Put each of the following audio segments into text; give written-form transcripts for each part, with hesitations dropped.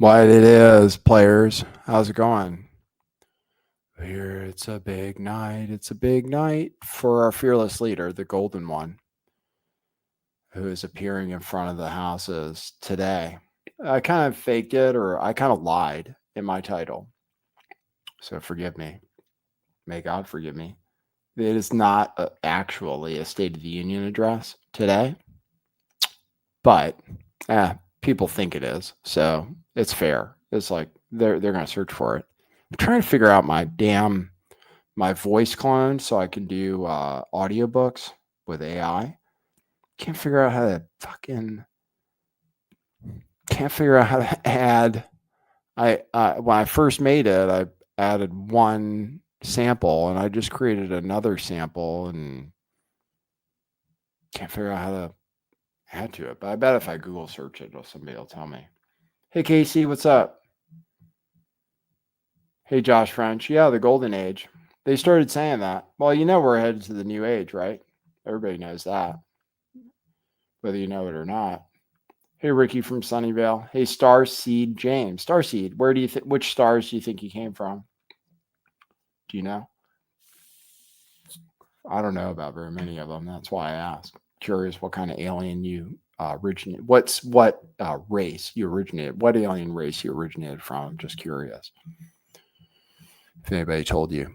What it is, players. How's it going? Here, it's a big night. It's a big night for our fearless leader, the golden one, who is appearing in front of the houses today. I kind of faked it, or I kind of lied in my title. So forgive me. May God forgive me. It is not actually a State of the Union address today, but people think it is. So it's fair. It's like they're going to search for it. I'm trying to figure out my voice clone so I can do audiobooks with AI. Can't figure out how to add. I when I first made it, I added one sample and I just created another sample and can't figure out how to add to it. But I bet if I Google search it, somebody will tell me. Hey Casey, what's up? Hey Josh French, yeah, the golden age. They started saying that. Well, we're headed to the new age, right? Everybody knows that, whether you know it or not. Hey, Ricky from Sunnyvale. Hey, Starseed James. Starseed, where do you think? Which stars do you think you came from? Do you know? I don't know about very many of them. That's why I ask. Curious what kind of alien you originated. What race you originated? What alien race you originated from? I'm just curious. If anybody told you.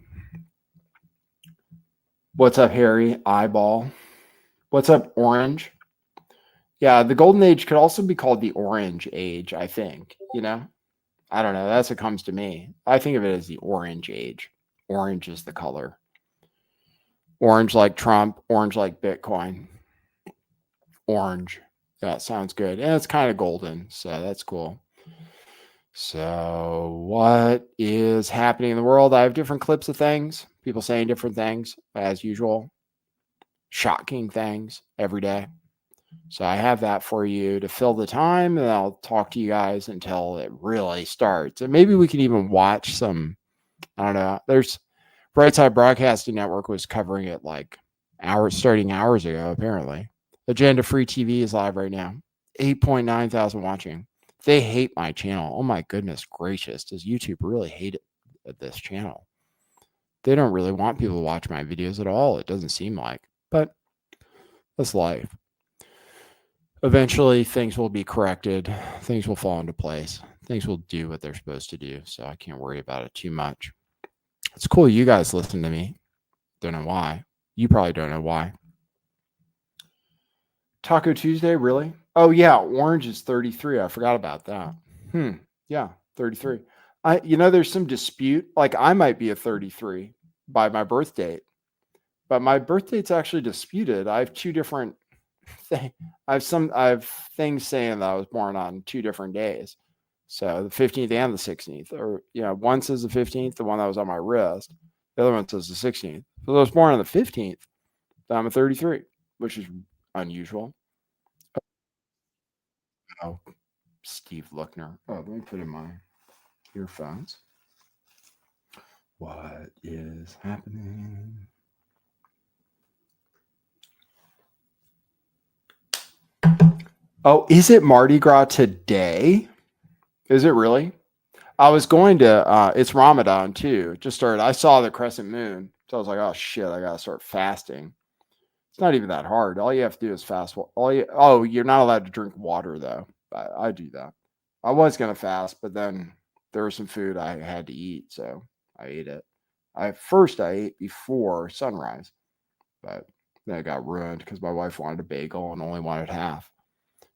What's up, Harry? Eyeball. What's up, Orange? Yeah, the golden age could also be called the orange age, I think. I don't know. That's what comes to me. I think of it as the orange age. Orange is the color. Orange like Trump, orange like Bitcoin. Orange. That sounds good. And it's kind of golden, so that's cool. So, what is happening in the world? I have different clips of things, people saying different things, as usual. Shocking things every day. So I have that for you to fill the time, and I'll talk to you guys until it really starts. And maybe we can even watch some, I don't know. There's Brightside Broadcasting Network was covering it like starting hours ago, apparently. Agenda Free TV is live right now. 8.9 thousand watching. They hate my channel. Oh my goodness gracious. Does YouTube really hate this channel? They don't really want people to watch my videos at all. It doesn't seem like. But that's life. Eventually things will be corrected. Things will fall into place. Things will do what they're supposed to do. So I can't worry about it too much. It's cool you guys listen to me. Don't know why. You probably don't know why. Taco Tuesday, really? Oh yeah, orange is 33. I forgot about that. Yeah, 33. There's some dispute. Like I might be a 33 by my birth date, but my birth date's actually disputed. I have two different things. I have things saying that I was born on two different days. So the 15th and the 16th, or one says the 15th, the one that was on my wrist. The other one says the 16th. So I was born on the 15th. I'm a 33, which is unusual. Oh, Steve Luckner. Oh, let me put in my earphones. What is happening? Oh, is it Mardi Gras today? Is it really? I was going to, it's Ramadan too. It just started. I saw the crescent moon. So I was like, oh shit, I got to start fasting. It's not even that hard. All you have to do is fast. You're not allowed to drink water though. I do that. I was going to fast, but then there was some food I had to eat. So I ate it. I ate before sunrise, but then it got ruined because my wife wanted a bagel and only wanted half.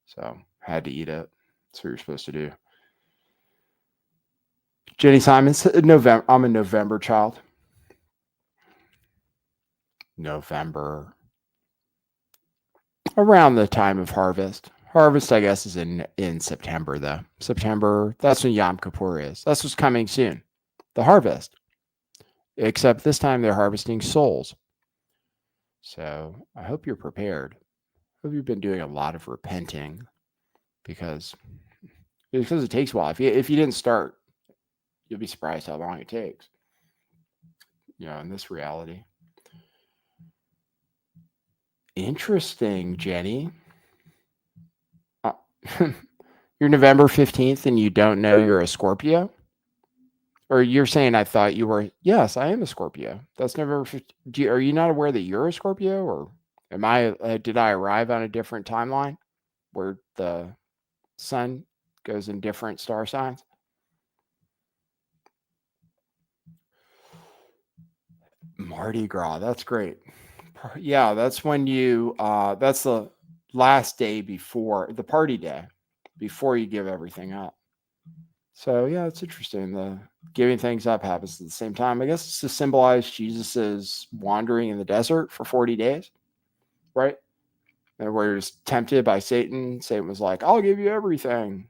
So I had to eat it. That's what you're supposed to do. Jenny Simons, November. I'm a November child. November. Around the time of harvest. Harvest, I guess, is in September, though. September, that's when Yom Kippur is. That's what's coming soon. The harvest. Except this time they're harvesting souls. So I hope you're prepared. I hope you've been doing a lot of repenting because it takes a while. If you didn't start, you'll be surprised how long it takes. In this reality. Interesting, Jenny. You're November 15th and you don't know you're a Scorpio? Or you're saying I thought you were? Yes, I am a Scorpio. That's November 15th. Are you not aware that you're a Scorpio? Or did I arrive on a different timeline where the sun goes in different star signs? Mardi Gras, that's great. Yeah, that's when that's the last day before the party day, before you give everything up. So yeah, it's interesting. The giving things up happens at the same time. I guess it's to symbolize Jesus's wandering in the desert for 40 days, right? And where he was tempted by Satan. Satan was like, I'll give you everything.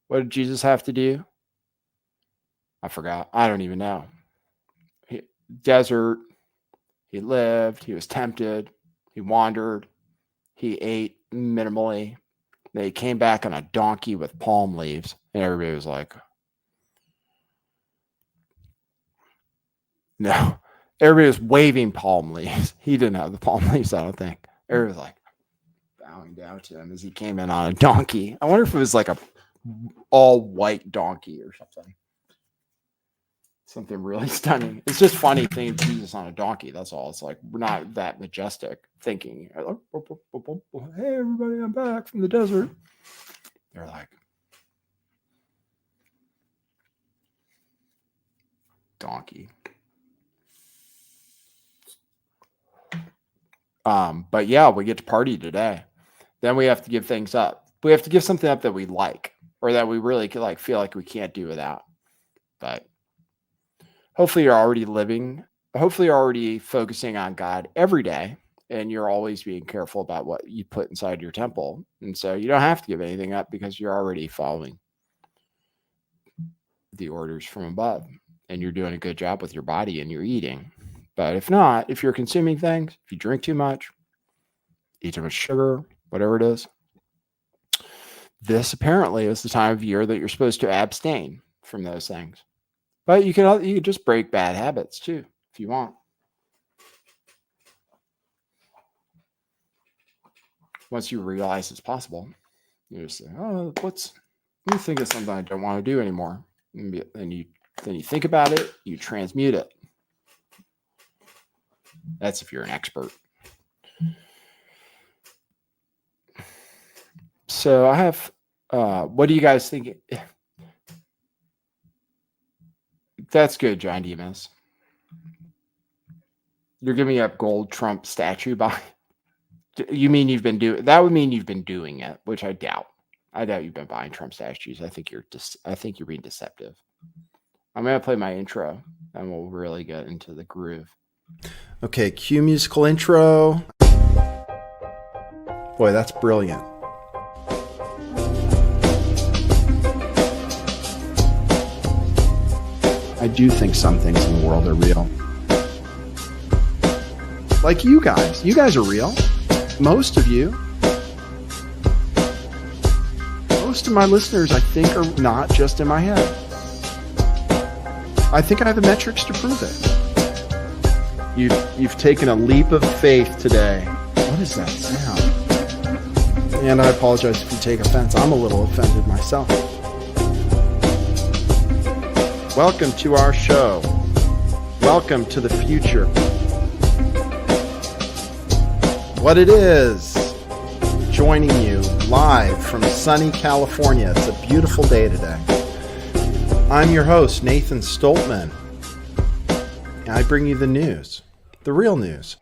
What did Jesus have to do? I forgot. I don't even know. Desert. He lived. He was tempted. He wandered. He ate minimally. They came back on a donkey with palm leaves. And everybody was like, no. Everybody was waving palm leaves. He didn't have the palm leaves, I don't think. Everybody was like bowing down to him as he came in on a donkey. I wonder if it was like a all white donkey or something. Something really stunning. It's just funny thinking Jesus on a donkey. That's all. It's like we're not that majestic thinking. Hey, everybody, I'm back from the desert. They're like, donkey. But yeah, we get to party today. Then we have to give things up. We have to give something up that we like or that we really like feel like we can't do without. But hopefully you're already focusing on God every day, and you're always being careful about what you put inside your temple. And so you don't have to give anything up because you're already following the orders from above, and you're doing a good job with your body and your eating. But if not, if you're consuming things, if you drink too much, eat too much sugar, whatever it is, this apparently is the time of year that you're supposed to abstain from those things. But you can just break bad habits too if you want. Once you realize it's possible, you just say, "Oh, let me think of something I don't want to do anymore." And then you think about it, you transmute it. That's if you're an expert. So I have. What do you guys think? That's good, John Demas. You're giving up gold Trump statue by. You mean you've been doing that? Would mean you've been doing it, which I doubt. I doubt you've been buying Trump statues. I think you're being deceptive. I'm gonna play my intro, and we'll really get into the groove. Okay, cue musical intro. Boy, that's brilliant. I do think some things in the world are real. Like you guys. You guys are real. Most of you. Most of my listeners, I think, are not just in my head. I think I have the metrics to prove it. You've taken a leap of faith today. What is that sound? And I apologize if you take offense. I'm a little offended myself. Welcome to our show. Welcome to the future. What it is, joining you live from sunny California. It's a beautiful day today. I'm your host, Nathan Stoltman. And I bring you the news, the real news.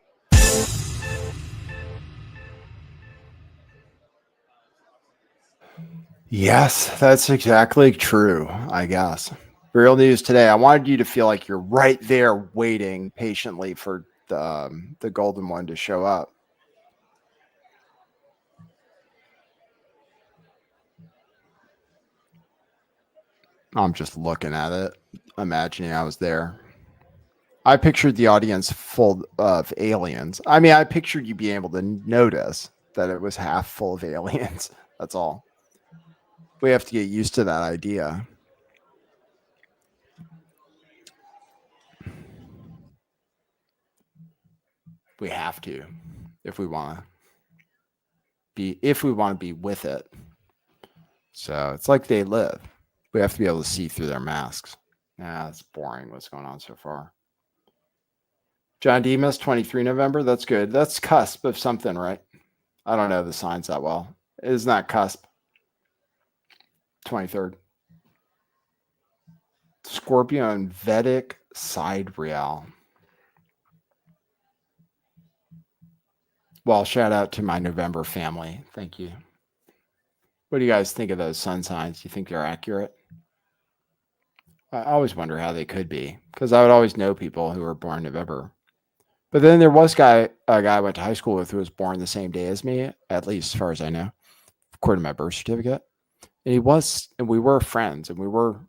Yes, that's exactly true, I guess. Real news today. I wanted you to feel like you're right there waiting patiently for the golden one to show up. I'm just looking at it, imagining I was there. I pictured the audience full of aliens. I mean, I pictured you being able to notice that it was half full of aliens. That's all. We have to get used to that idea. We have to, if we want to be with it. So it's like they live. We have to be able to see through their masks. Nah, that's boring what's going on so far. John Demas, 23 November. That's good. That's cusp of something, right? I don't know the signs that well. Isn't that cusp? 23rd. Scorpio and Vedic sidereal. Well, shout out to my November family. Thank you. What do you guys think of those sun signs? Do you think they're accurate? I always wonder how they could be, because I would always know people who were born in November. But then there was a guy I went to high school with who was born the same day as me, at least as far as I know, according to my birth certificate. And we were friends, and we were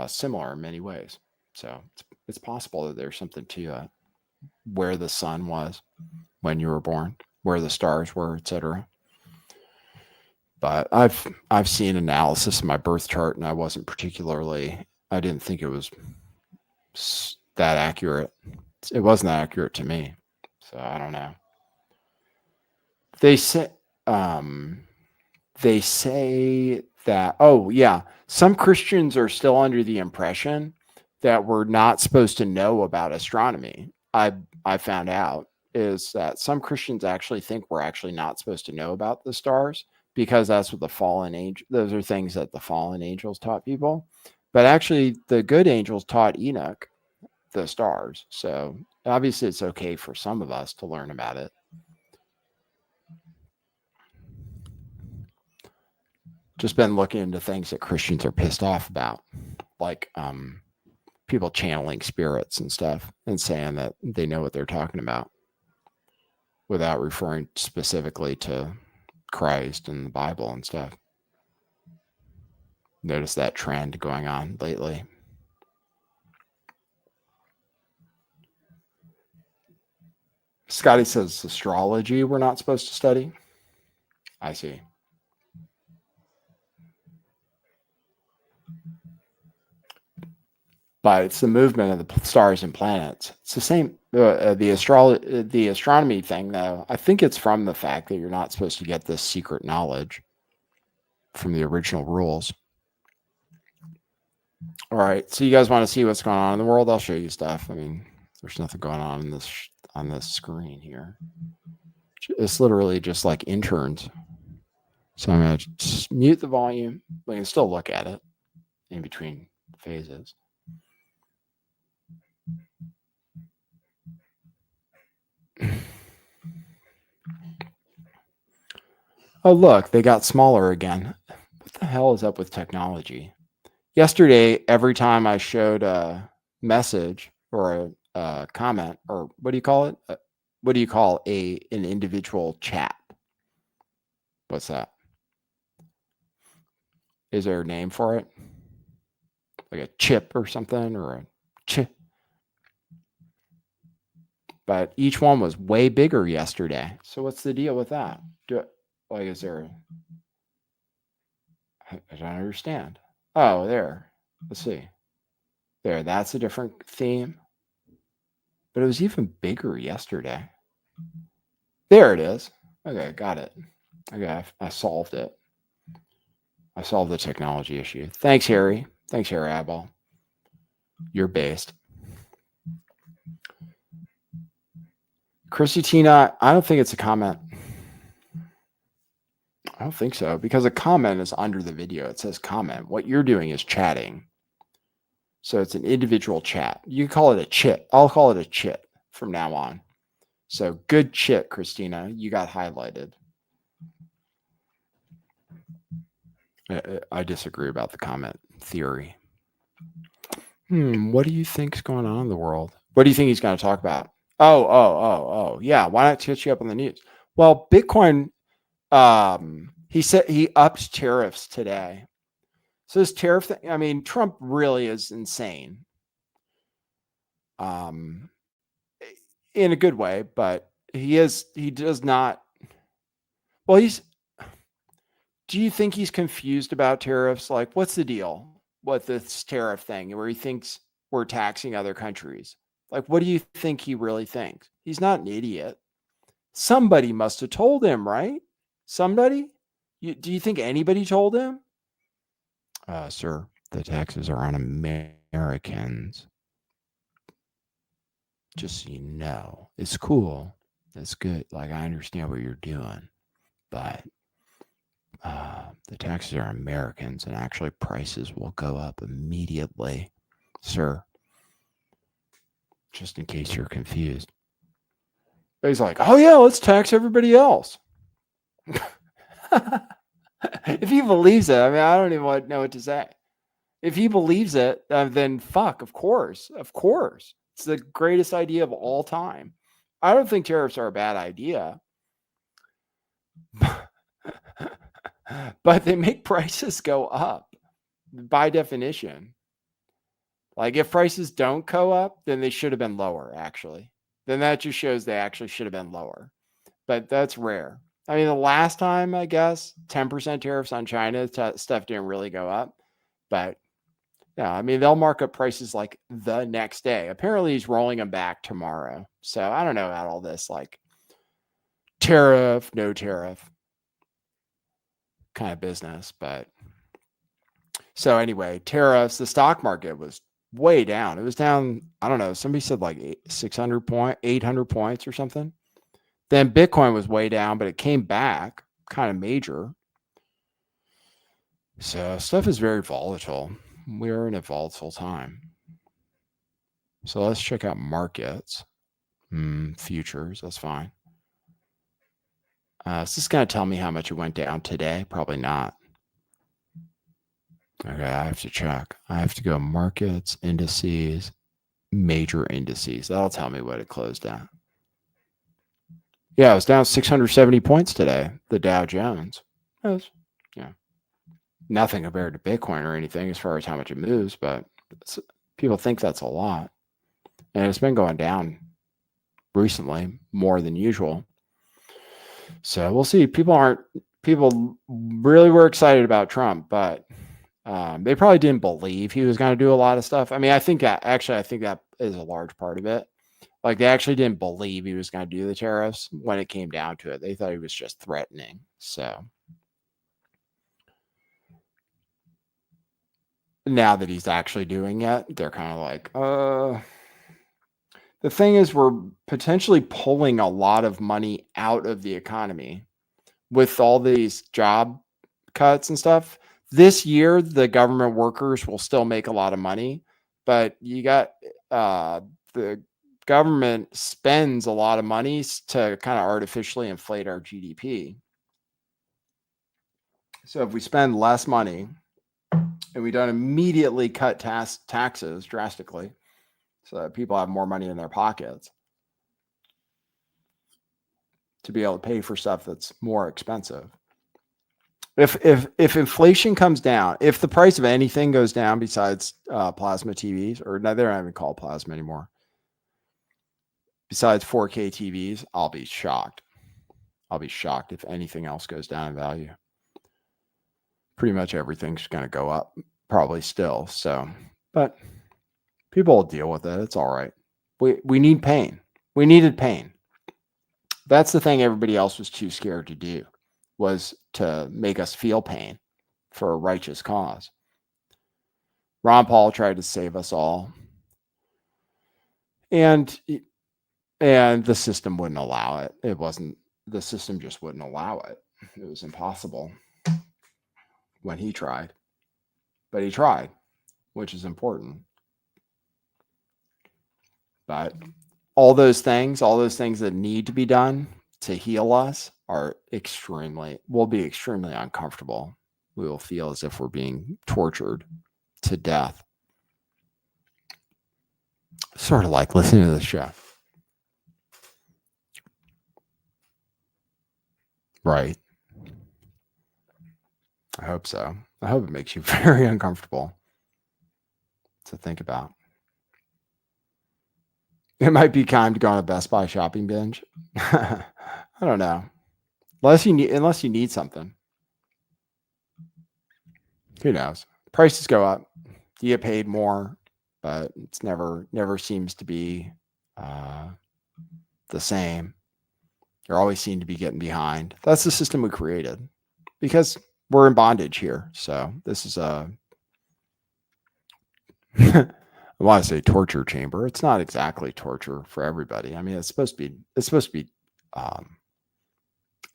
similar in many ways. So it's possible that there's something to where the sun was when you were born, where the stars were, etc. But I've seen analysis of my birth chart, and I didn't think it was that accurate. It wasn't that accurate to me. So I don't know. They say that, oh yeah, some Christians are still under the impression that we're not supposed to know about astronomy. I found out is that some Christians actually think we're actually not supposed to know about the stars, because that's what those are things that the fallen angels taught people. But actually the good angels taught Enoch the stars. So obviously it's okay for some of us to learn about it. Just been looking into things that Christians are pissed off about, like people channeling spirits and stuff and saying that they know what they're talking about without referring specifically to Christ and the Bible and stuff. Notice that trend going on lately. Scotty says astrology we're not supposed to study. I see. But it's the movement of the stars and planets. It's the same. The astronomy thing, though, I think it's from the fact that you're not supposed to get this secret knowledge from the original rules. All right, so you guys want to see what's going on in the world? I'll show you stuff. I mean, there's nothing going on in on this screen here. It's literally just like interns. So I'm going to mute the volume. We can still look at it in between phases. Oh, look, they got smaller again. What the hell is up with technology? Yesterday, every time I showed a message or a comment, or what do you call it? What do you call an individual chat? What's that? Is there a name for it? Like a chip or something, or a chip? But each one was way bigger yesterday. So what's the deal with that? Is there? I don't understand. Oh, there. Let's see. There, that's a different theme. But it was even bigger yesterday. There it is. Okay, got it. Okay, I solved it. I solved the technology issue. Thanks, Harry. Thanks, Harry Eyeball. You're based. Chrissy Tina, I don't think it's a comment. I don't think so, because a comment is under the video. It says comment. What you're doing is chatting. So it's an individual chat. You can call it a chit. I'll call it a chit from now on. So good chit, Christina. You got highlighted. I disagree about the comment theory. What do you think's going on in the world? What do you think he's going to talk about? Oh. Yeah. Why not catch you up on the news? Well, Bitcoin, he said he upped tariffs today. So this tariff thing, I mean, Trump really is insane. In a good way, but he does not. Well, do you think he's confused about tariffs? Like, what's the deal with this tariff thing where he thinks we're taxing other countries? Like, what do you think he really thinks? He's not an idiot. Somebody must have told him, right? Somebody? Do you think anybody told him? Sir, the taxes are on Americans. Just so you know, it's cool. It's good. Like, I understand what you're doing, but the taxes are Americans, and actually prices will go up immediately, sir. Just in case you're confused. He's like, oh yeah, let's tax everybody else. If he believes it, I mean, I don't even know what to say. If he believes it, then fuck, of course. It's the greatest idea of all time. I don't think tariffs are a bad idea, but they make prices go up by definition. Like, if prices don't go up, then they should have been lower, actually. Then that just shows they actually should have been lower. But that's rare. I mean, the last time, I guess, 10% tariffs on China, stuff didn't really go up. But yeah, I mean, they'll mark up prices like the next day. Apparently, he's rolling them back tomorrow. So I don't know about all this, like tariff, no tariff kind of business. But so anyway, tariffs, the stock market was way down. It was down, I don't know, somebody said like 800 points or something. Then Bitcoin was way down, but it came back kind of major. So stuff is very volatile. We're in a volatile time. So let's check out markets. Futures, that's fine. Is this going to tell me how much it went down today? Probably not. Okay, I have to check. I have to go markets, indices, major indices. That'll tell me what it closed at. Yeah, it was down 670 points today, the Dow Jones. That was, nothing compared to Bitcoin or anything as far as how much it moves, but people think that's a lot. And it's been going down recently more than usual. So we'll see. People really were excited about Trump, but they probably didn't believe he was going to do a lot of stuff. I mean, I think that is a large part of it. Like, they actually didn't believe he was going to do the tariffs when it came down to it. They thought he was just threatening. So now that he's actually doing it, they're kind of like, the thing is, we're potentially pulling a lot of money out of the economy with all these job cuts and stuff. This year, the government workers will still make a lot of money, but you got the government spends a lot of money to kind of artificially inflate our GDP. So if we spend less money and we don't immediately cut taxes drastically so that people have more money in their pockets to be able to pay for stuff that's more expensive. If inflation comes down, if the price of anything goes down besides plasma TVs, or no, they're not even called plasma anymore, besides 4K TVs, I'll be shocked. I'll be shocked if anything else goes down in value. Pretty much everything's going to go up, probably still. So, but people will deal with it. It's all right. We need pain. We needed pain. That's the thing everybody else was too scared to do, was to make us feel pain for a righteous cause. Ron Paul tried to save us all. And the system wouldn't allow it. The system just wouldn't allow it. It was impossible when he tried. But he tried, which is important. But all those things that need to be done to heal us will be extremely uncomfortable. We will feel as if we're being tortured to death. Sort of like listening to the show. Right. I hope so. I hope it makes you very uncomfortable to think about. It might be time to go on a Best Buy shopping binge. I don't know. Unless you need something. Who knows? Prices go up. You get paid more, but it's never seems to be the same. You always seem to be getting behind. That's the system we created because we're in bondage here. So this is a I want to say torture chamber. It's not exactly torture for everybody. I mean, it's supposed to be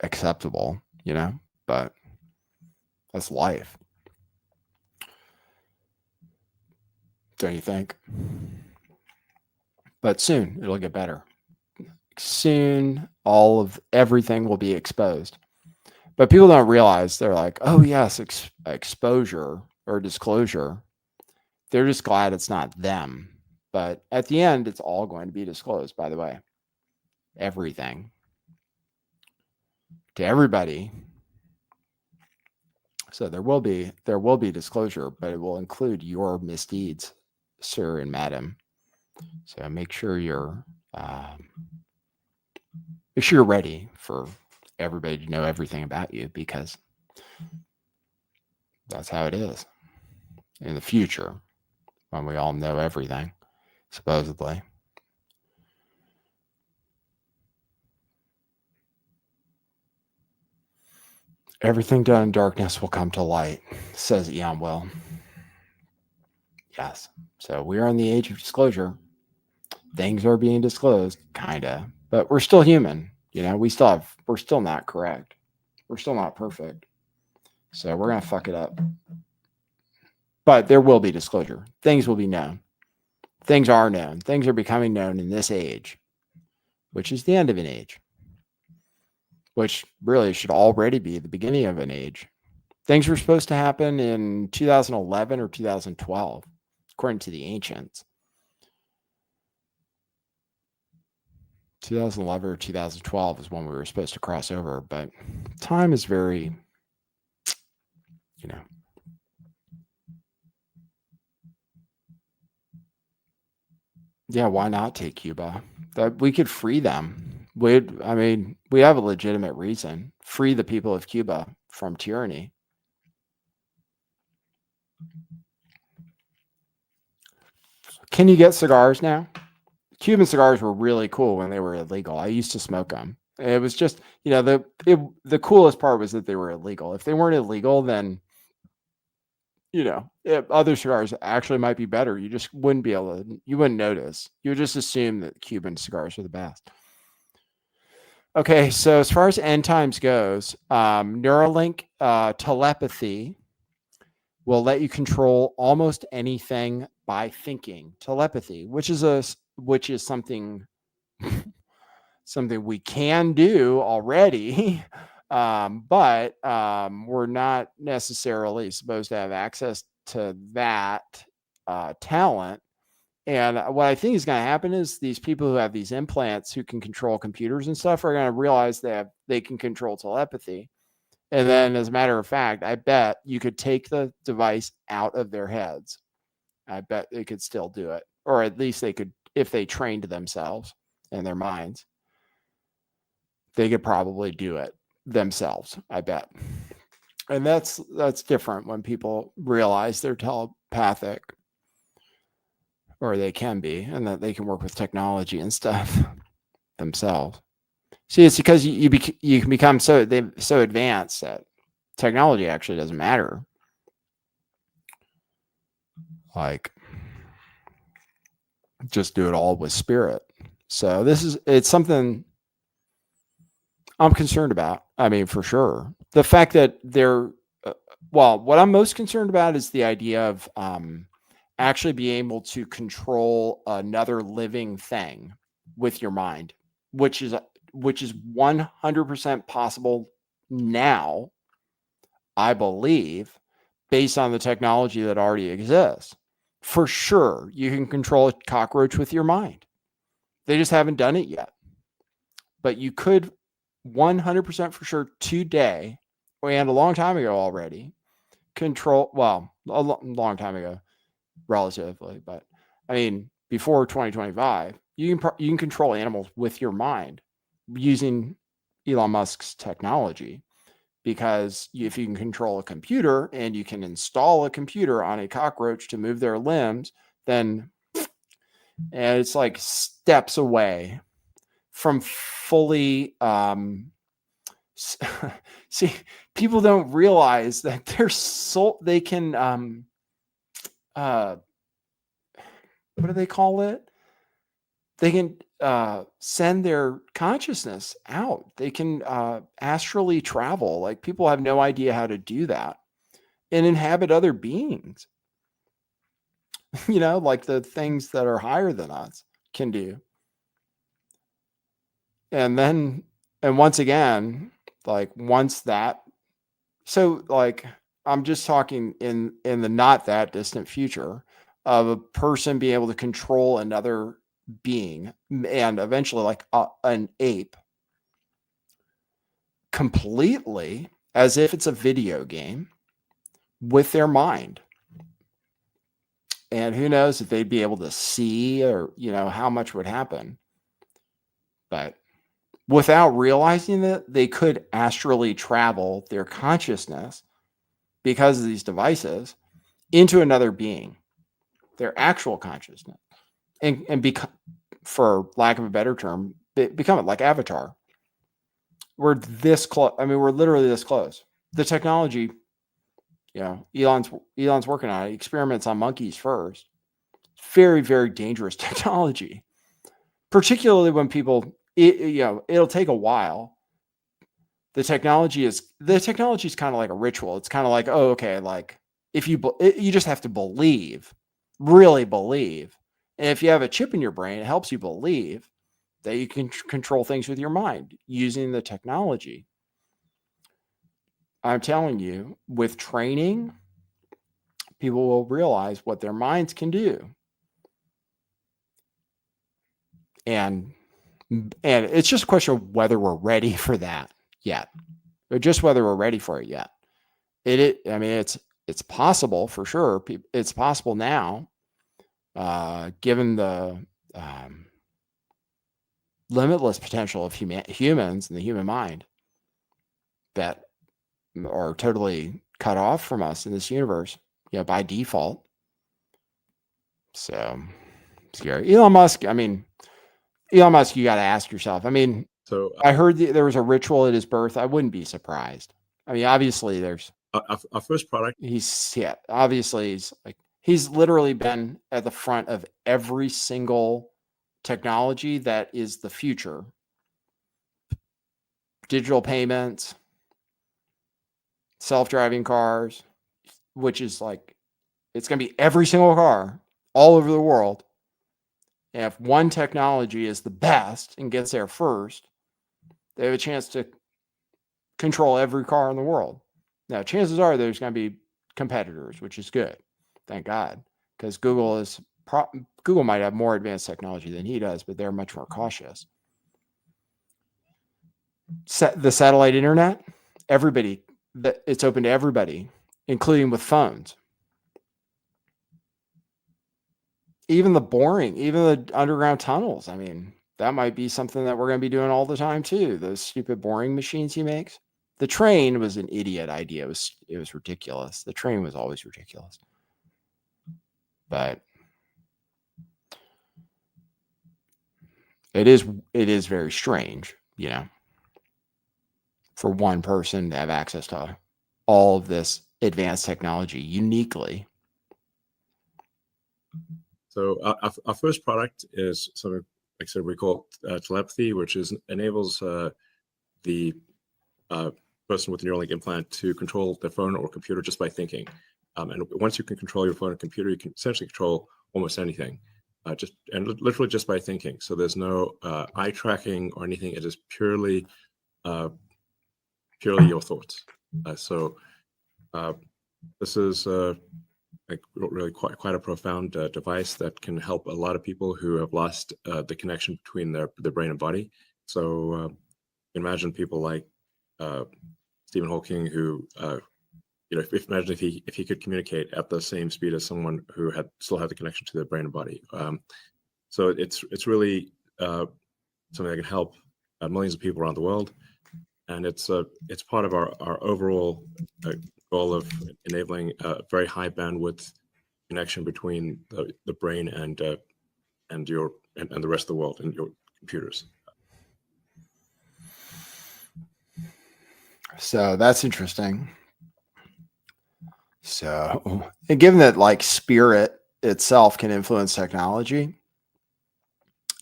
acceptable, but that's life. Don't you think? But soon it'll get better. Soon everything will be exposed. But people don't realize, they're like, oh yes, exposure or disclosure. They're just glad it's not them. But at the end, it's all going to be disclosed, by the way. Everything. To everybody. So there will be disclosure, but it will include your misdeeds, sir and madam. So make sure you're ready for everybody to know everything about you, because that's how it is in the future, when we all know everything, supposedly. Everything done in darkness will come to light, says Elon Will. Yes. So we are in the age of disclosure. Things are being disclosed, kinda, but we're still human. We're still not correct. We're still not perfect. So we're gonna fuck it up. But there will be disclosure. Things will be known. Things are known. Things are becoming known in this age, which is the end of an age, which really should already be the beginning of an age. Things were supposed to happen in 2011 or 2012, according to the ancients. 2011 or 2012 is when we were supposed to cross over, but time is very, yeah, why not take Cuba? That we could free them. We have a legitimate reason. Free the people of Cuba from tyranny. Can you get cigars now? Cuban cigars were really cool when they were illegal. I used to smoke them. It was just, the coolest part was that they were illegal. If they weren't illegal, then, other cigars actually might be better. You just wouldn't be able to, you wouldn't notice. You would just assume that Cuban cigars are the best. Okay, so as far as end times goes, Neuralink telepathy will let you control almost anything by thinking. Telepathy, which is something we can do already, but we're not necessarily supposed to have access to that talent. And what I think is going to happen is these people who have these implants who can control computers and stuff are going to realize that they can control telepathy. And then, as a matter of fact, I bet you could take the device out of their heads. I bet they could still do it. Or at least they could, if they trained themselves and their minds, they could probably do it themselves, I bet. And that's different when people realize they're telepathic, or they can be, and that they can work with technology and stuff themselves. See, it's because you can become so advanced that technology actually doesn't matter. Like, just do it all with spirit. So it's something I'm concerned about. I mean, for sure. The fact that what I'm most concerned about is the idea of actually being able to control another living thing with your mind, which is 100% possible now, I believe, based on the technology that already exists. For sure, you can control a cockroach with your mind. They just haven't done it yet. But you could 100% for sure today, and a long time ago already, control, a long time ago, relatively, but I mean, before 2025, you can control animals with your mind using Elon Musk's technology. Because if you can control a computer and you can install a computer on a cockroach to move their limbs, then it's like steps away from fully. See, people don't realize that their soul, they can what do they call it? They can send their consciousness out. They can astrally travel. Like, people have no idea how to do that and inhabit other beings. Like the things that are higher than us can do. And once again, like, once that, so like, I'm just talking in the not that distant future of a person being able to control another being, and eventually like an ape, completely, as if it's a video game, with their mind. And who knows if they'd be able to see, or how much would happen. But without realizing that, they could astrally travel their consciousness, because of these devices, into another being, their actual consciousness, and become, for lack of a better term, become it, like Avatar. We're this close. I mean, we're literally this close. The technology, Elon's working on it. Experiments on monkeys first. Very, very dangerous technology, particularly when people, it'll take a while. The technology is kind of like a ritual. It's kind of like, oh, okay, like, if you just have to believe, really believe. And if you have a chip in your brain, it helps you believe that you can control things with your mind using the technology. I'm telling you, with training, people will realize what their minds can do. And it's just a question of whether we're ready for that yet, or just whether we're ready for it yet. I mean, it's possible for sure. It's possible now, given the limitless potential of humans and the human mind, that are totally cut off from us in this universe, by default. So scary. Elon Musk, you got to ask yourself. I mean, So I heard there was a ritual at his birth. I wouldn't be surprised. I mean, obviously there's our first product. Obviously he's literally been at the front of every single technology that is the future. Digital payments, self-driving cars, which is like, it's going to be every single car all over the world. And if one technology is the best and gets there first, they have a chance to control every car in the world. Now, chances are there's going to be competitors, which is good. Thank God. Because Google might have more advanced technology than he does, but they're much more cautious. The satellite internet, it's open to everybody, including with phones. Even the underground tunnels. I mean, that might be something that we're going to be doing all the time too. Those stupid boring machines he makes. The train was an idiot idea. It was ridiculous. The train was always ridiculous. But it is very strange, for one person to have access to all of this advanced technology uniquely. So our first product is something, like I said, we call telepathy, which enables the person with a Neuralink implant to control their phone or computer just by thinking. And once you can control your phone and computer, you can essentially control almost anything, literally just by thinking. So there's no eye tracking or anything. It is purely your thoughts. This is really quite a profound device that can help a lot of people who have lost the connection between their brain and body. So imagine people like Stephen Hawking, who imagine if he could communicate at the same speed as someone who still had the connection to their brain and body. So it's really something that can help millions of people around the world, and it's part of our overall goal of enabling a very high bandwidth connection between the brain and the rest of the world and your computers. So that's interesting. So, and given that like spirit itself can influence technology.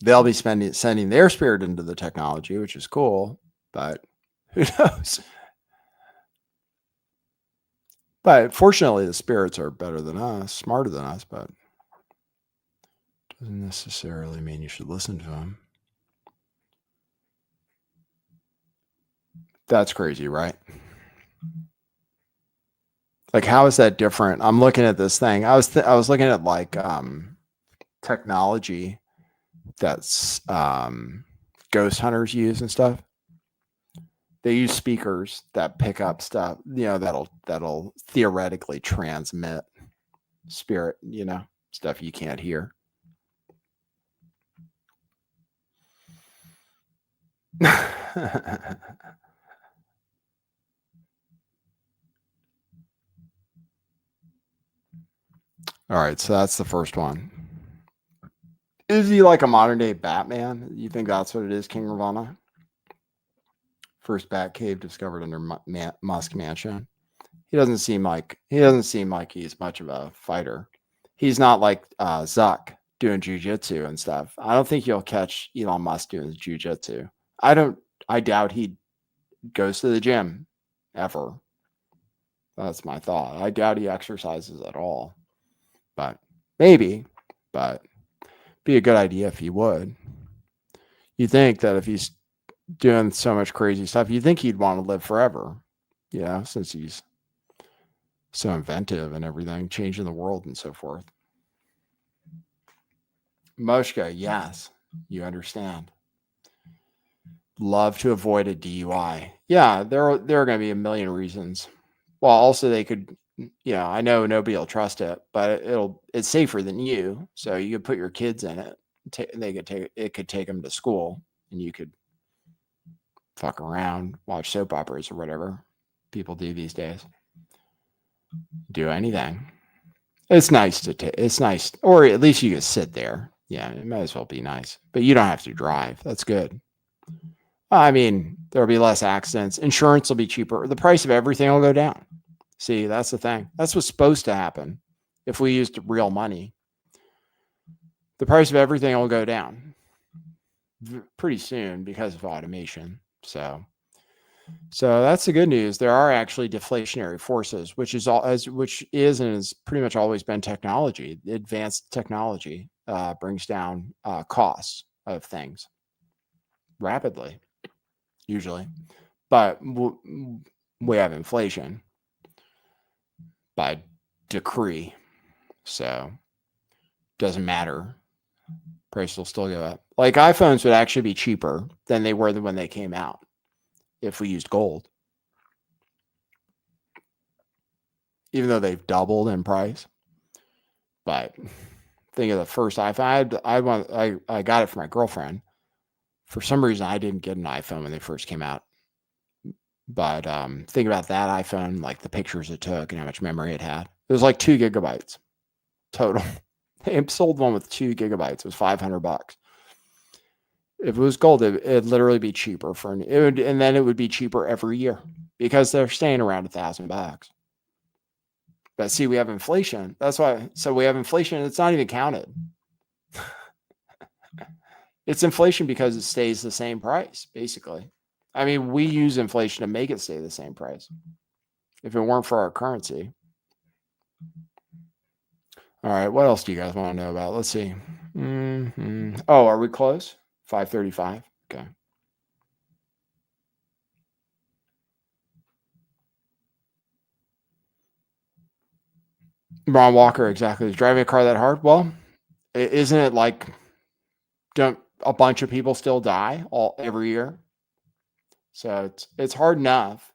They'll be sending their spirit into the technology, which is cool, but who knows? But fortunately, the spirits are better than us, smarter than us, but doesn't necessarily mean you should listen to them. That's crazy, right? Like, how is that different? I'm looking at this thing. I was looking at like technology that's ghost hunters use and stuff. They use speakers that pick up stuff, that'll theoretically transmit spirit, stuff you can't hear. All right, so that's the first one. Is he like a modern day Batman? You think that's what it is, King Ravana? First Bat Cave discovered under Musk Mansion. He doesn't seem like he's much of a fighter. He's not like Zuck doing jujitsu and stuff. I don't think you'll catch Elon Musk doing jujitsu. I doubt he goes to the gym ever. That's my thought. I doubt he exercises at all. But maybe. But be a good idea if he would. You think that if he's doing so much crazy stuff, you think he'd want to live forever, since he's so inventive and everything, changing the world and so forth. Moshka, yes, you understand. Love to avoid a DUI. Yeah, there are going to be a million reasons. Well, also they could, I know nobody will trust it, but it's safer than you. So you could put your kids in it. It could take them to school, and you could fuck around, watch soap operas or whatever people do these days. Do anything. It's nice it's nice, or at least you can sit there. Yeah, it might as well be nice, but you don't have to drive. That's good. I mean, there'll be less accidents. Insurance will be cheaper. The price of everything will go down. See, that's the thing. That's what's supposed to happen if we used real money. The price of everything will go down pretty soon because of automation. So that's the good news. There are actually deflationary forces, which is and has pretty much always been technology. Advanced technology brings down costs of things rapidly, usually, but we have inflation by decree, so doesn't matter. Price will still go up. Like iPhones would actually be cheaper than they were when they came out if we used gold, even though they've doubled in price. But think of the first iPhone. I got it for my girlfriend. For some reason, I didn't get an iPhone when they first came out. But think about that iPhone, like the pictures it took and how much memory it had. It was like 2 gigabytes total. They sold one with 2 gigabytes. It was $500. If it was gold, it'd literally be cheaper and then it would be cheaper every year because they're staying around $1,000. But see, we have inflation. That's why. So we have inflation. It's not even counted. It's inflation because it stays the same price, basically. I mean, we use inflation to make it stay the same price. If it weren't for our currency. All right. What else do you guys want to know about? Let's see. Oh, are we close? 5:35. Okay. Ron Walker, exactly. Is driving a car that hard? Well, isn't it like don't a bunch of people still die every year? So it's hard enough.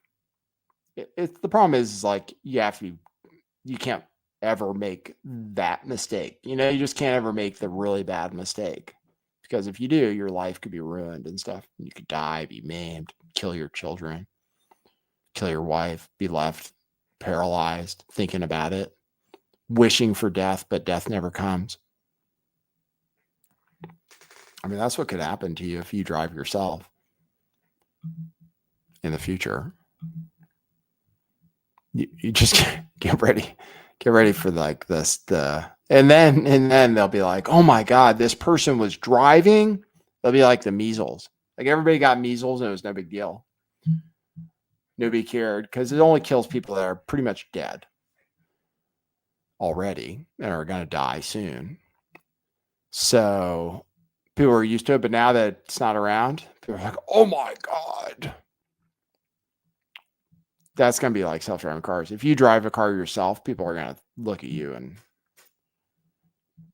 The problem is like you can't ever make that mistake. You just can't ever make the really bad mistake. Because if you do, your life could be ruined and stuff. You could die, be maimed, kill your children, kill your wife, be left paralyzed, thinking about it, wishing for death, but death never comes. I mean, that's what could happen to you if you drive yourself in the future. You just get ready for like the And then they'll be like, oh my God, this person was driving. They'll be like the measles. Like everybody got measles and it was no big deal. Nobody cared because it only kills people that are pretty much dead already and are going to die soon. So people are used to it, but now that it's not around, people are like, oh my God. That's going to be like self-driving cars. If you drive a car yourself, people are going to look at you and,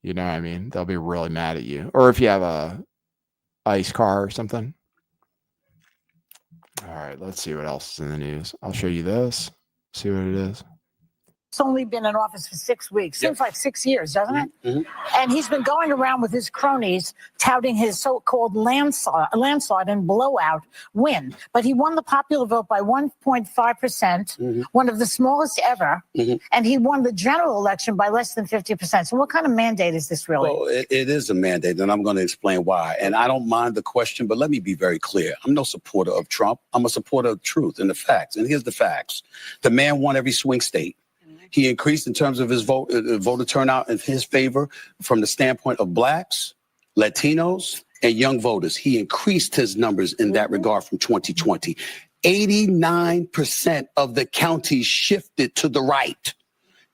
you know what I mean? They'll be really mad at you. Or if you have a ice car or something. All right, let's see what else is in the news. I'll show you this. See what it is. It's only been in office for 6 weeks. Seems like 6 years, doesn't it? Mm-hmm. And he's been going around with his cronies touting his so-called landslide and blowout win. But he won the popular vote by 1.5%, one of the smallest ever. And he won the general election by less than 50%. So what kind of mandate is this really? Well, it is a mandate, and I'm going to explain why. And I don't mind the question, but let me be very clear. I'm no supporter of Trump. I'm a supporter of truth and the facts. And here's the facts. The man won every swing state. He increased in terms of his voter turnout in his favor from the standpoint of blacks, Latinos, and young voters. He increased his numbers in that regard from 2020. 89% of the counties shifted to the right.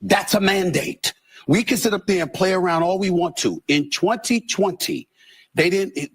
That's a mandate. We can sit up there and play around all we want to. In 2020,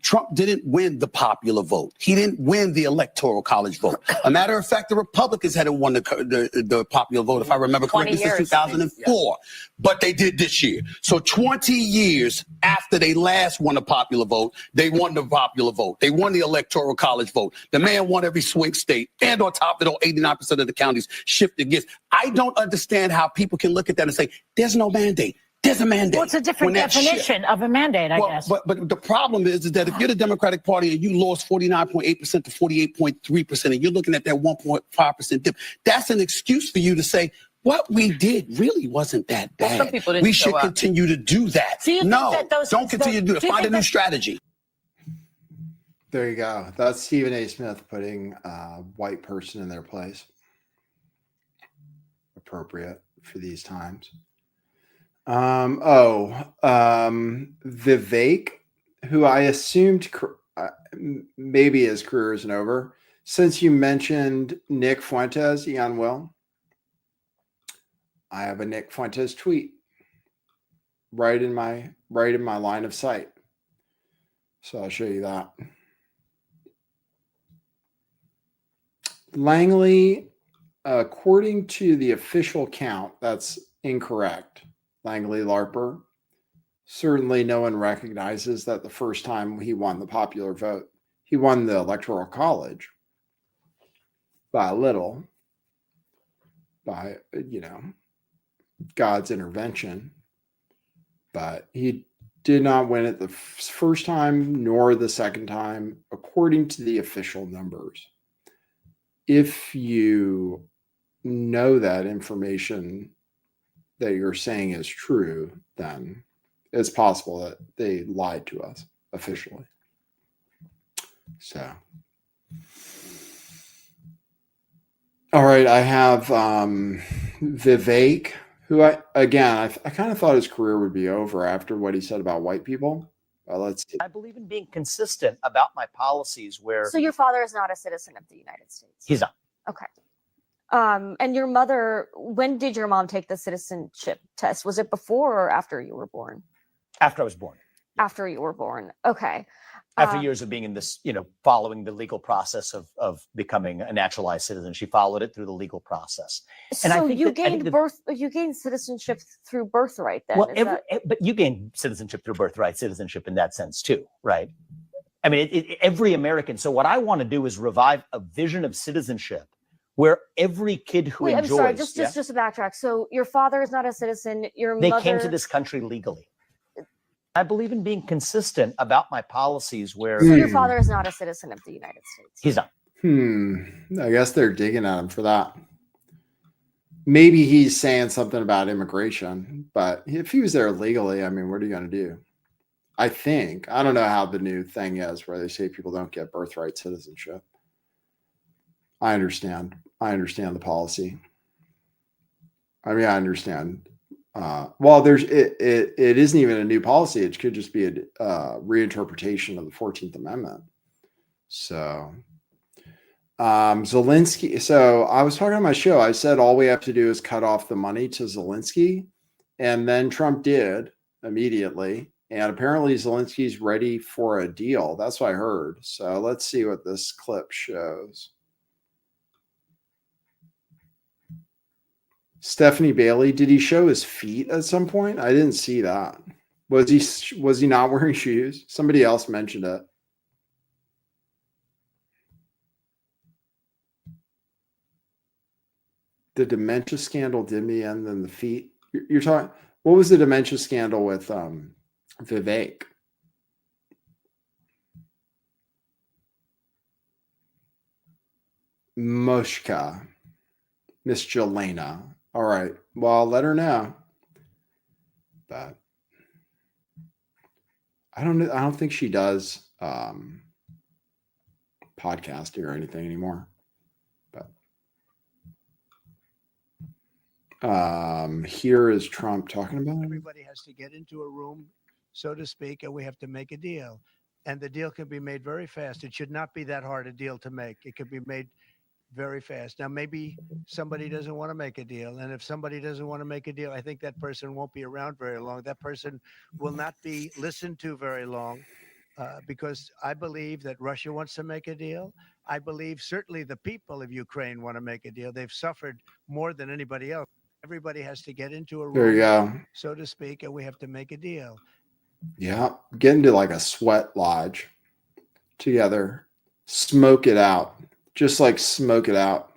Trump didn't win the popular vote. He didn't win the electoral college vote. A matter of fact, the Republicans hadn't won the popular vote, if I remember correctly, since 2004. But they did this year. So 20 years after they last won the popular vote, they won the popular vote. They won the electoral college vote. The man won every swing state. And on top of it all, 89% of the counties shifted against. I don't understand how people can look at that and say, there's no mandate. There's a mandate. Well, it's a different definition of a mandate, I guess. But the problem is that if you're the Democratic Party and you lost 49.8% to 48.3%, and you're looking at that 1.5% dip, that's an excuse for you to say, what we did really wasn't that bad. Some people didn't we should continue to do that. Don't continue to do it. Find a new strategy. There you go. That's Stephen A. Smith putting a white person in their place. Appropriate for these times. Vivek, who I assumed maybe his career isn't over. Since you mentioned Nick Fuentes, Ian Will, I have a Nick Fuentes tweet right in my line of sight. So I'll show you that. Langley, according to the official count, that's incorrect. Langley Larper. Certainly no one recognizes that the first time he won the popular vote, he won the electoral college by a little, by, God's intervention. But he did not win it the first time nor the second time, according to the official numbers. If you know that information that you're saying is true, then it's possible that they lied to us officially. So, all right, I have Vivek, who I kind of thought his career would be over after what he said about white people. Let's see. I believe in being consistent about my policies where... So your father is not a citizen of the United States? He's not. Okay. And your mother, when did your mom take the citizenship test? Was it before or after you were born? After I was born. After you were born. Okay. After years of being in this, following the legal process of becoming a naturalized citizen, she followed it through the legal process. And so I think you gained citizenship through birthright then? Well, but you gain citizenship through birthright citizenship in that sense too, right? I mean, every American. So what I want to do is revive a vision of citizenship where every kid who enjoys... I'm sorry, just to backtrack. So your father is not a citizen, They came to this country legally. I believe in being consistent about my policies where... So your father is not a citizen of the United States? He's not. I guess they're digging at him for that. Maybe he's saying something about immigration, but if he was there legally, I mean, what are you going to do? I don't know how the new thing is where they say people don't get birthright citizenship. I understand the policy. I mean, I understand well, it isn't even a new policy. It could just be a reinterpretation of the 14th Amendment. So Zelensky. So I was talking on my show. I said all we have to do is cut off the money to Zelensky, and then Trump did immediately. And apparently Zelensky's ready for a deal. That's what I heard. So let's see what this clip shows. Stephanie Bailey, did he show his feet at some point? I didn't see that. Was he not wearing shoes? Somebody else mentioned it. The dementia scandal did me and then the feet. You're talking, what was the dementia scandal with Vivek? Moshka. Miss Jelena. All right. Well, let her know. But I don't think she does podcasting or anything anymore. But here is Trump talking about it. Everybody has to get into a room, so to speak, and we have to make a deal. And the deal can be made very fast. It should not be that hard a deal to make. It could be made very fast. Now, maybe somebody doesn't want to make a deal. And if somebody doesn't want to make a deal, I think that person won't be around very long. That person will not be listened to very long because I believe that Russia wants to make a deal. I believe certainly the people of Ukraine want to make a deal. They've suffered more than anybody else. Everybody has to get into a room, there you go, so to speak, and we have to make a deal. Yeah, get into like a sweat lodge together, smoke it out. Just like smoke it out.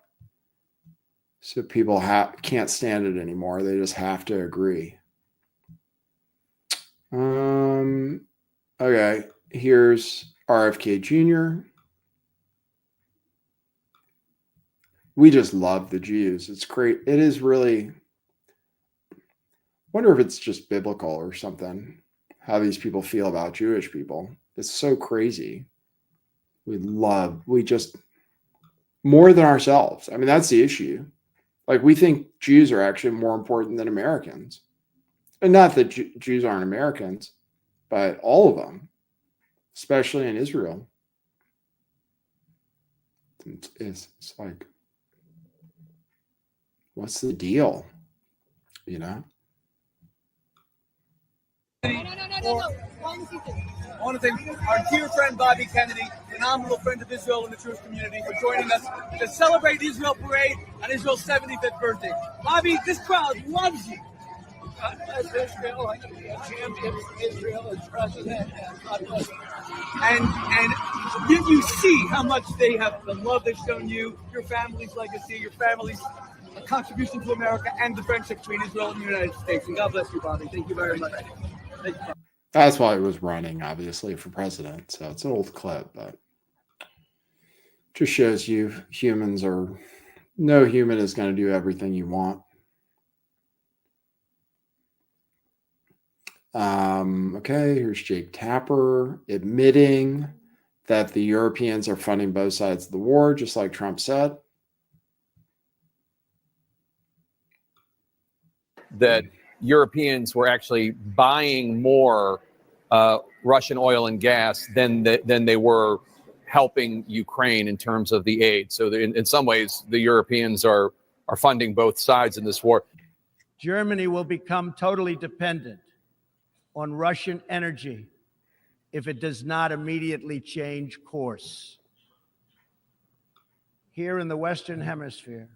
So people can't stand it anymore. They just have to agree. Okay, here's RFK Jr. We just love the Jews. It's great. It is really, wonder if it's just biblical or something, how these people feel about Jewish people. It's so crazy. We just, more than ourselves. I mean, that's the issue. Like, we think Jews are actually more important than Americans. And not that Jews aren't Americans, but all of them, especially in Israel. It's like, what's the deal? You know? No. I want to thank our dear friend Bobby Kennedy, phenomenal friend of Israel and the Jewish community, for joining us to celebrate Israel Parade on Israel's 75th birthday. Bobby, this crowd loves you. God bless Israel. I can be a champion for Israel as president. God bless. And you see how much they have, the love they've shown you, your family's legacy, your family's contribution to America, and the friendship between Israel and the United States. And God bless you, Bobby. Thank you very much. Thank you. That's why he was running, obviously, for president. So it's an old clip, but just shows you no human is going to do everything you want. Okay, here's Jake Tapper admitting that the Europeans are funding both sides of the war, just like Trump said. That Europeans were actually buying more Russian oil and gas than they were helping Ukraine in terms of the aid. So in some ways, the Europeans are funding both sides in this war. Germany will become totally dependent on Russian energy if it does not immediately change course. Here in the Western Hemisphere,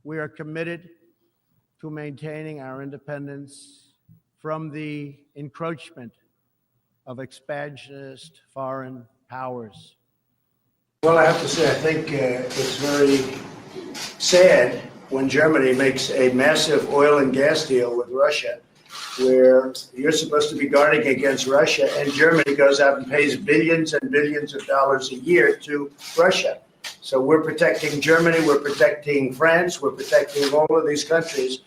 we are committed to maintaining our independence from the encroachment of expansionist foreign powers. Well, I have to say, I think it's very sad when Germany makes a massive oil and gas deal with Russia, where you're supposed to be guarding against Russia, and Germany goes out and pays billions and billions of dollars a year to Russia. So we're protecting Germany, we're protecting France, we're protecting all of these countries.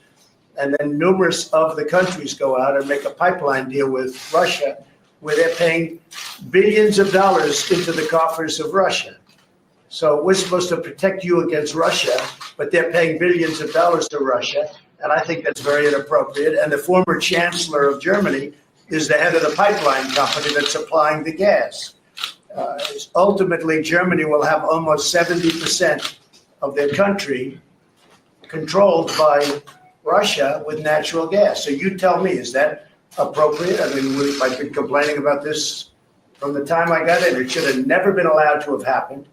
And then numerous of the countries go out and make a pipeline deal with Russia, where they're paying billions of dollars into the coffers of Russia. So we're supposed to protect you against Russia, but they're paying billions of dollars to Russia. And I think that's very inappropriate. And the former chancellor of Germany is the head of the pipeline company that's supplying the gas. Ultimately, Germany will have almost 70% of their country controlled by Russia with natural gas. So you tell me, is that appropriate? I mean, I've been complaining about this from the time I got in. It should have never been allowed to have happened.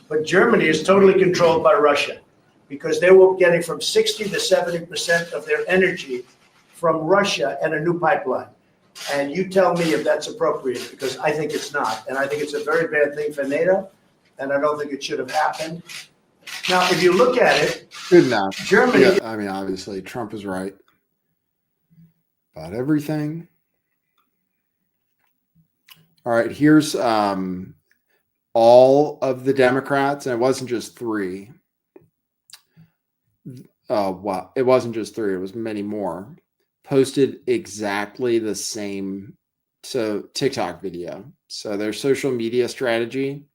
But Germany is totally controlled by Russia because they were getting from 60 to 70% of their energy from Russia and a new pipeline. And you tell me if that's appropriate, because I think it's not. And I think it's a very bad thing for NATO, and I don't think it should have happened. Now, if you look at it, Good enough. Germany. Yeah, I mean, obviously, Trump is right about everything. All right, here's all of the Democrats, and it wasn't just three. Well, it wasn't just three, it was many more, posted exactly the same TikTok video. So their social media strategy,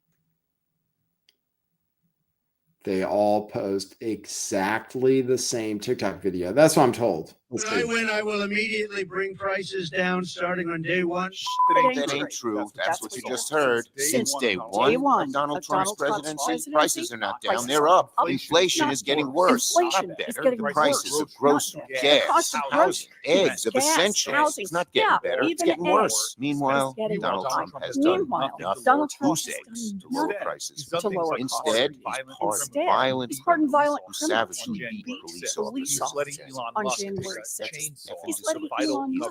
they all post exactly the same TikTok video. That's what I'm told. When I win, I will immediately bring prices down starting on day one. That ain't true. That's what you just heard. Since day one of Donald Trump's presidency, prices are not down, they're up. Inflation is getting worse, not better. The prices of grocery, gas, housing, eggs, of essentials, it's not getting better, it's getting worse. Meanwhile, Donald Trump has done nothing. Goose eggs to lower prices. Instead, he's part of violent who savagely beat police officers on January 6th. He's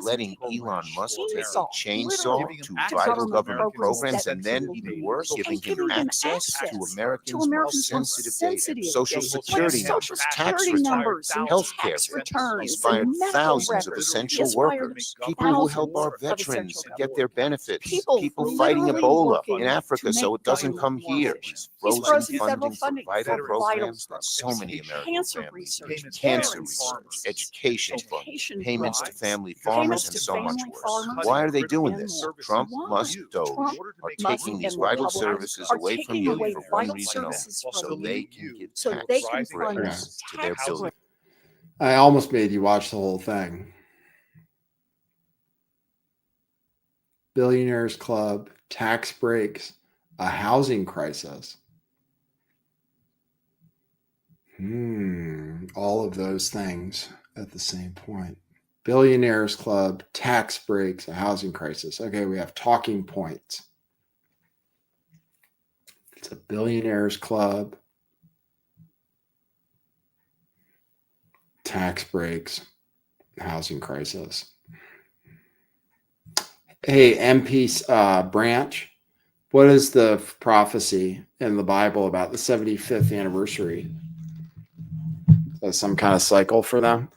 letting Elon Musk take a chainsaw to vital government programs, and then, even worse, giving him access to Americans' most sensitive data, Social Security numbers, tax returns, health care bills. He's fired thousands of essential workers, people who help our veterans get their benefits, people fighting Ebola in Africa so it doesn't come here. He's frozen funding for vital programs that so many American families need. Cancer research, education funds, payments to family farmers, and so much worse. Why are they doing this? Trump, Musk, Doge are taking these vital services away from you for one reason only, so they can give tax breaks to their billionaires. I almost made you watch the whole thing. Billionaires Club, tax breaks, a housing crisis. All of those things at the same point. Billionaires Club, tax breaks, a housing crisis. Okay, we have talking points. It's a Billionaires Club, tax breaks, housing crisis. Hey, MP Branch, what is the prophecy in the Bible about the 75th anniversary? Is that some kind of cycle for them?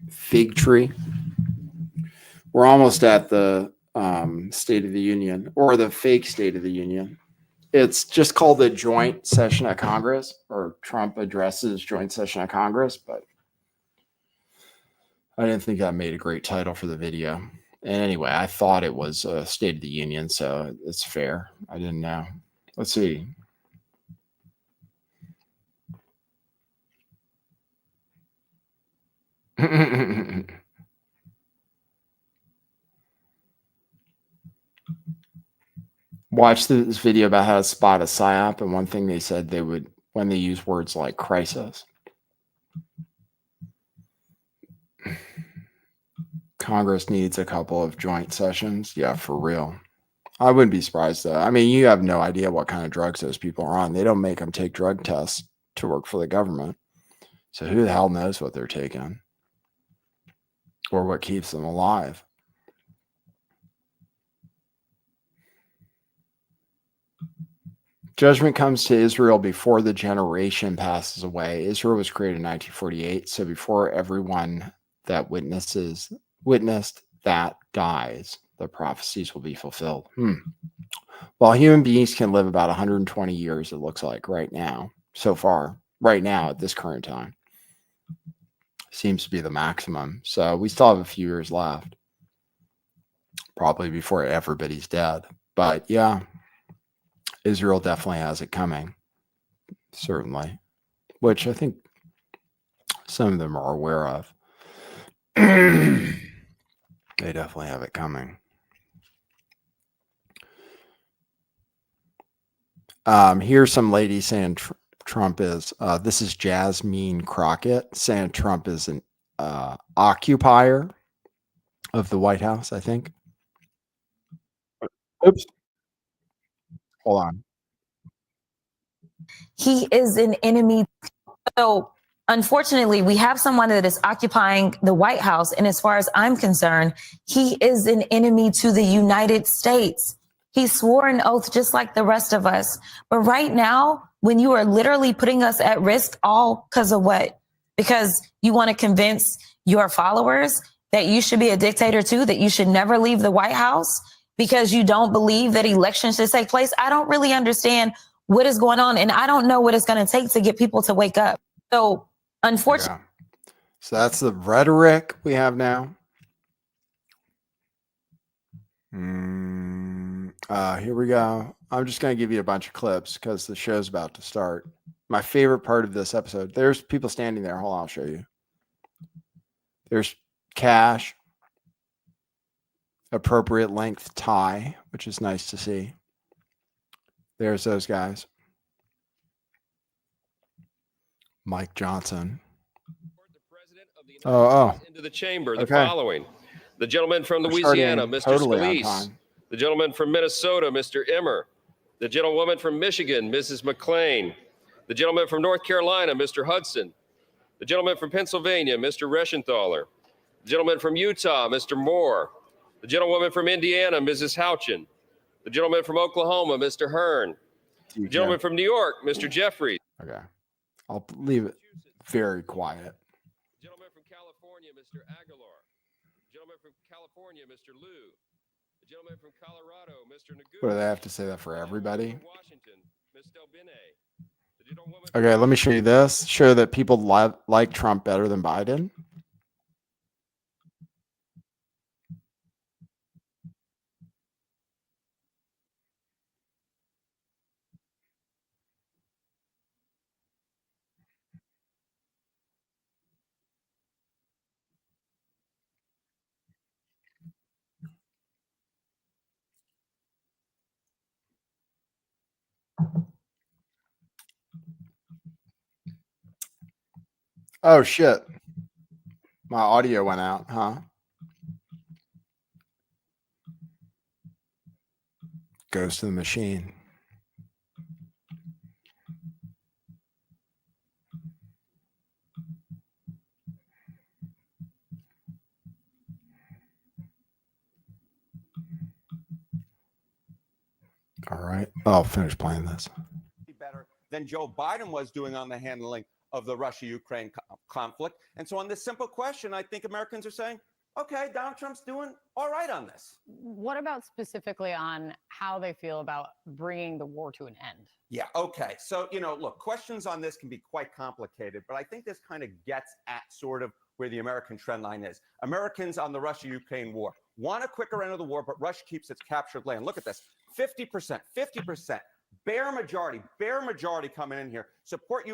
Fig tree. We're almost at the State of the Union, or the fake State of the Union. It's just called the Joint Session of Congress, or Trump addresses Joint Session of Congress, but I didn't think that made a great title for the video. And anyway, I thought it was a State of the Union, so it's fair. I didn't know. Let's see. Watch this video about how to spot a psyop, and one thing they said they would, when they use words like crisis. Congress needs a couple of joint sessions. Yeah, for real. I wouldn't be surprised though. I mean, you have no idea what kind of drugs those people are on. They don't make them take drug tests to work for the government. So who the hell knows what they're taking or what keeps them alive? Judgment comes to Israel before the generation passes away. Israel was created in 1948. So before everyone that witnessed that dies, the prophecies will be fulfilled. While human beings can live about 120 years, it looks like right now, so far, right now at this current time, seems to be the maximum. So we still have a few years left, probably before everybody's dead. But yeah, Israel definitely has it coming. Certainly. which I think some of them are aware of. They definitely have it coming. Here's some lady saying Trump is, this is Jasmine Crockett saying Trump is an occupier of the White House, I think. Oops. Hold on. He is an enemy. So unfortunately, we have someone that is occupying the White House. And as far as I'm concerned, he is an enemy to the United States. He swore an oath just like the rest of us. But right now, when you are literally putting us at risk, all because of what? Because you want to convince your followers that you should be a dictator too, that you should never leave the White House because you don't believe that elections should take place. I don't really understand what is going on. And I don't know what it's going to take to get people to wake up. So unfortunately. Yeah. So that's the rhetoric we have now. Here we go. I'm just going to give you a bunch of clips because the show's about to start. My favorite part of this episode. There's people standing there. Hold on, I'll show you. There's Cash. Appropriate length tie, which is nice to see. There's those guys. Mike Johnson. Into the chamber. The following: the gentleman from Louisiana, Mr. Totally Scalise. The gentleman from Minnesota, Mr. Emmer. The gentlewoman from Michigan, Mrs. McClain. The gentleman from North Carolina, Mr. Hudson. The gentleman from Pennsylvania, Mr. Reschenthaler. The gentleman from Utah, Mr. Moore. The gentlewoman from Indiana, Mrs. Houchin. The gentleman from Oklahoma, Mr. Hearn. The gentleman from New York, Mr. Jeffries. Okay. I'll leave it very quiet. The gentleman from California, Mr. Aguilar. The gentleman from California, Mr. Liu. The gentleman from Colorado, Mr. Nagu. What do they have to say that for everybody? Washington, Ms. Delbene. Okay, let me show you this. Show that people like Trump better than Biden. Oh, shit. My audio went out, huh? Goes to the machine. All right. I'll finish playing this. Better than Joe Biden was doing on the handling of the Russia-Ukraine conflict. And so on this simple question, I think Americans are saying, okay, Donald Trump's doing all right on this. What about specifically on how they feel about bringing the war to an end? Yeah, okay. So, look, questions on this can be quite complicated, but I think this kind of gets at sort of where the American trend line is. Americans on the Russia-Ukraine war want a quicker end of the war, but Russia keeps its captured land. Look at this, 50%. Bare majority coming in here. Support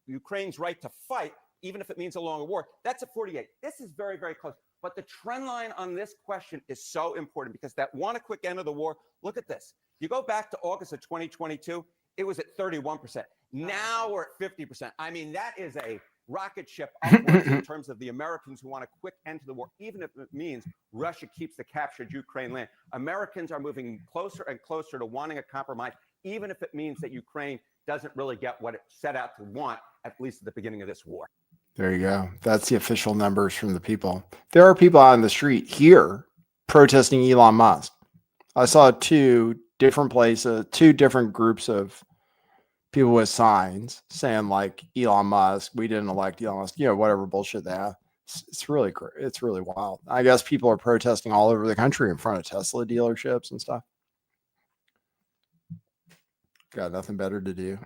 Ukraine's right to fight, even if it means a longer war. That's at 48. This is very, very close. But the trend line on this question is so important because that want a quick end of the war. Look at this. You go back to August of 2022, it was at 31%. Now we're at 50%. I mean, that is a rocket ship upwards in terms of the Americans who want a quick end to the war, even if it means Russia keeps the captured Ukraine land. Americans are moving closer and closer to wanting a compromise, even if it means that Ukraine doesn't really get what it set out to want, at least at the beginning of this war. There you go. That's the official numbers from the people. There are people out on the street here protesting Elon Musk. I saw two different places, two different groups of people with signs saying like Elon Musk, we didn't elect Elon Musk, whatever bullshit they have. It's really wild. I guess people are protesting all over the country in front of Tesla dealerships and stuff. Got nothing better to do.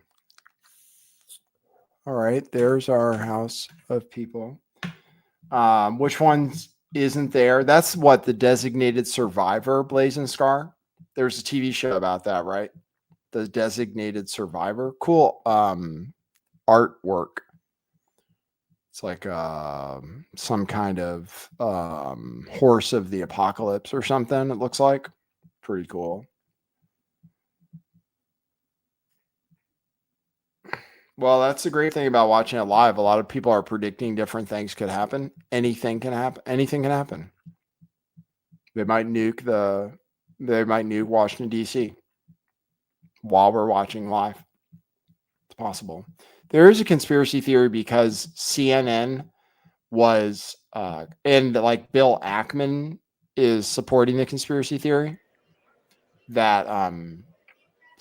All right, there's our house of people. Which ones isn't there? That's what the designated survivor, Blazing Scar. There's a TV show about that, right? The designated survivor. Cool. artwork. It's like some kind of horse of the apocalypse or something, it looks like. Pretty cool. Well, that's the great thing about watching it live. A lot of people are predicting different things could happen. Anything can happen. Anything can happen. They might nuke Washington, D.C. while we're watching live. It's possible. There is a conspiracy theory because CNN was and like Bill Ackman is supporting the conspiracy theory that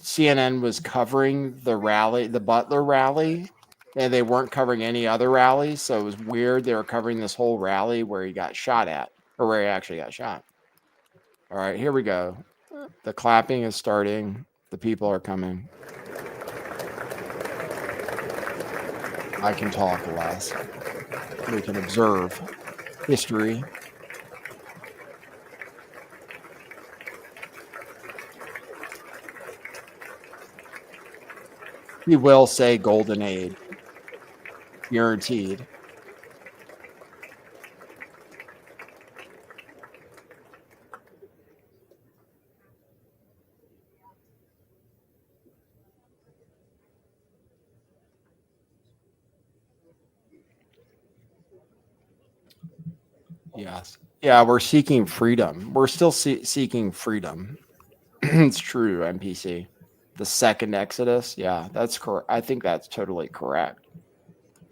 CNN was covering the rally, the Butler rally, and they weren't covering any other rallies. So it was weird. They were covering this whole rally where he got shot at, or where he actually got shot. All right, here we go. The clapping is starting. The people are coming. I can talk less. We can observe history. He will say golden age. Guaranteed. Yes. Yeah, we're seeking freedom. We're still seeking freedom. It's true, NPC. The second Exodus. Yeah, that's correct. I think that's totally correct.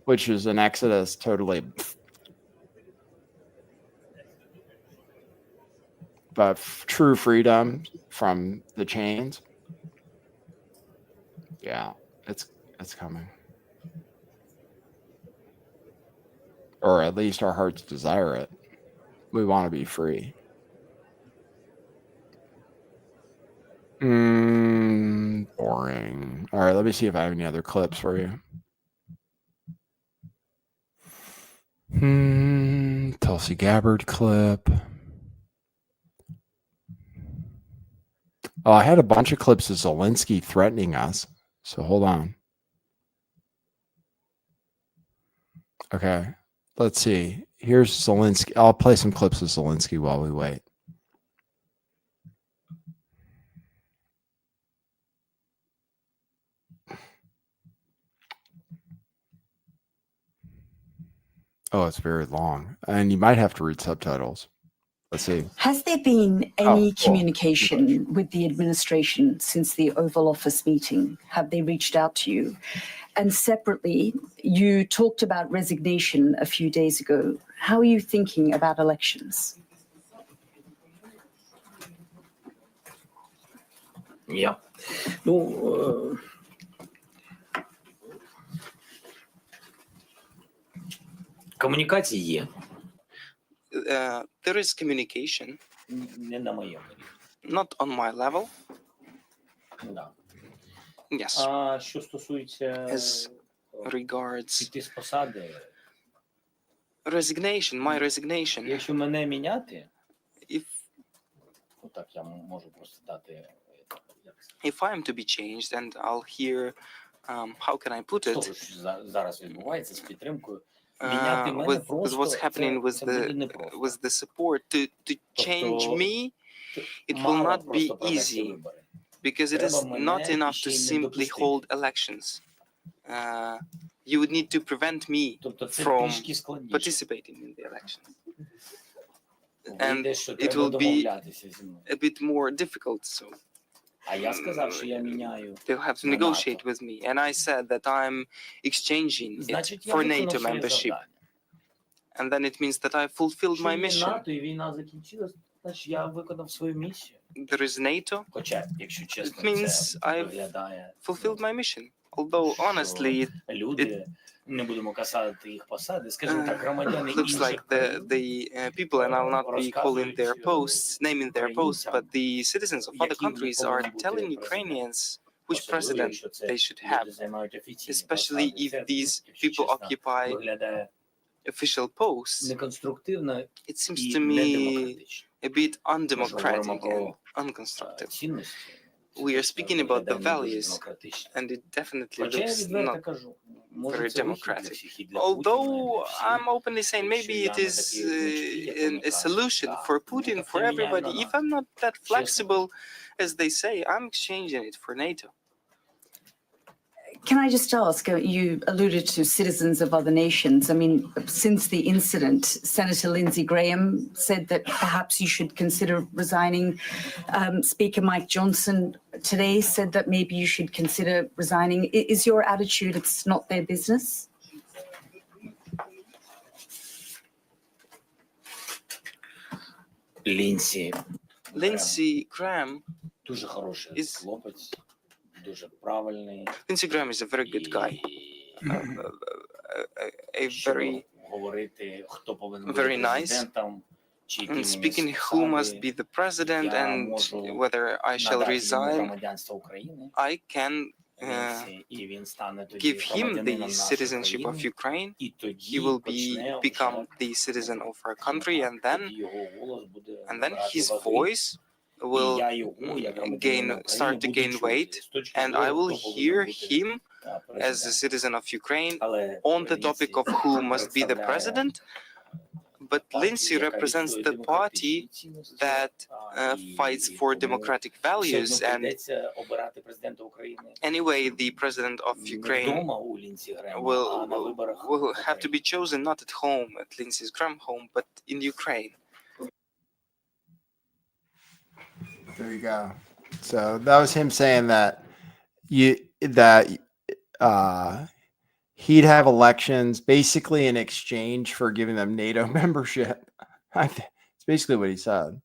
Which is an Exodus totally. But true freedom from the chains. Yeah, it's coming. Or at least our hearts desire it. We want to be free. Boring. All right, let me see if I have any other clips for you. Tulsi Gabbard clip. Oh, I had a bunch of clips of Zelensky threatening us. So hold on. Okay, let's see. Here's Zelensky. I'll play some clips of Zelensky while we wait. Oh, it's very long. And you might have to read subtitles. Let's see. Has there been any communication with the administration since the Oval Office meeting? Have they reached out to you? And separately, you talked about resignation a few days ago. How are you thinking about elections? Yeah. Ну, комунікації є. There is communication. Не на моєму рівні. Not on my level. Да. Yes. А що стосується As regards піти з посади, resignation, my resignation. Якщо мене міняти, if отак я можу просто дати. If I'm to be changed, and I'll hear, how can I put it? Зараз відбувається з підтримкою. With what's happening with the support to change me, it will not be easy because it is not enough to simply hold elections. You would need to prevent me from participating in the elections, and it will be a bit more difficult. So. They'll have to negotiate with me. And I said that I'm exchanging it for NATO membership. And then it means that I fulfilled my mission. There is NATO. It means I've fulfilled my mission. Although, honestly, looks like the people, and I'll not be calling their posts, naming their posts, but the citizens of other countries are telling Ukrainians which president they should have, especially if these people occupy official posts. It seems to me a bit undemocratic and unconstructive. we are speaking about the values, and it definitely looks not very democratic. Although I'm openly saying maybe it is a solution for Putin, for everybody. If I'm not that flexible as they say, I'm exchanging it for NATO. Can I just ask, you alluded to citizens of other nations. I mean, since the incident, Senator Lindsey Graham said that perhaps you should consider resigning. Speaker Mike Johnson today said that maybe you should consider resigning. Is your attitude it's not their business? Lindsey Graham is Lindsey Graham is a very good guy, a very nice. And speaking who must be the president and whether I shall resign, I can give him the citizenship of Ukraine. He will become the citizen of our country, and then his voice will start to gain weight, and I will hear him as a citizen of Ukraine on the topic of who must be the president. But Lindsey represents the party that fights for democratic values, and anyway, the president of Ukraine will have to be chosen not at home, at Lindsey Graham's home, but in Ukraine. There you go. So that was him saying that he'd have elections basically in exchange for giving them NATO membership. It's basically what he said.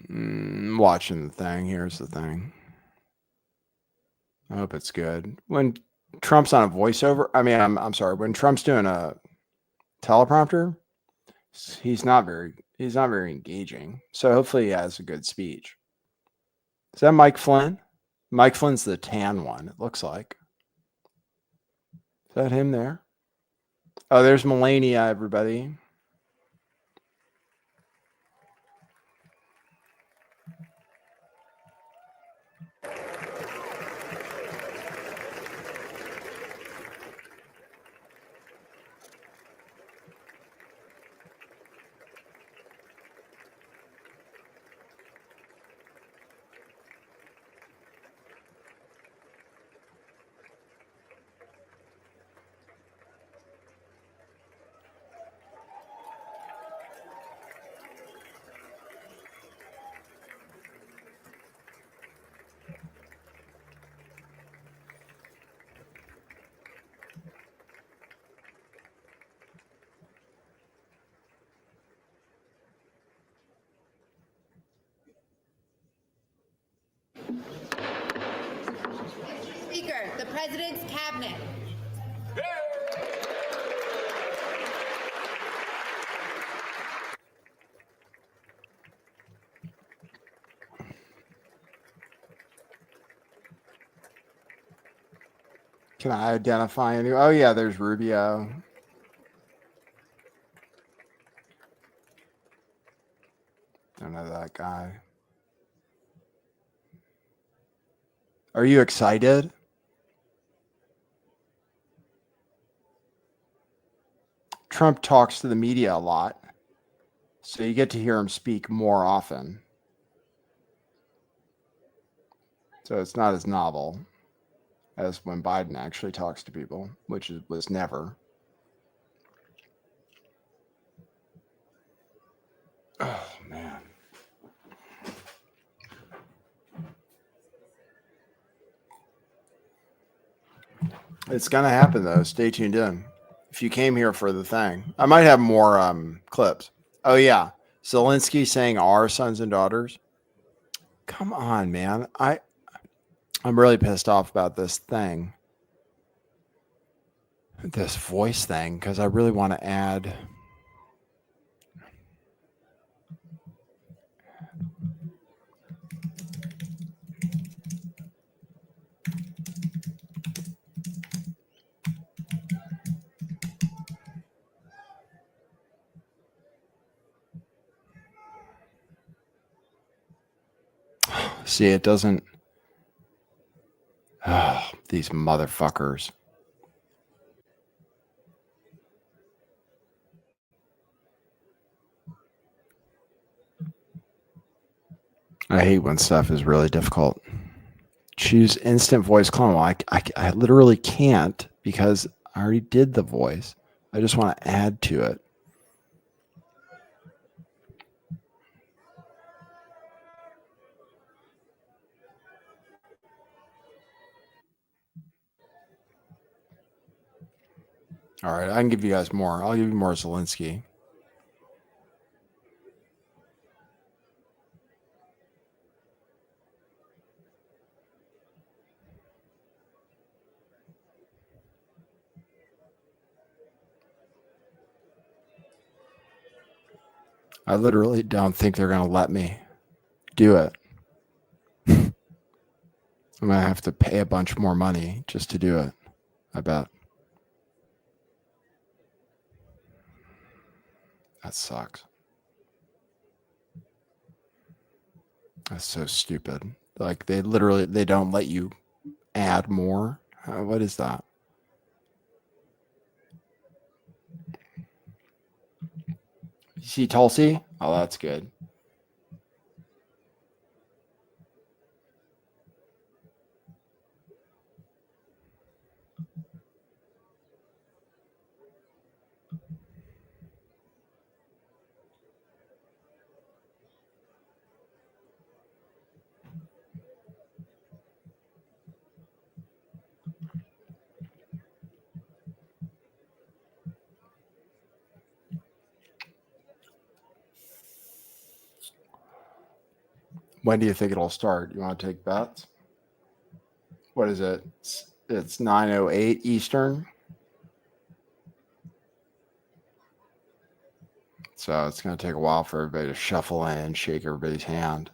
Watching the thing. Here's the thing. I hope it's good. When Trump's on a voiceover, I'm sorry, when Trump's doing a teleprompter, he's not very engaging. So hopefully he has a good speech. Is that Mike Flynn? Mike Flynn's the tan one, it looks like. Is that him there? Oh, there's Melania, everybody. Speaker, the President's Cabinet. Can I identify any? Oh yeah, there's Rubio. Don't know that guy. Are you excited? Trump talks to the media a lot, so you get to hear him speak more often. So it's not as novel as when Biden actually talks to people, which was never. Oh, man. It's going to happen, though. Stay tuned in. If you came here for the thing, I might have more clips. Oh, yeah. Zelensky saying our sons and daughters. Come on, man. I'm really pissed off about this thing. This voice thing, because I really want to add. See, it doesn't. Oh, these motherfuckers. I hate when stuff is really difficult. Choose instant voice clone. Well, I literally can't because I already did the voice. I just want to add to it. All right, I can give you guys more. I'll give you more Zelensky. I literally don't think they're going to let me do it. I'm going to have to pay a bunch more money just to do it, I bet. That sucks. That's so stupid. Like they don't let you add more. What is that? You see Tulsi? Oh, that's good. When do you think it'll start? You want to take bets? What is it? It's 9:08 Eastern. So it's going to take a while for everybody to shuffle in and shake everybody's hand.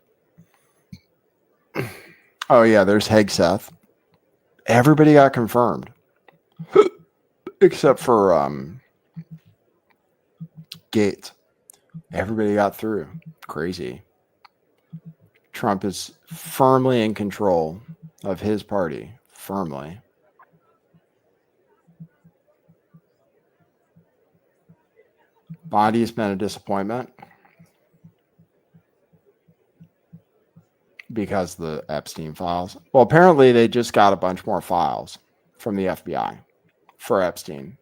Oh, yeah, there's Hegseth. Everybody got confirmed. Except for Gates. Everybody got through. Crazy. Trump is firmly in control of his party. Firmly. Bondi's been a disappointment because the Epstein files. Well, apparently they just got a bunch more files from the FBI for Epstein.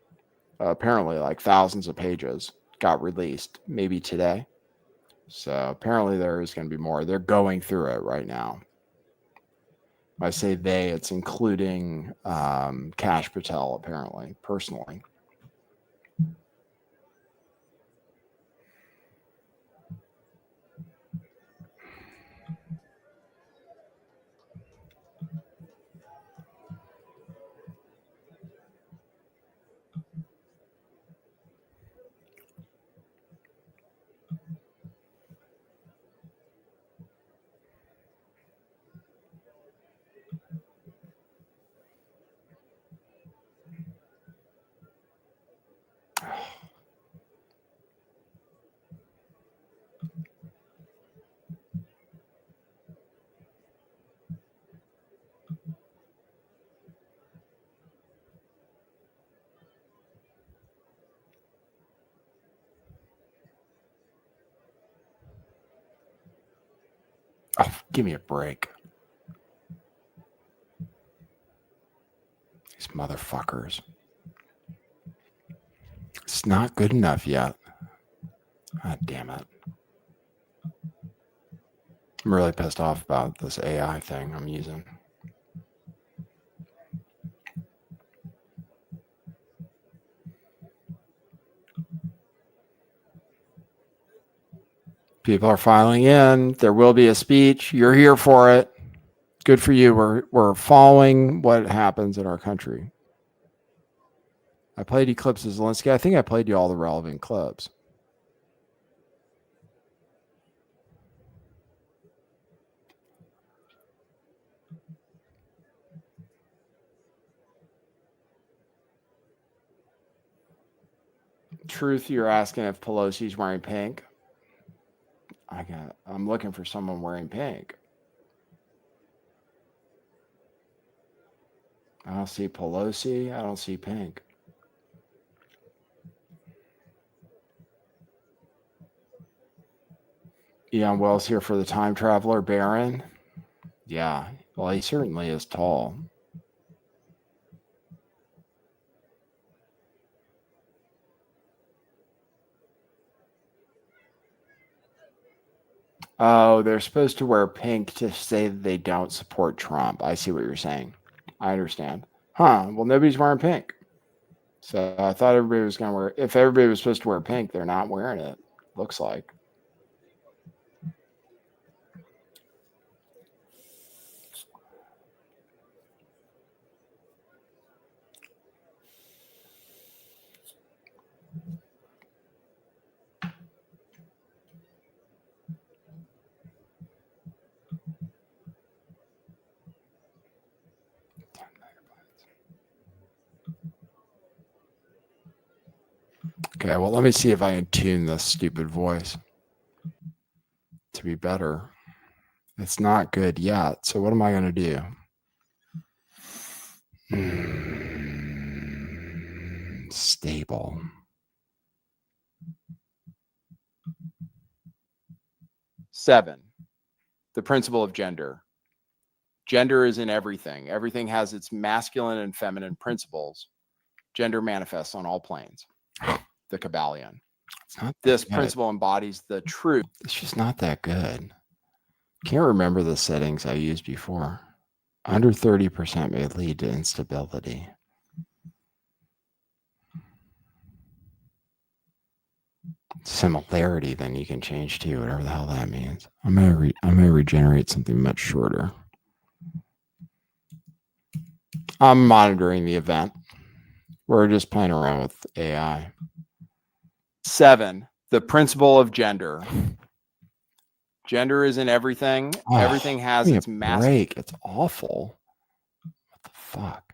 Apparently, like thousands of pages got released maybe today. So apparently there is going to be more. They're going through it right now. When I say they, it's including Kash Patel, apparently, personally. Oh, give me a break. These motherfuckers. It's not good enough yet. God damn it. I'm really pissed off about this AI thing I'm using. People are filing in. There will be a speech. You're here for it. Good for you. We're following what happens in our country. I played you clips of Zelensky. I think I played you all the relevant clips. Truth, you're asking if Pelosi's wearing pink. I'm looking for someone wearing pink. I don't see Pelosi. I don't see Pink. Elon Wells here for the time traveler, Baron. Yeah, well, he certainly is tall. Oh, they're supposed to wear pink to say that they don't support Trump. I see what you're saying. I understand. Huh. Well, nobody's wearing pink. So I thought everybody was going to wear. If everybody was supposed to wear pink, they're not wearing it. Looks like. Okay, well, let me see if I can tune this stupid voice to be better. It's not good yet. So what am I going to do? Stable. Seven, the principle of gender. Gender is in everything. Everything has its masculine and feminine principles. Gender manifests on all planes. The Kabbalion. This principle embodies the truth. It's just not that good. Can't remember the settings I used before. Under 30% may lead to instability. Similarity, then you can change to whatever the hell that means. I'm gonna regenerate something much shorter. I'm monitoring the event. We're just playing around with AI. 7, the principle of gender. Gender is in everything. Everything has its break. It's awful. What the fuck?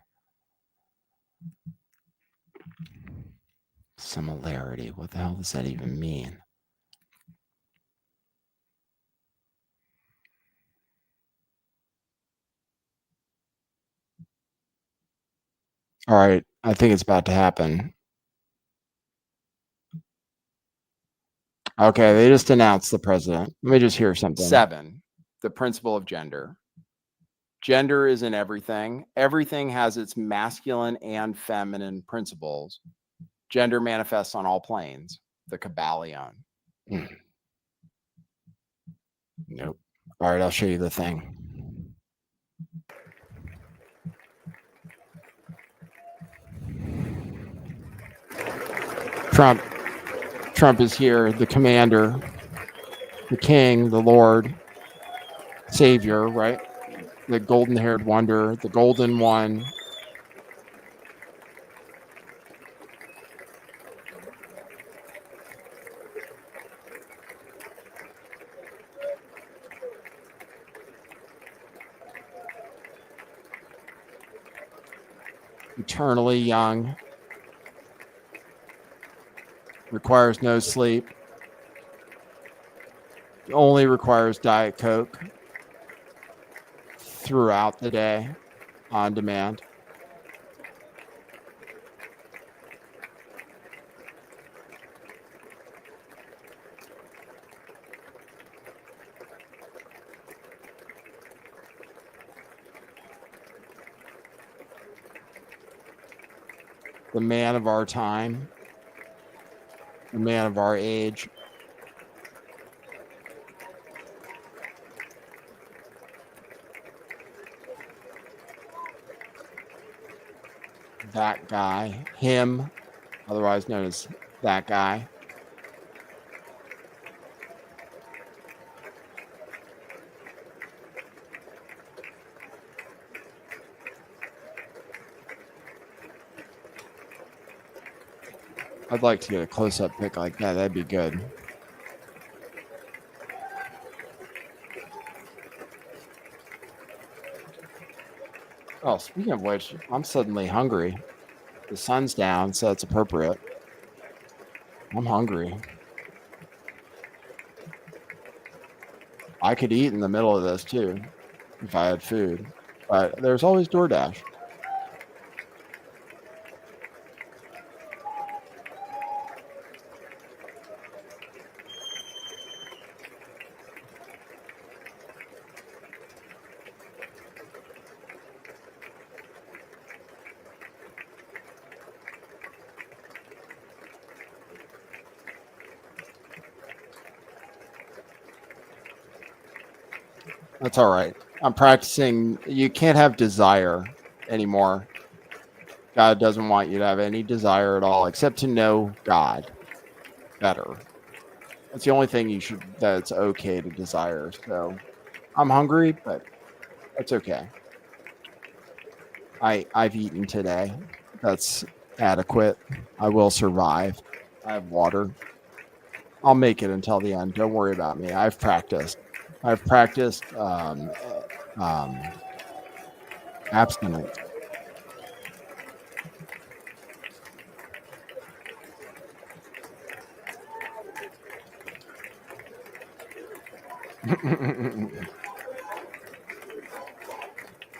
Similarity. What the hell does that even mean? All right. I think it's about to happen. Okay, they just announced the president. Let me just hear something. 7, the principle of gender. Gender is in everything. Everything has its masculine and feminine principles. Gender manifests on all planes. The Kabbalion. Nope. All right, I'll show you the thing. Trump is here, the commander, the king, the Lord, Savior, right? The golden-haired wonder, the golden one. Eternally young. Requires no sleep. Only requires Diet Coke throughout the day on demand. The man of our time. The man of our age. That guy, him, otherwise known as that guy. I'd like to get a close-up pic like that. That'd be good. Oh, speaking of which, I'm suddenly hungry. The sun's down, so it's appropriate. I'm hungry. I could eat in the middle of this too, if I had food. But there's always DoorDash. That's all right. I'm practicing. You can't have desire anymore. God doesn't want you to have any desire at all, except to know God better. That's the only thing that's okay to desire. So I'm hungry, but that's okay. I've eaten today. That's adequate. I will survive. I have water. I'll make it until the end. Don't worry about me. I've practiced. Abstinence.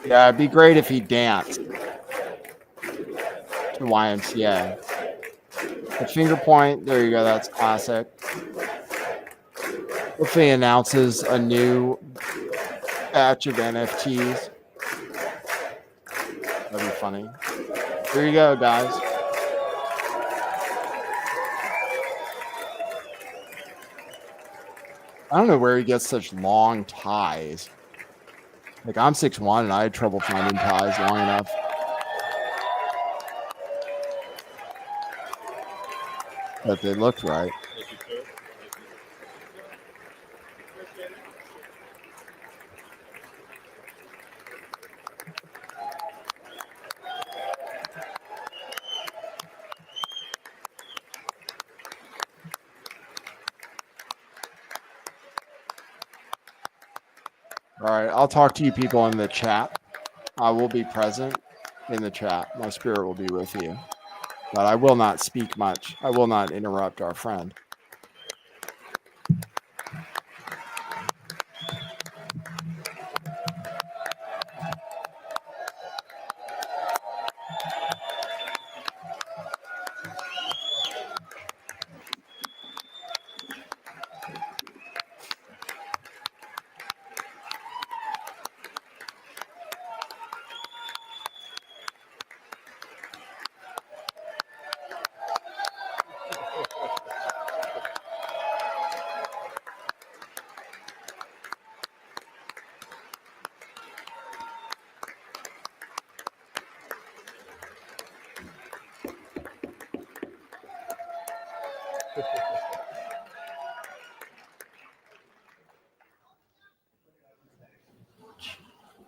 Yeah, it'd be great if he danced to YMCA. The finger point, there you go, that's classic. Hopefully he announces a new batch of NFTs. That'd be funny. Here you go, guys. I don't know where he gets such long ties. Like, I'm 6'1", and I had trouble finding ties long enough. But they looked right. All right, I'll talk to you people in the chat. I will be present in the chat. My spirit will be with you. But I will not speak much. I will not interrupt our friend.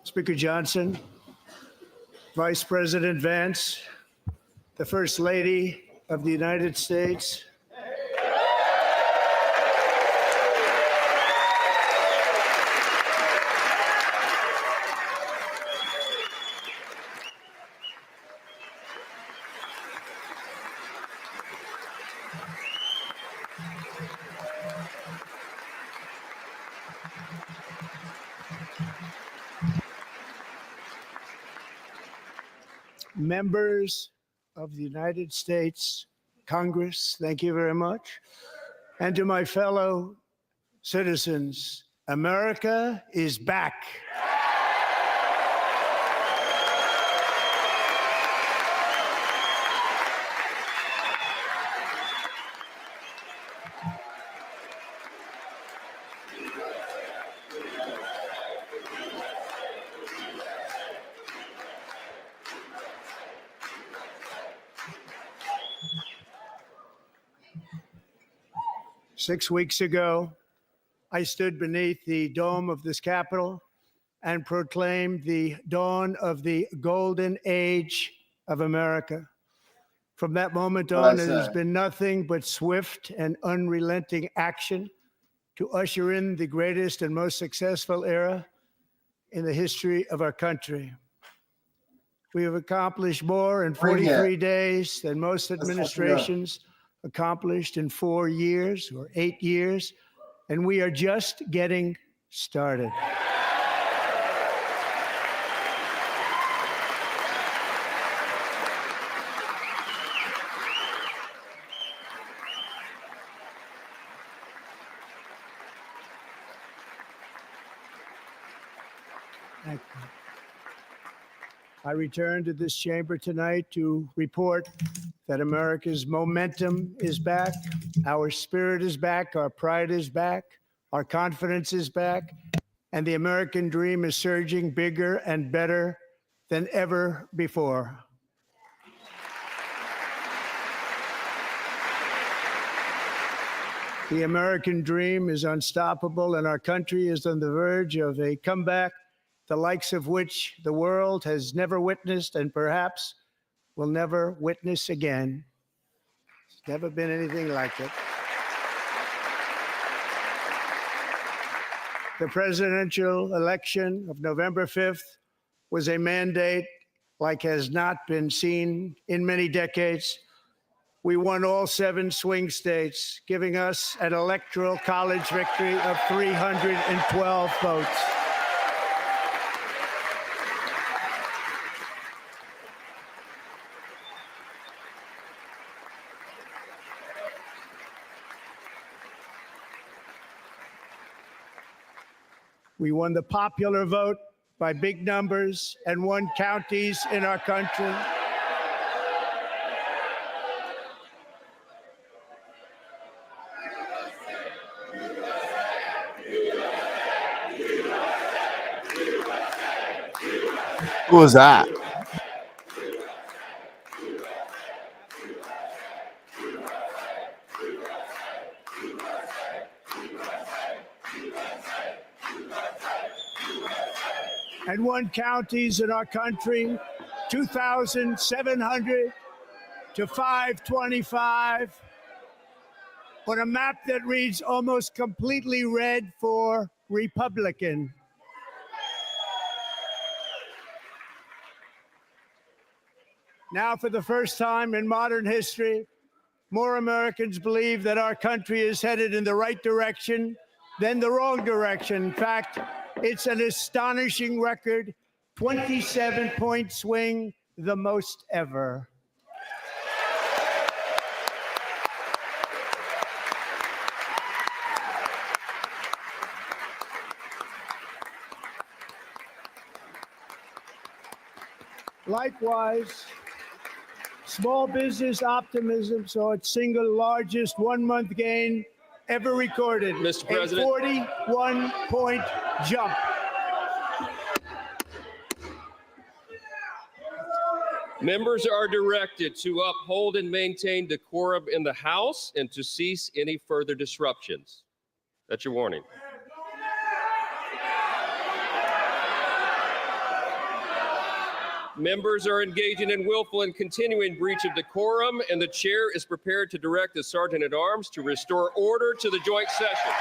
Speaker Johnson, Vice President Vance, the First Lady of the United States, members of the United States Congress, thank you very much. And to my fellow citizens, America is back. Six weeks ago, I stood beneath the dome of this Capitol and proclaimed the dawn of the golden age of America. From that moment on, it has been nothing but swift and unrelenting action to usher in the greatest and most successful era in the history of our country. We have accomplished more in 43 days than most administrations accomplished in 4 years or 8 years, and we are just getting started. Thank you. I return to this chamber tonight to report that America's momentum is back, our spirit is back, our pride is back, our confidence is back, and the American dream is surging bigger and better than ever before. The American dream is unstoppable, and our country is on the verge of a comeback, the likes of which the world has never witnessed and perhaps will never witness again. There's never been anything like it. The presidential election of November 5th was a mandate like has not been seen in many decades. We won all 7 swing states, giving us an electoral college victory of 312 votes. We won the popular vote by big numbers and won counties in our country. Who was that? And won counties in our country, 2,700 to 525, on a map that reads almost completely red for Republican. Now, for the first time in modern history, more Americans believe that our country is headed in the right direction than the wrong direction. In fact, it's an astonishing record, 27-point swing, the most ever. Likewise, small business optimism saw its single largest one-month gain ever recorded. Mr. President. A 41-point jump. Members are directed to uphold and maintain decorum in the House and to cease any further disruptions. That's your warning. Members are engaging in willful and continuing breach of decorum, and the chair is prepared to direct the Sergeant at Arms to restore order to the joint session.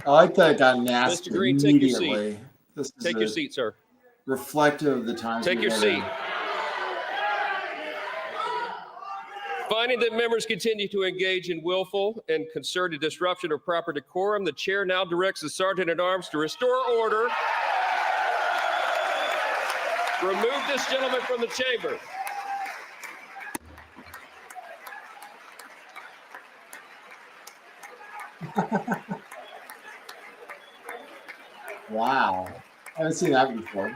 I like that it got nasty Mr. Green, take your immediately. seat. This is Take your seat, sir. reflective of the times. Take we your live seat. in. Finding that members continue to engage in willful and concerted disruption of proper decorum, the chair now directs the Sergeant at Arms to restore order. Remove this gentleman from the chamber. Wow. I haven't seen that before.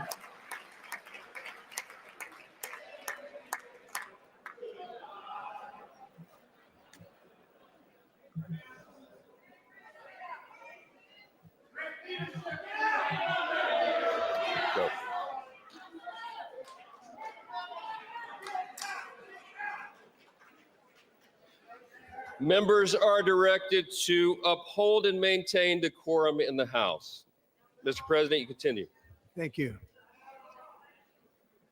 Go. Members are directed to uphold and maintain decorum in the House. Mr. President, you continue. Thank you.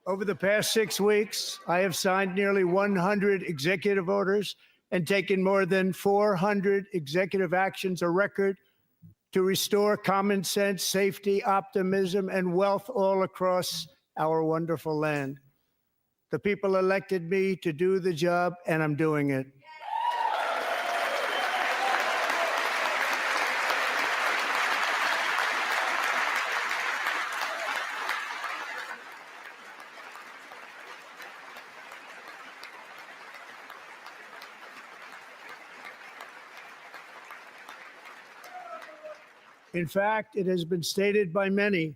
Over the past 6 weeks, I have signed nearly 100 executive orders and taken more than 400 executive actions, a record to restore common sense, safety, optimism, and wealth all across our wonderful land. The people elected me to do the job, and I'm doing it. In fact, it has been stated by many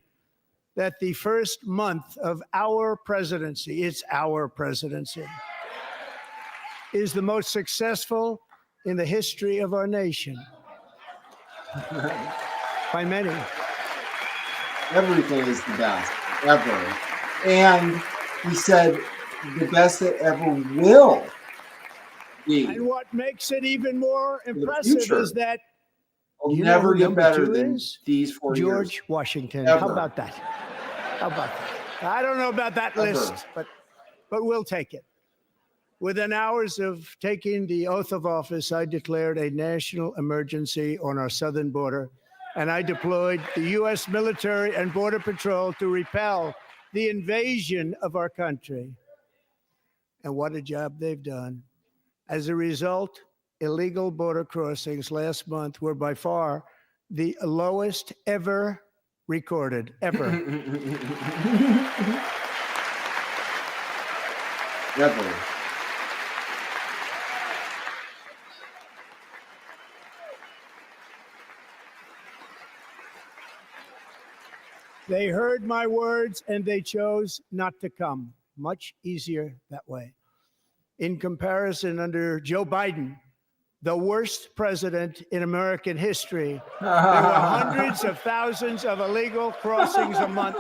that the first month of our presidency, it's our presidency, is the most successful in the history of our nation. By many. Everything is the best, ever. And he said the best that ever will be. And what makes it even more impressive is that will you know never who get number better two than is? these 4 years. George Washington. Ever. How about that? How about that? I don't know about that Ever. list, but we'll take it. Within hours of taking the oath of office, I declared a national emergency on our southern border, and I deployed the U.S. military and Border Patrol to repel the invasion of our country. And what a job they've done. As a result, illegal border crossings last month were by far the lowest ever recorded, ever. Ever. They heard my words and they chose not to come. Much easier that way. In comparison, under Joe Biden, the worst president in American history, there were hundreds of thousands of illegal crossings a month,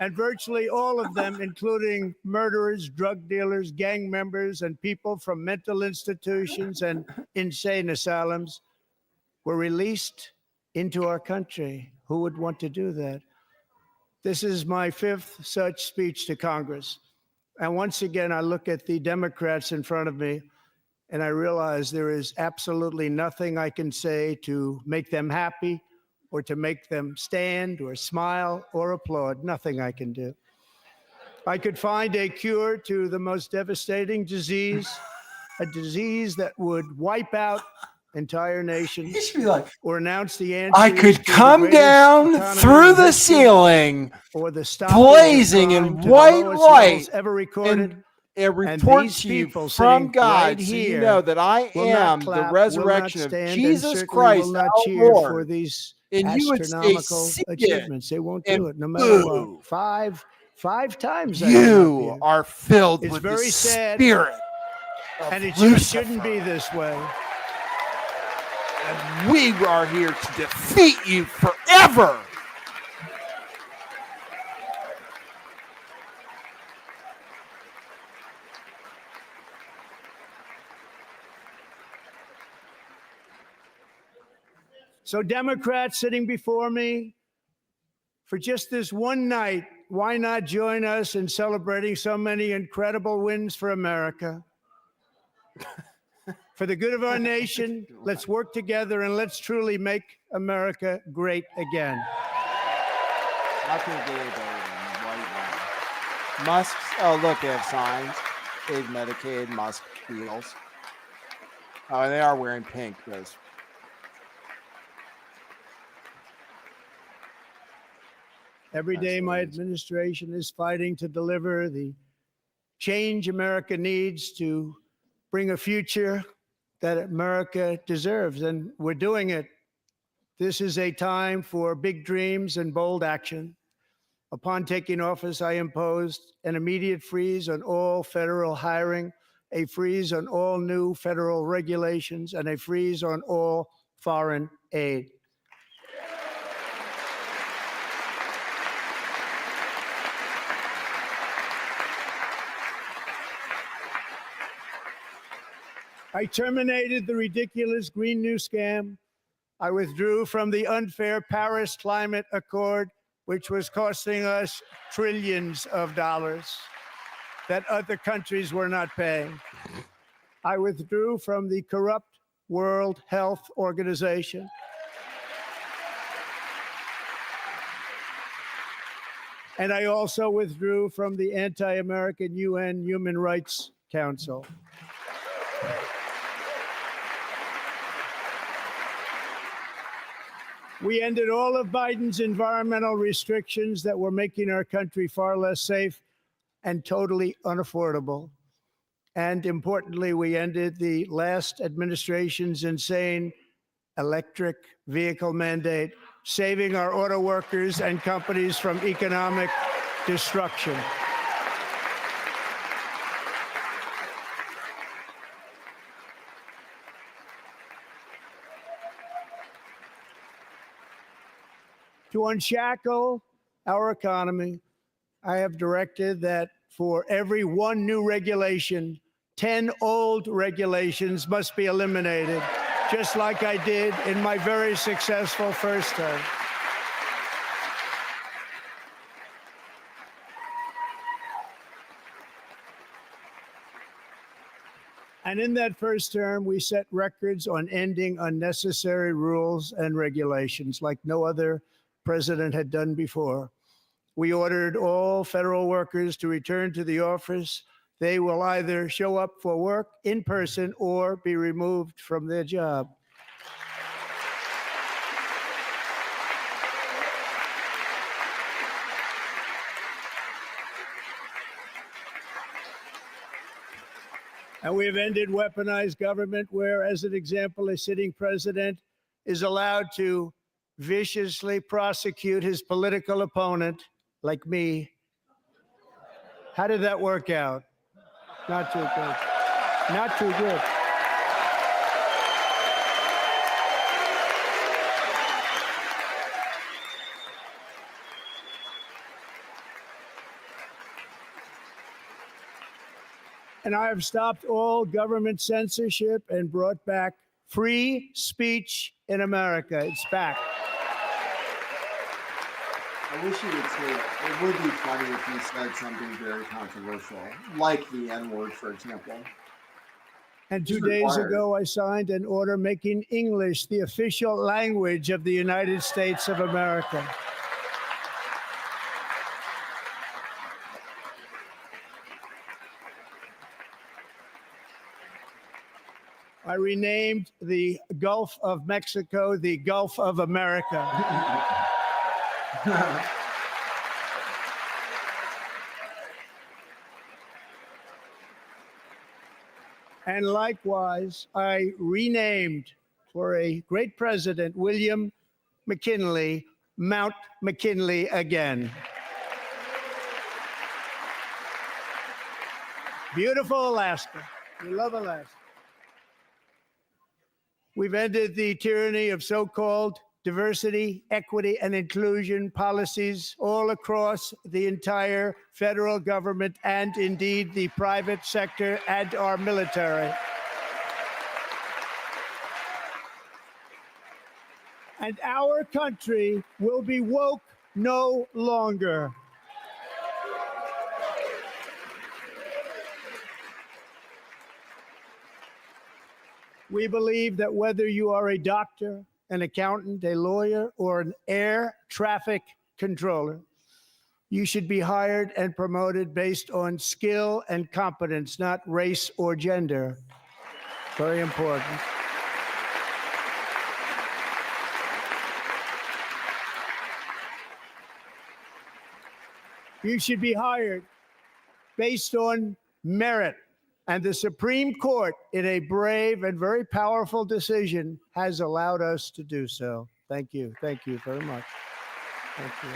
and virtually all of them, including murderers, drug dealers, gang members, and people from mental institutions and insane asylums, were released into our country. Who would want to do that? This is my fifth such speech to Congress. And once again, I look at the Democrats in front of me, and I realize there is absolutely nothing I can say to make them happy or to make them stand or smile or applaud. Nothing I can do. I could find a cure to the most devastating disease, a disease that would wipe out entire nations, or announce the answer. I could come down through the ceiling, or the blazing in white light, ever recorded. And report to you from God, so you know that I am the resurrection of Jesus Christ, our Lord. For these and you would stay seated achievements. They won't do it, no matter what. Five times. You are filled it's with very the sad, spirit, and it Lucifer. just shouldn't be this way. And we are here to defeat you forever. So Democrats sitting before me, for just this one night, why not join us in celebrating so many incredible wins for America? For the good of our nation, let's work together and let's truly make America great again. How can it be white? Musk's, oh, look, they have signs. They've Medicaid, Musk deals. Oh, and they are wearing pink, because every day, my administration is fighting to deliver the change America needs to bring a future that America deserves, and we're doing it. This is a time for big dreams and bold action. Upon taking office, I imposed an immediate freeze on all federal hiring, a freeze on all new federal regulations, and a freeze on all foreign aid. I terminated the ridiculous Green New Scam. I withdrew from the unfair Paris Climate Accord, which was costing us trillions of dollars that other countries were not paying. I withdrew from the corrupt World Health Organization. And I also withdrew from the anti-American UN Human Rights Council. We ended all of Biden's environmental restrictions that were making our country far less safe and totally unaffordable. And importantly, we ended the last administration's insane electric vehicle mandate saving our auto workers and companies from economic destruction. To unshackle our economy, I have directed that for every one new regulation, 10 old regulations must be eliminated, just like I did in my very successful first term. And in that first term, we set records on ending unnecessary rules and regulations like no other president had done before. We ordered all federal workers to return to the office. They will either show up for work in person or be removed from their job. And we have ended weaponized government where, as an example, a sitting president is allowed to viciously prosecute his political opponent, like me. How did that work out? Not too good. Not too good. And I have stopped all government censorship and brought back free speech in America. It's back. I wish you would say it. It would be funny if you said something very controversial, like the N-word, for example. And 2 days ago, I signed an order making English the official language of the United States of America. I renamed the Gulf of Mexico the Gulf of America. And likewise, I renamed for a great president, William McKinley, Mount McKinley again. Beautiful Alaska. We love Alaska. We've ended the tyranny of so-called diversity, equity, and inclusion policies all across the entire federal government and indeed the private sector and our military. And our country will be woke no longer. We believe that whether you are a doctor, an accountant, a lawyer, or an air traffic controller, you should be hired and promoted based on skill and competence, not race or gender. Very important. You should be hired based on merit. And the Supreme Court, in a brave and very powerful decision, has allowed us to do so. Thank you. Thank you very much. Thank you.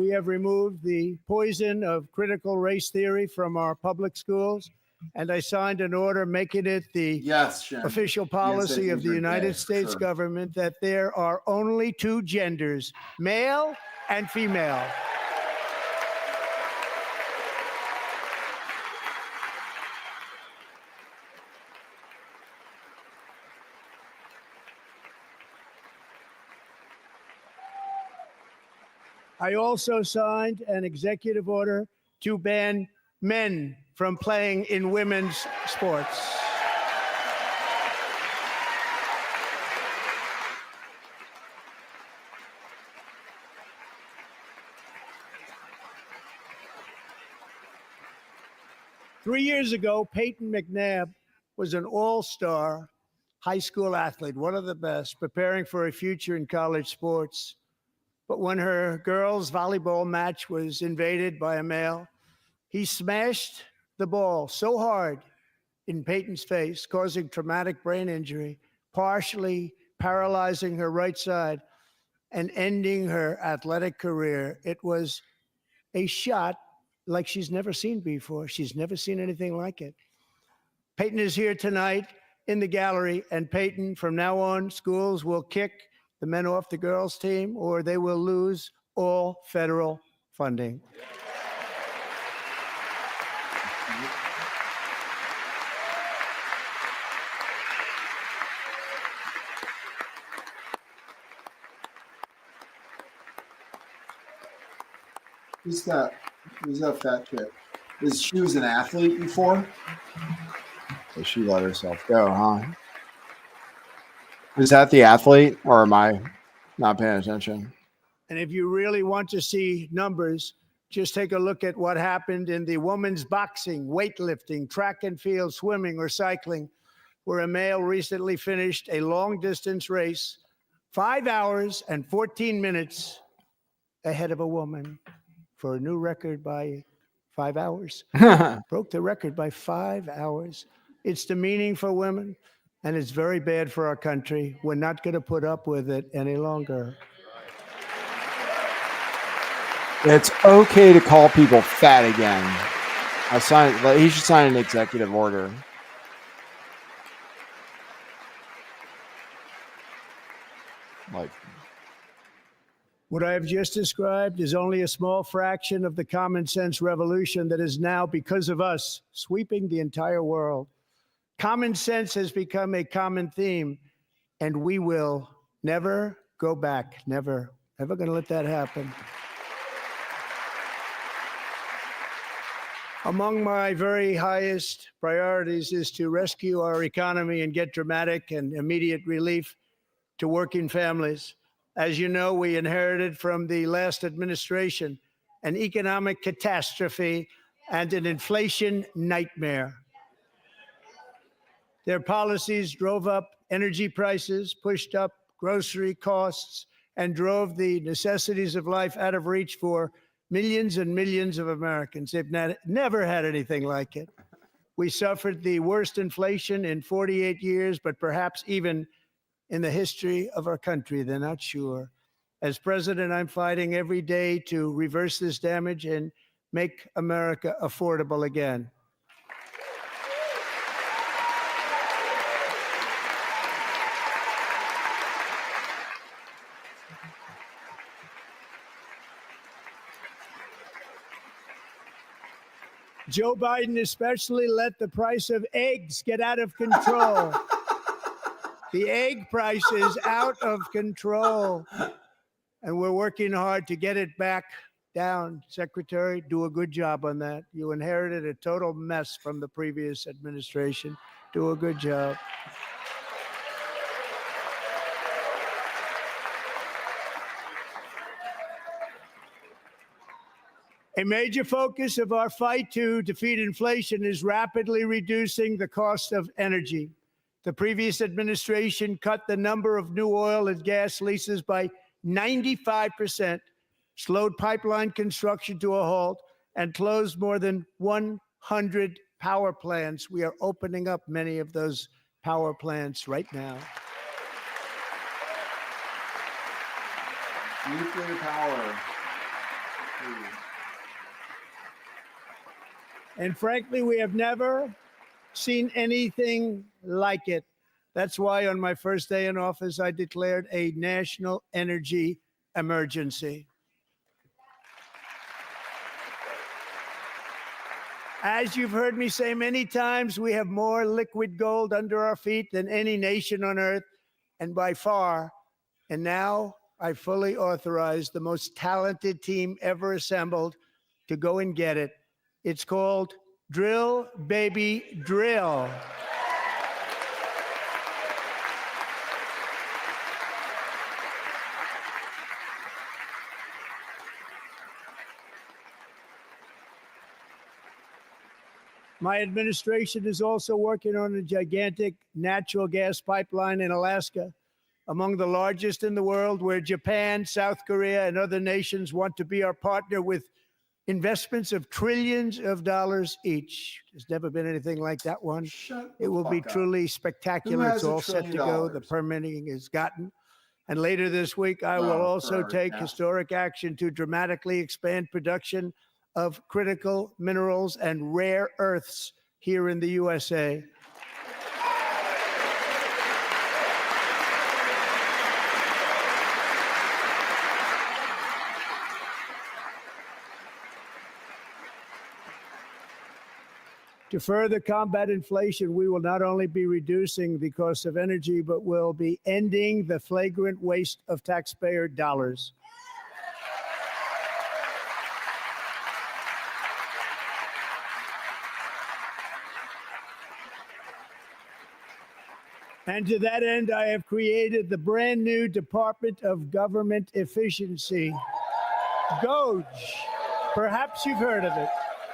We have removed the poison of critical race theory from our public schools, and I signed an order making it the official policy of the United States government that there are only two genders, male and female. I also signed an executive order to ban men from playing in women's sports. Three years ago, Peyton McNabb was an all-star high school athlete, one of the best, preparing for a future in college sports. But when her girls' volleyball match was invaded by a male, he smashed the ball so hard in Peyton's face, causing traumatic brain injury, partially paralyzing her right side and ending her athletic career. It was a shot like she's never seen before. She's never seen anything like it. Peyton is here tonight in the gallery, and Peyton, from now on, schools will kick the men off the girls' team, or they will lose all federal funding. Who's that fat chick? She was an athlete before? So she let herself go, huh? Is that the athlete, or am I not paying attention? And if you really want to see numbers, just take a look at what happened in the women's boxing, weightlifting, track and field, swimming, or cycling, where a male recently finished a long-distance race 5 hours and 14 minutes ahead of a woman for a new record by 5 hours. Broke the record by 5 hours. It's demeaning for women, and it's very bad for our country. We're not going to put up with it any longer. It's okay to call people fat again. He should sign an executive order. What I have just described is only a small fraction of the common sense revolution that is now, because of us, sweeping the entire world. Common sense has become a common theme, and we will never go back. Never. Never going to let that happen. Among my very highest priorities is to rescue our economy and get dramatic and immediate relief to working families. As you know, we inherited from the last administration an economic catastrophe and an inflation nightmare. Their policies drove up energy prices, pushed up grocery costs, and drove the necessities of life out of reach for millions and millions of Americans. They've never had anything like it. We suffered the worst inflation in 48 years, but perhaps even in the history of our country. They're not sure. As president, I'm fighting every day to reverse this damage and make America affordable again. Joe Biden especially let the price of eggs get out of control. The egg price is out of control, and we're working hard to get it back down. Secretary, do a good job on that. You inherited a total mess from the previous administration. Do a good job. A major focus of our fight to defeat inflation is rapidly reducing the cost of energy. The previous administration cut the number of new oil and gas leases by 95%, slowed pipeline construction to a halt, and closed more than 100 power plants. We are opening up many of those power plants right now. Nuclear power. And frankly, we have never seen anything like it. That's why on my first day in office, I declared a national energy emergency. As you've heard me say many times, we have more liquid gold under our feet than any nation on earth, and by far. And now I fully authorize the most talented team ever assembled to go and get it. It's called Drill, Baby, Drill. My administration is also working on a gigantic natural gas pipeline in Alaska, among the largest in the world, where Japan, South Korea, and other nations want to be our partner with investments of trillions of dollars each. There's never been anything like that one. It will be truly spectacular. It's all set to go. The permitting is gotten. And later this week, I will also take historic action to dramatically expand production of critical minerals and rare earths here in the USA. To further combat inflation, we will not only be reducing the cost of energy, but will be ending the flagrant waste of taxpayer dollars. And to that end, I have created the brand new Department of Government Efficiency, DOGE. Perhaps you've heard of it.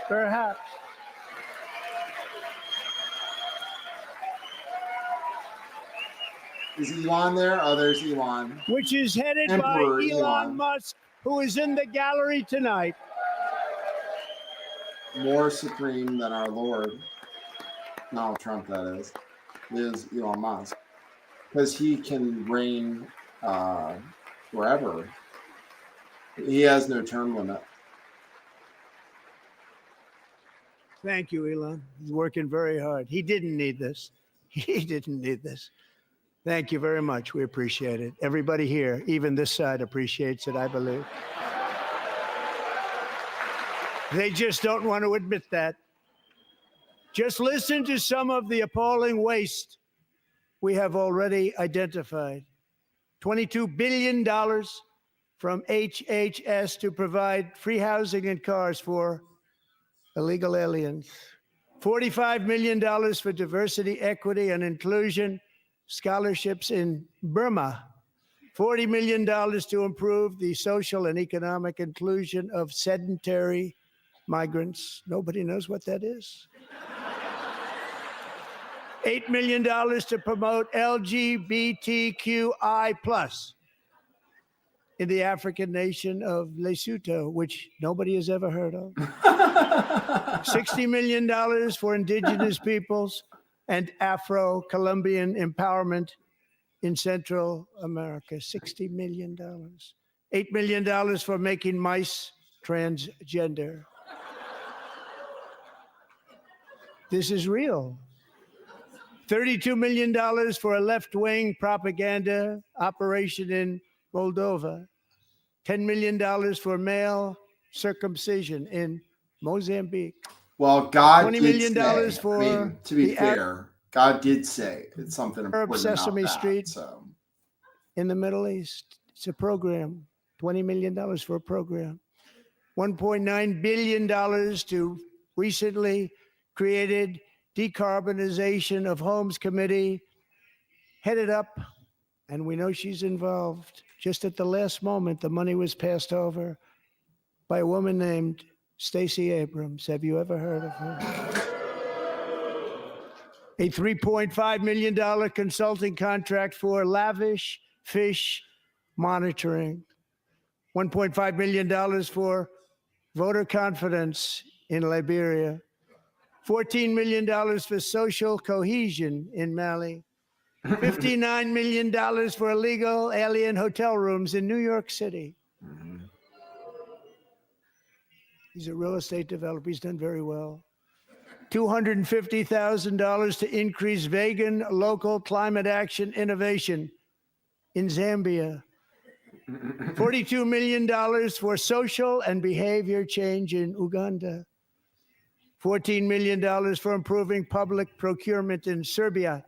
Perhaps. Is Elon there? Oh, there's Elon. Which is headed Emperor by Elon Musk, who is in the gallery tonight. More supreme than our Lord, Donald Trump, that is Elon Musk. Because he can reign wherever. He has no term limit. Thank you, Elon. He's working very hard. He didn't need this. He didn't need this. Thank you very much. We appreciate it. Everybody here, even this side, appreciates it, I believe. They just don't want to admit that. Just listen to some of the appalling waste we have already identified. $22 billion from HHS to provide free housing and cars for illegal aliens. $45 million for diversity, equity, and inclusion scholarships in Burma. $40 million to improve the social and economic inclusion of sedentary migrants. Nobody knows what that is. $8 million to promote LGBTQI+ in the African nation of Lesotho, which nobody has ever heard of. $60 million for indigenous peoples and Afro-Colombian empowerment in Central America. $60 million. $8 million for making mice transgender. This is real. $32 million for a left-wing propaganda operation in Moldova. $10 million for male circumcision in Mozambique. Well, God $20 did million say, for to be the fair, God did say it's something Arab important Sesame about that, Street so. in the Middle East. It's a program. $20 million for a program. $1.9 billion to recently created Decarbonization of Homes Committee, headed up, and we know she's involved. Just at the last moment, the money was passed over by a woman named Stacey Abrams. Have you ever heard of her? A $3.5 million consulting contract for lavish fish monitoring. $1.5 million for voter confidence in Liberia. $14 million for social cohesion in Mali. $59 million for illegal alien hotel rooms in New York City. He's a real estate developer. He's done very well. $250,000 to increase vegan local climate action innovation in Zambia. $42 million for social and behavior change in Uganda. $14 million for improving public procurement in Serbia.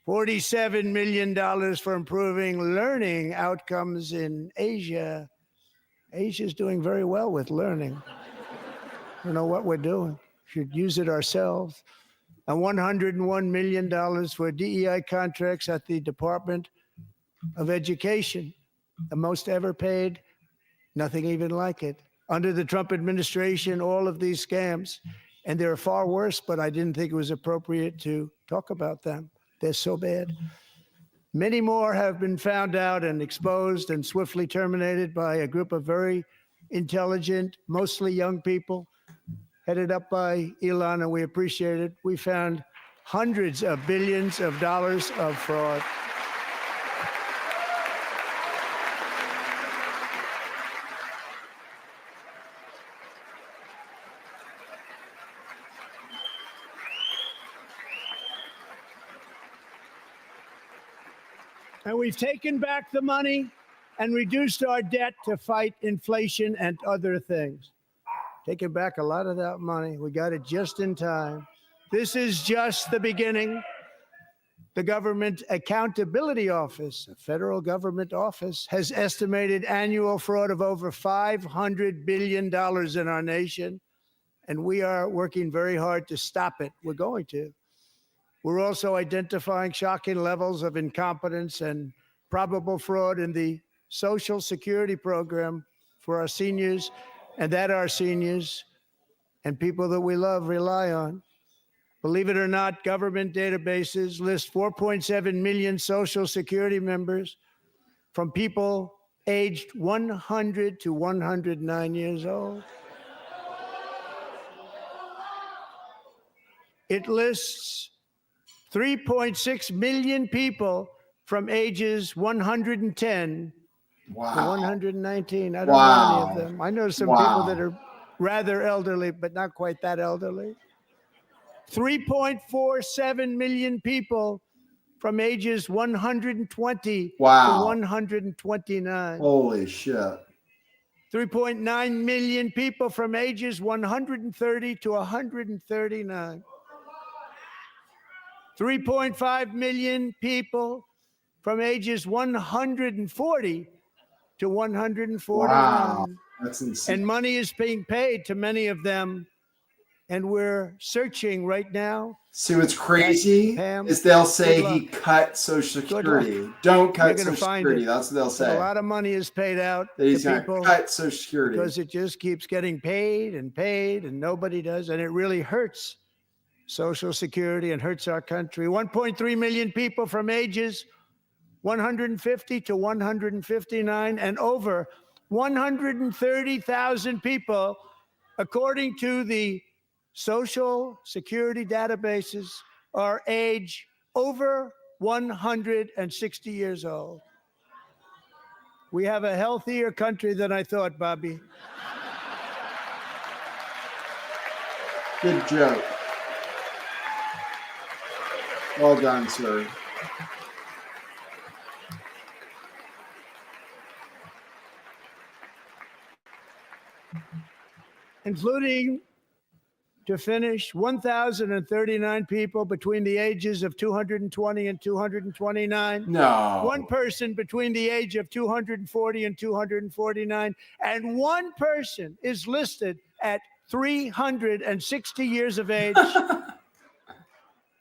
$47 million for improving learning outcomes in Asia. Asia's doing very well with learning. I don't know what we're doing. Should use it ourselves. And $101 million for DEI contracts at the Department of Education, the most ever paid, nothing even like it. Under the Trump administration, all of these scams, and they're far worse, but I didn't think it was appropriate to talk about them. They're so bad. Many more have been found out and exposed and swiftly terminated by a group of very intelligent, mostly young people, headed up by Elon, and we appreciate it. We found hundreds of billions of dollars of fraud. And we've taken back the money and reduced our debt to fight inflation and other things. Taking back a lot of that money. We got it just in time. This is just the beginning. The Government Accountability Office, a federal government office, has estimated annual fraud of over $500 billion in our nation. And we are working very hard to stop it. We're going to. We're also identifying shocking levels of incompetence and probable fraud in the Social Security program for our seniors, and that our seniors and people that we love rely on. Believe it or not, government databases list 4.7 million Social Security members from people aged 100 to 109 years old. It lists 3.6 million people from ages 110 to 119. I don't know any of them. I know some people that are rather elderly, but not quite that elderly. 3.47 million people from ages 120 to 129. Holy shit. 3.9 million people from ages 130 to 139. 3.5 million people from ages 140 to 149. Wow. That's insane. And money is being paid to many of them. And we're searching right now. See, what's crazy is they'll say he cut Social Security. Don't cut Social Security. That's what they'll say. A lot of money is paid out that he's to people. Cut Social Security because it just keeps getting paid, and nobody does, and it really hurts Social Security and hurts our country. 1.3 million people from ages 150 to 159, and over 130,000 people, according to the Social Security databases, are age over 160 years old. We have a healthier country than I thought, Bobby. Good joke. Well done, sir. Including, to finish, 1,039 people between the ages of 220 and 229. No. One person between the age of 240 and 249. And one person is listed at 360 years of age.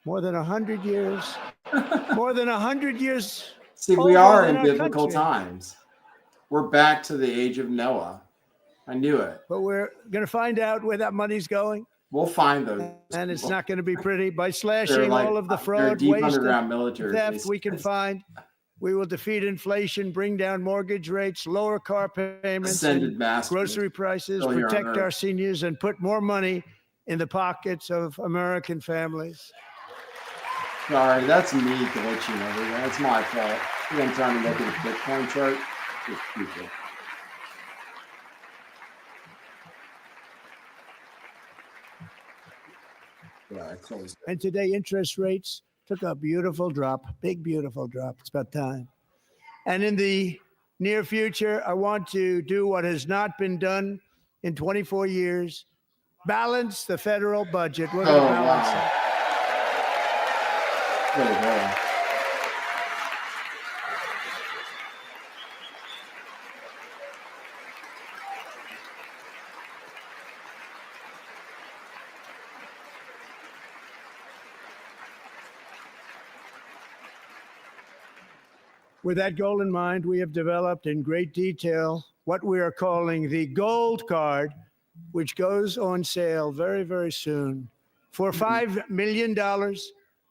More than 100 years. More than 100 years. See, we are in biblical times. We're back to the age of Noah. I knew it. But we're going to find out where that money's going. We'll find those. And it's not going to be pretty. By slashing all of the fraud, waste, and theft we can find, we will defeat inflation, bring down mortgage rates, lower car payments, and grocery prices, protect our seniors, and put more money in the pockets of American families. Sorry, that's me glitching everything. That's my fault. I'm trying to look at a Bitcoin chart. Just people. And today, interest rates took a beautiful drop, big, beautiful drop. It's about time. And in the near future, I want to do what has not been done in 24 years, balance the federal budget. We're going to balance it. With that goal in mind, we have developed in great detail what we are calling the Gold Card, which goes on sale very, very soon. For $5 million,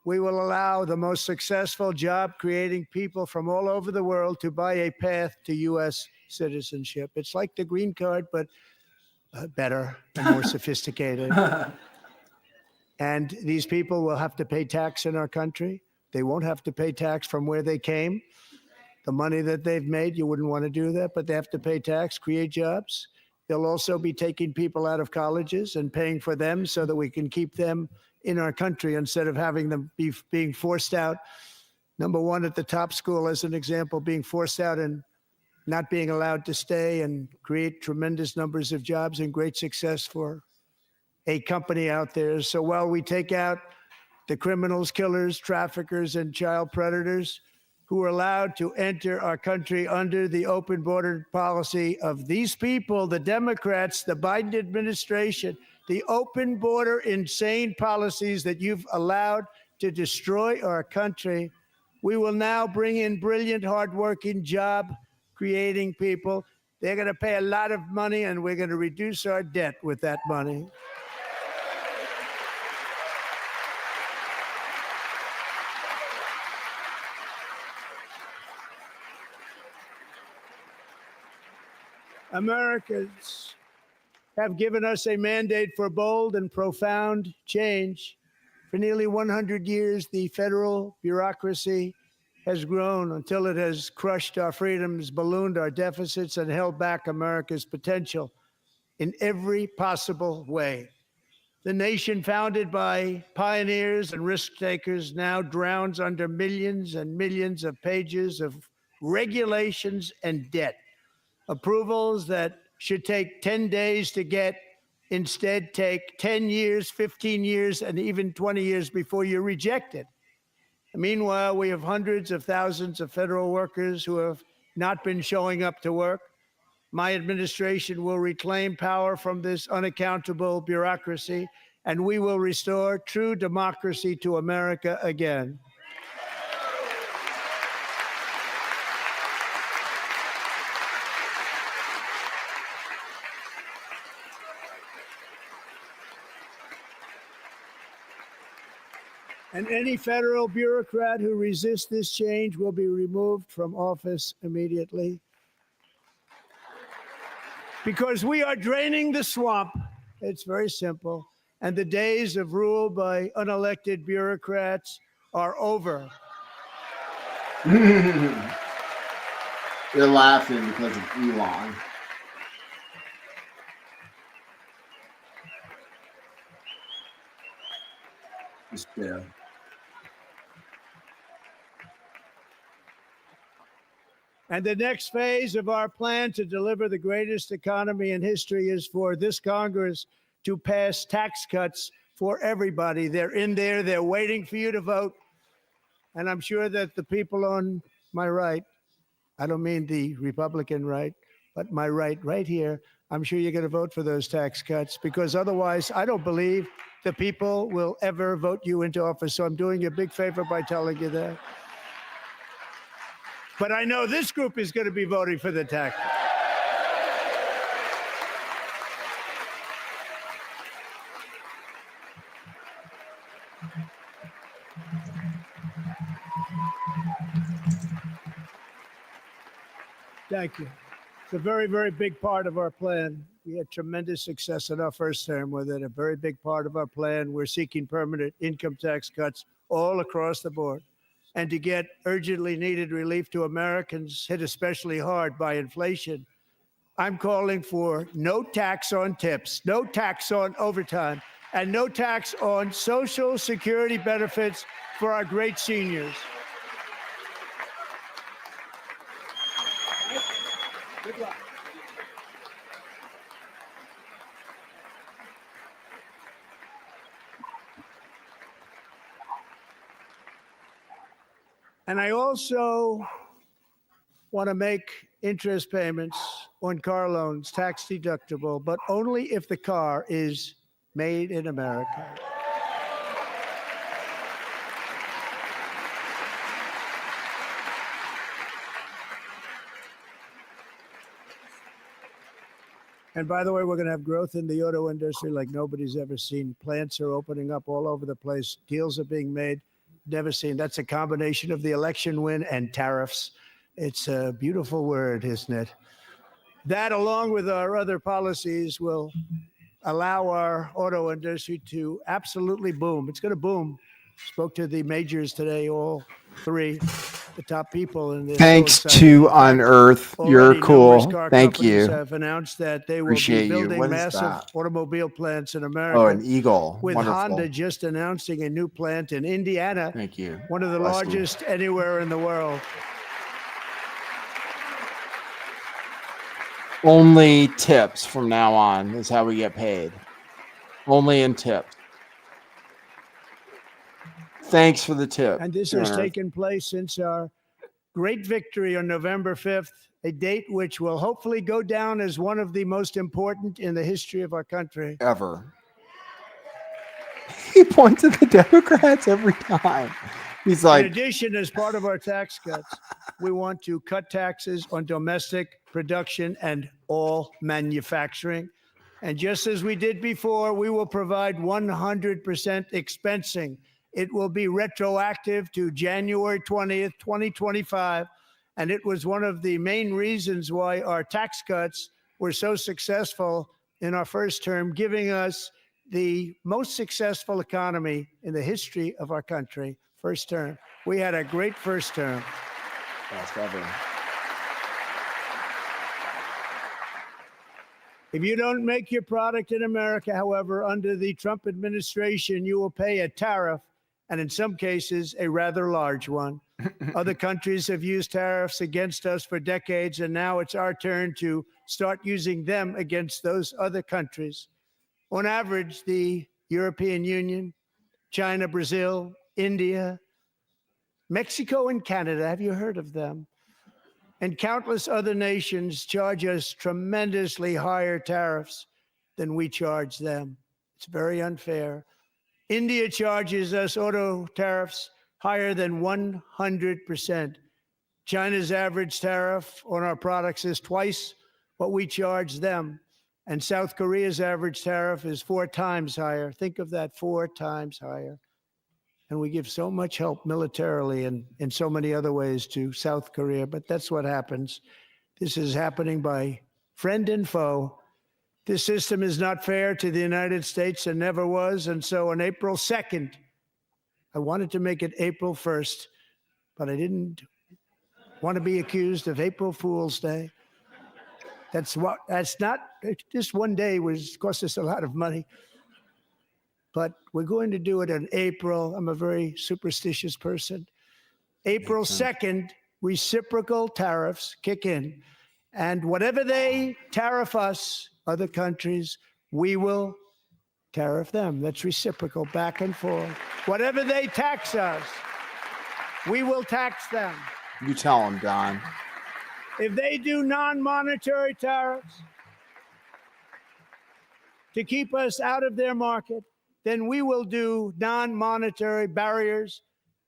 we will allow the most successful job-creating people from all over the world to buy a path to U.S. citizenship. It's like the green card, but better and more sophisticated. And these people will have to pay tax in our country. They won't have to pay tax from where they came. The money that they've made, you wouldn't want to do that, but they have to pay tax, create jobs. They'll also be taking people out of colleges and paying for them so that we can keep them in our country instead of having them being forced out. Number one, at the top school, as an example, being forced out and not being allowed to stay and create tremendous numbers of jobs and great success for a company out there. So while we take out the criminals, killers, traffickers, and child predators who are allowed to enter our country under the open border policy of these people, the Democrats, the Biden administration, the open border insane policies that you've allowed to destroy our country, we will now bring in brilliant, hardworking, job-creating people. They're going to pay a lot of money, and we're going to reduce our debt with that money. Americans have given us a mandate for bold and profound change. For nearly 100 years, the federal bureaucracy has grown until it has crushed our freedoms, ballooned our deficits, and held back America's potential in every possible way. The nation founded by pioneers and risk takers now drowns under millions and millions of pages of regulations and debt. Approvals that should take 10 days to get instead take 10 years, 15 years, and even 20 years before you're rejected. Meanwhile, we have hundreds of thousands of federal workers who have not been showing up to work. My administration will reclaim power from this unaccountable bureaucracy, and we will restore true democracy to America again. And any federal bureaucrat who resists this change will be removed from office immediately. Because we are draining the swamp. It's very simple. And the days of rule by unelected bureaucrats are over. They're laughing because of Elon. Just And the next phase of our plan to deliver the greatest economy in history is for this Congress to pass tax cuts for everybody. They're in there. They're waiting for you to vote. And I'm sure that the people on my right, I don't mean the Republican right, but my right here, I'm sure you're going to vote for those tax cuts, because otherwise I don't believe the people will ever vote you into office. So I'm doing you a big favor by telling you that. But I know this group is going to be voting for the tax cuts. Thank you. It's a very, very big part of our plan. We had tremendous success in our first term with it. A very big part of our plan. We're seeking permanent income tax cuts all across the board. And to get urgently needed relief to Americans hit especially hard by inflation, I'm calling for no tax on tips, no tax on overtime, and no tax on Social Security benefits for our great seniors. Good luck. And I also want to make interest payments on car loans tax deductible, but only if the car is made in America. And by the way, we're going to have growth in the auto industry like nobody's ever seen. Plants are opening up all over the place. Deals are being made. Never seen. That's a combination of the election win and tariffs. It's a beautiful word, isn't it? That, along with our other policies, will allow our auto industry to absolutely boom. It's going to boom. Spoke to the majors today, all three, the top people in this. Thanks to Unearth. You're cool. Thank you. Have announced that they will Appreciate be you. building What is massive that? automobile plants in America. Oh, an eagle. With Wonderful. Honda just announcing a new plant in Indiana. Thank you. One of the Bless you. largest anywhere in the world. Only tips from now on is how we get paid. Only in tips. Thanks for the tip. And this has taken place since our great victory on November 5th, a date which will hopefully go down as one of the most important in the history of our country. Ever. He points at the Democrats every time. He's like, in addition, as part of our tax cuts, we want to cut taxes on domestic production and all manufacturing. And just as we did before, we will provide 100% expensing. It will be retroactive to January 20th, 2025. And it was one of the main reasons why our tax cuts were so successful in our first term, giving us the most successful economy in the history of our country. First term. We had a great first term. best ever. If you don't make your product in America, however, under the Trump administration, you will pay a tariff, and in some cases, a rather large one. Other countries have used tariffs against us for decades, and now it's our turn to start using them against those other countries. On average, the European Union, China, Brazil, India, Mexico, and Canada, have you heard of them? And countless other nations charge us tremendously higher tariffs than we charge them. It's very unfair. India charges us auto tariffs higher than 100%. China's average tariff on our products is twice what we charge them. And South Korea's average tariff is 4 times higher. Think of that, 4 times higher. And we give so much help militarily and in so many other ways to South Korea, but that's what happens. This is happening by friend and foe. This system is not fair to the United States and never was. And so on April 2nd, I wanted to make it April 1st, but I didn't want to be accused of April Fool's Day. That's not, just one day cost us a lot of money. But we're going to do it in April. I'm a very superstitious person. April 2nd, reciprocal tariffs kick in. And whatever they tariff us, other countries, we will tariff them. That's reciprocal, back and forth. Whatever they tax us, we will tax them. You tell them, Don. If they do non-monetary tariffs to keep us out of their market, then we will do non-monetary barriers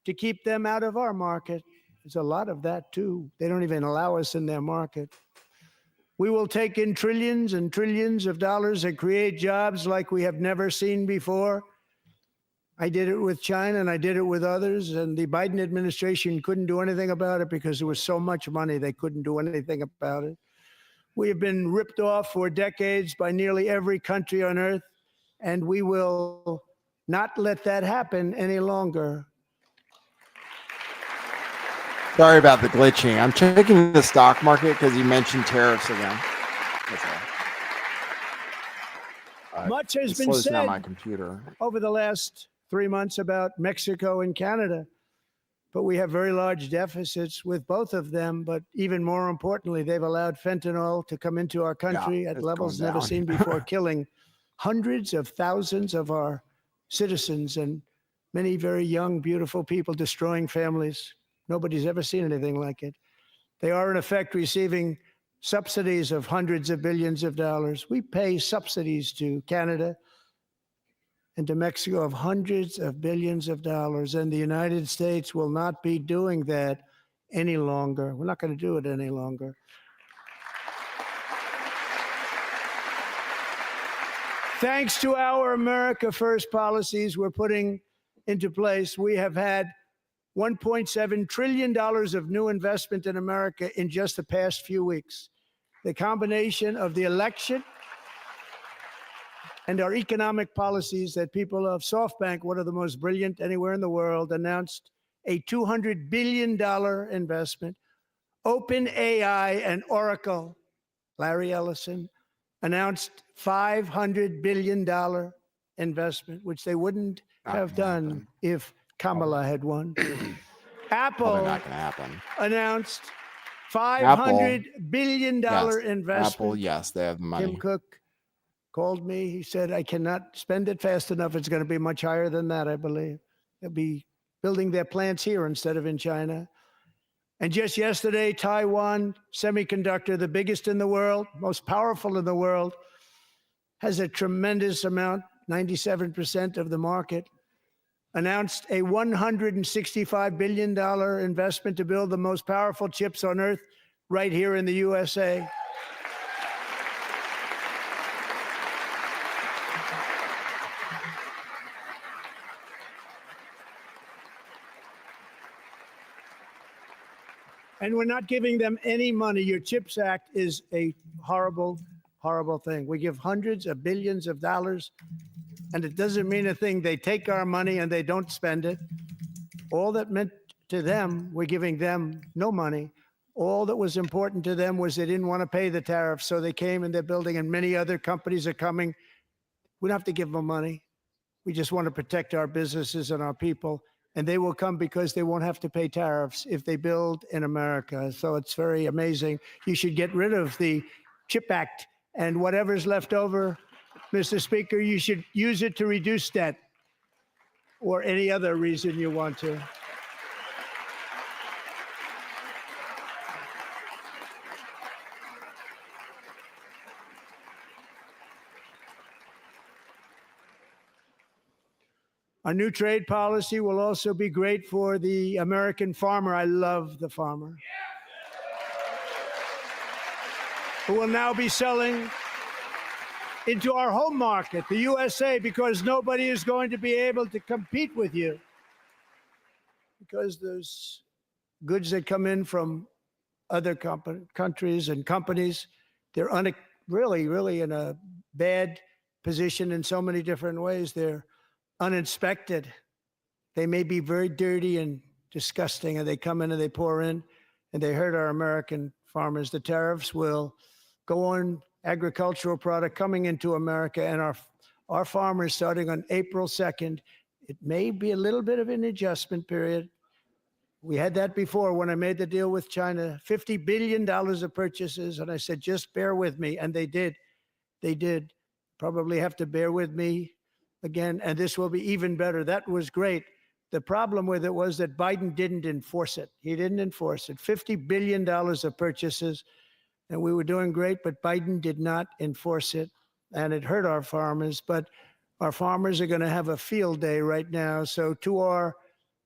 to keep them out of our market. There's a lot of that, too. They don't even allow us in their market. We will take in trillions and trillions of dollars and create jobs like we have never seen before. I did it with China, and I did it with others, and the Biden administration couldn't do anything about it because there was so much money they couldn't do anything about it. We have been ripped off for decades by nearly every country on earth, and we will not let that happen any longer. Sorry about the glitching. I'm checking the stock market because you mentioned tariffs again. Much has been slows down said my computer. over the last 3 months about Mexico and Canada, but we have very large deficits with both of them. But even more importantly, they've allowed fentanyl to come into our country at levels never seen before, killing hundreds of thousands of our citizens and many very young, beautiful people, destroying families. Nobody's ever seen anything like it. They are, in effect, receiving subsidies of hundreds of billions of dollars. We pay subsidies to Canada and to Mexico of hundreds of billions of dollars, and the United States will not be doing that any longer. We're not going to do it any longer. Thanks to our America First policies we're putting into place, we have had $1.7 trillion of new investment in America in just the past few weeks. The combination of the election and our economic policies that people of SoftBank, one of the most brilliant anywhere in the world, announced a $200 billion investment. OpenAI and Oracle, Larry Ellison, announced $500 billion investment, which they wouldn't have done if Kamala had won. Apple not going to happen. Announced $500 billion investment. Apple, yes, they have the money. Tim Cook called me. He said, I cannot spend it fast enough. It's going to be much higher than that, I believe. They'll be building their plants here instead of in China. And just yesterday, Taiwan Semiconductor, the biggest in the world, most powerful in the world, has a tremendous amount, 97% of the market, announced a $165 billion investment to build the most powerful chips on earth right here in the USA. And we're not giving them any money. Your CHIPS Act is a horrible, horrible thing. We give hundreds of billions of dollars, and it doesn't mean a thing. They take our money and they don't spend it. All that meant to them, we're giving them no money. All that was important to them was they didn't want to pay the tariffs, so they came and they're building, and many other companies are coming. We don't have to give them money. We just want to protect our businesses and our people. And they will come because they won't have to pay tariffs if they build in America. So it's very amazing. You should get rid of the CHIP Act, and whatever's left over, Mr. Speaker, you should use it to reduce debt or any other reason you want to. Our new trade policy will also be great for the American farmer. I love the farmer. Who will now be selling into our home market, the USA, because nobody is going to be able to compete with you. Because those goods that come in from other countries and companies, they're really in a bad position in so many different ways. They're uninspected. They may be very dirty and disgusting, and they come in and they pour in and they hurt our American farmers. The tariffs will go on agricultural product coming into America, and our farmers, starting on April 2nd, it may be a little bit of an adjustment period. We had that before when I made the deal with China, $50 billion of purchases, and I said, just bear with me, and they did. They did. Probably have to bear with me again, and this will be even better. That was great. The problem with it was that Biden didn't enforce it. He didn't enforce it. $50 billion of purchases, and we were doing great, but Biden did not enforce it, and it hurt our farmers. But our farmers are going to have a field day right now. So to our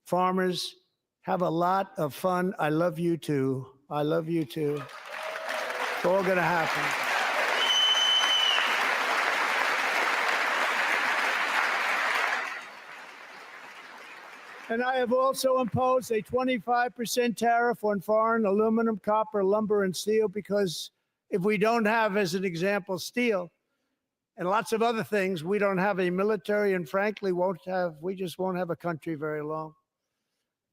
farmers, have a lot of fun. I love you too. I love you too. It's all going to happen. And I have also imposed a 25% tariff on foreign aluminum, copper, lumber, and steel, because if we don't have, as an example, steel and lots of other things, we don't have a military, and frankly, we just won't have a country very long.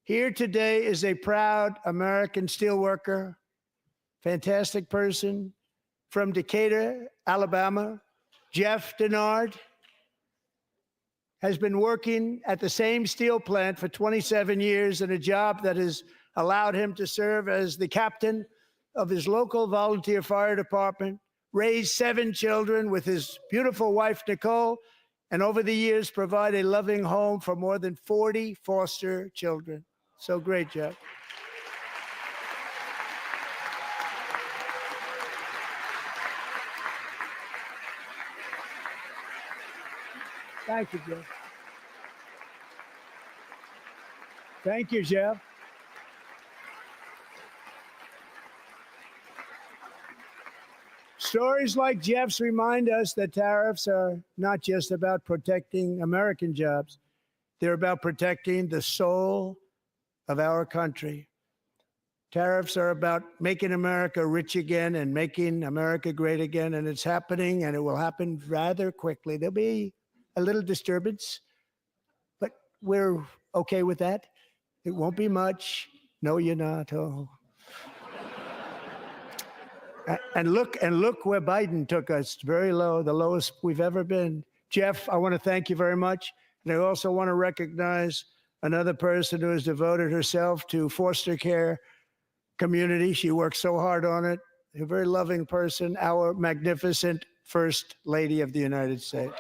Here today is a proud American steelworker, fantastic person from Decatur, Alabama, Jeff Denard. Has been working at the same steel plant for 27 years in a job that has allowed him to serve as the captain of his local volunteer fire department, raise 7 children with his beautiful wife, Nicole, and over the years provide a loving home for more than 40 foster children. So great, Jeff. Thank you, Jeff. Thank you, Jeff. Stories like Jeff's remind us that tariffs are not just about protecting American jobs. They're about protecting the soul of our country. Tariffs are about making America rich again and making America great again, and it's happening, and it will happen rather quickly. There'll be a little disturbance, but we're okay with that. It won't be much. No, you're not. Oh. And look where Biden took us, very low, the lowest we've ever been. Jeff, I want to thank you very much. And I also want to recognize another person who has devoted herself to foster care community. She works so hard on it. A very loving person, our magnificent First Lady of the United States.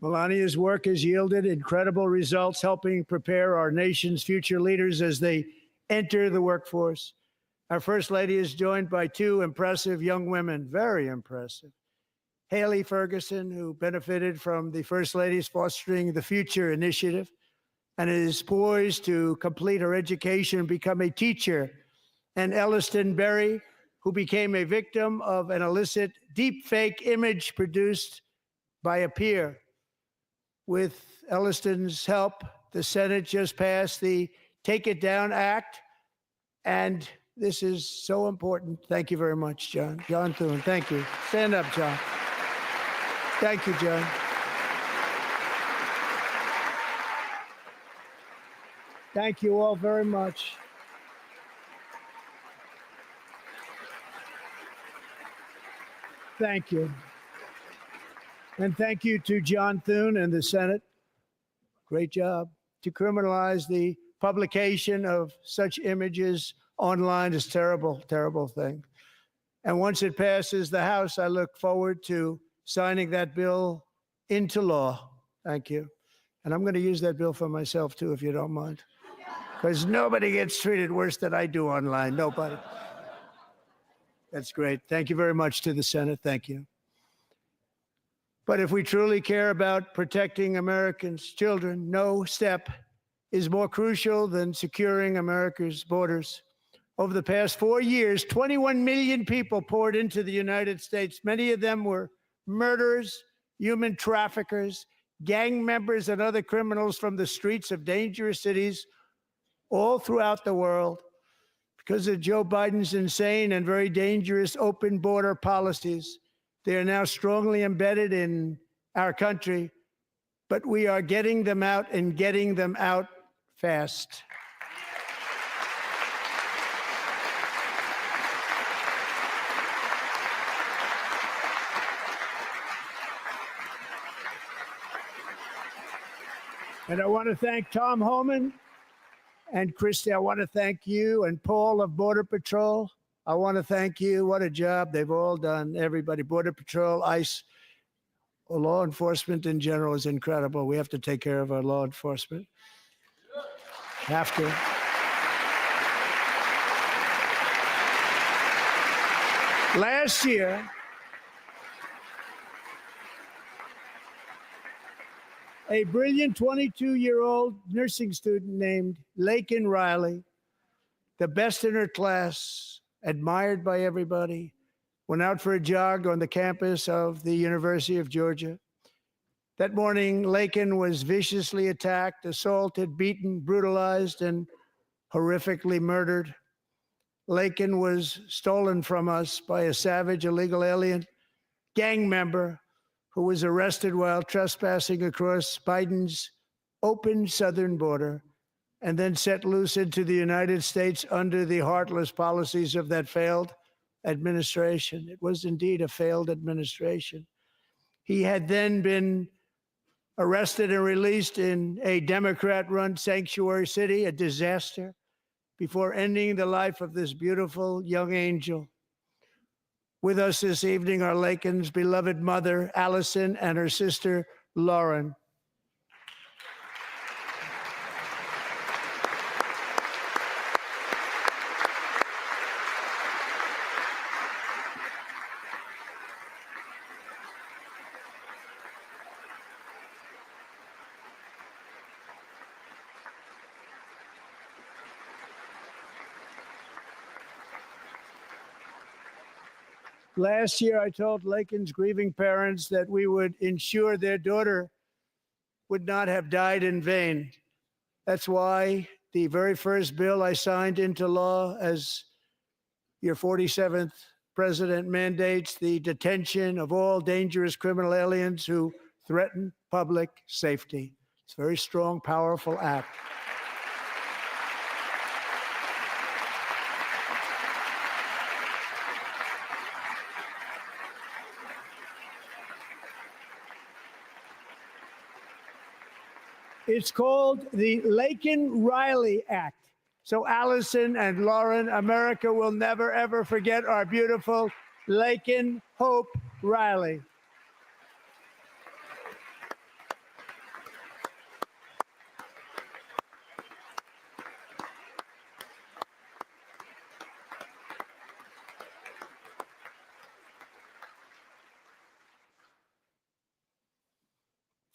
Melania's work has yielded incredible results, helping prepare our nation's future leaders as they enter the workforce. Our First Lady is joined by two impressive young women, very impressive. Haley Ferguson, who benefited from the First Lady's Fostering the Future initiative and is poised to complete her education and become a teacher. And Elliston Berry, who became a victim of an illicit deepfake image produced by a peer. With Elliston's help, the Senate just passed the Take It Down Act, and this is so important. Thank you very much, John. John Thune, thank you. Stand up, John. Thank you, John. Thank you all very much. Thank you. And thank you to John Thune and the Senate. Great job. To criminalize the publication of such images online is terrible, terrible thing. And once it passes the House, I look forward to signing that bill into law. Thank you. And I'm going to use that bill for myself, too, if you don't mind. Because nobody gets treated worse than I do online. Nobody. That's great. Thank you very much to the Senate. Thank you. But if we truly care about protecting Americans' children, no step is more crucial than securing America's borders. Over the past 4 years, 21 million people poured into the United States. Many of them were murderers, human traffickers, gang members, and other criminals from the streets of dangerous cities all throughout the world. Because of Joe Biden's insane and very dangerous open border policies, they are now strongly embedded in our country, but we are getting them out and getting them out fast. And I want to thank Tom Homan and Christy. I want to thank you and Paul of Border Patrol. I want to thank you. What a job they've all done. Everybody, Border Patrol, ICE, law enforcement in general is incredible. We have to take care of our law enforcement. Have to. Last year, a brilliant 22-year-old nursing student named Laken Riley, the best in her class, admired by everybody, went out for a jog on the campus of the University of Georgia. That morning, Laken was viciously attacked, assaulted, beaten, brutalized, and horrifically murdered. Laken was stolen from us by a savage illegal alien gang member who was arrested while trespassing across Biden's open southern border and then set loose into the United States under the heartless policies of that failed administration. It was indeed a failed administration. He had then been arrested and released in a Democrat-run sanctuary city, a disaster, before ending the life of this beautiful young angel. With us this evening are Laken's beloved mother, Allison, and her sister, Lauren. Last year, I told Laken's grieving parents that we would ensure their daughter would not have died in vain. That's why the very first bill I signed into law as your 47th president mandates the detention of all dangerous criminal aliens who threaten public safety. It's a very strong, powerful act. It's called the Laken-Riley Act. So Allison and Lauren, America will never, ever forget our beautiful Laken Hope Riley.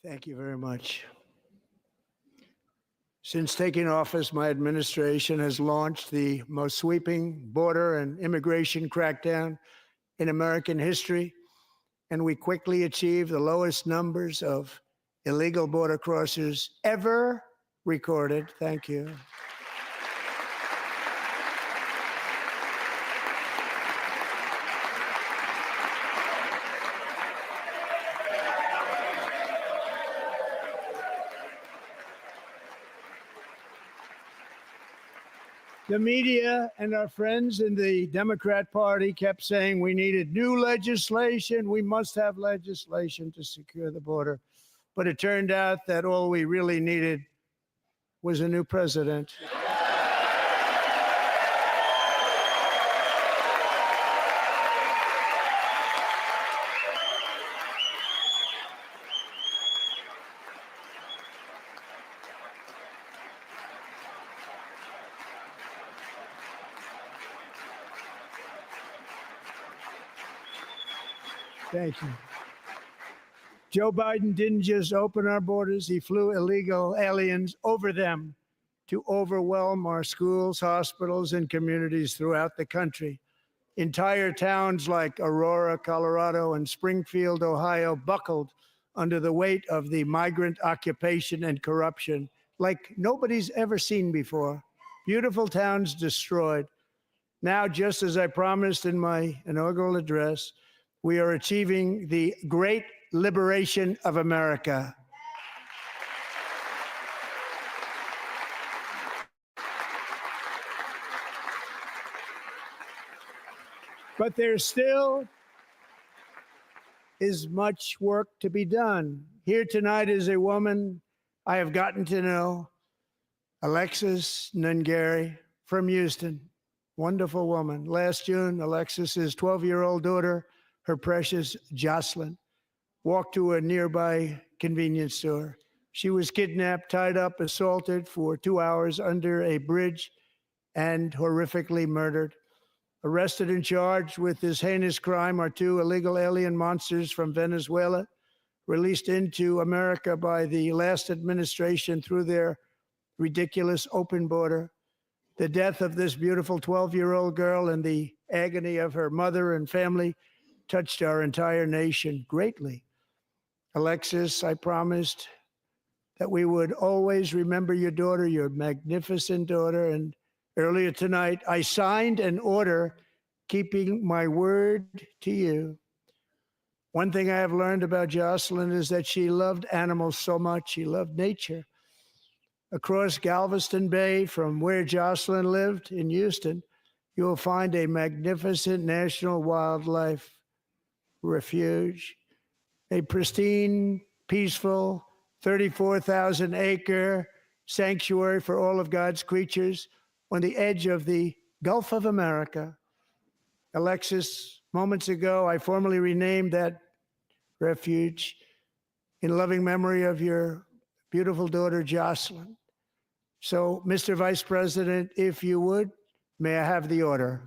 Thank you very much. Since taking office, my administration has launched the most sweeping border and immigration crackdown in American history, and we quickly achieved the lowest numbers of illegal border crossers ever recorded. Thank you. The media and our friends in the Democrat Party kept saying we needed new legislation. We must have legislation to secure the border. But it turned out that all we really needed was a new president. Thank you. Joe Biden didn't just open our borders, he flew illegal aliens over them to overwhelm our schools, hospitals, and communities throughout the country. Entire towns like Aurora, Colorado, and Springfield, Ohio, buckled under the weight of the migrant occupation and corruption like nobody's ever seen before. Beautiful towns destroyed. Now, just as I promised in my inaugural address, we are achieving the great liberation of America. But there still is much work to be done. Here tonight is a woman I have gotten to know, Alexis Nungari from Houston. Wonderful woman. Last June, Alexis's 12-year-old daughter, her precious Jocelyn, walked to a nearby convenience store. She was kidnapped, tied up, assaulted for 2 hours under a bridge, and horrifically murdered. Arrested and charged with this heinous crime are 2 illegal alien monsters from Venezuela, released into America by the last administration through their ridiculous open border. The death of this beautiful 12-year-old girl and the agony of her mother and family touched our entire nation greatly. Alexis, I promised that we would always remember your daughter, your magnificent daughter. And earlier tonight, I signed an order keeping my word to you. One thing I have learned about Jocelyn is that she loved animals so much. She loved nature. Across Galveston Bay, from where Jocelyn lived in Houston, you will find a magnificent national wildlife refuge, a pristine, peaceful, 34,000-acre sanctuary for all of God's creatures on the edge of the Gulf of America. Alexis, moments ago, I formally renamed that refuge in loving memory of your beautiful daughter, Jocelyn. So, Mr. Vice President, if you would, may I have the order?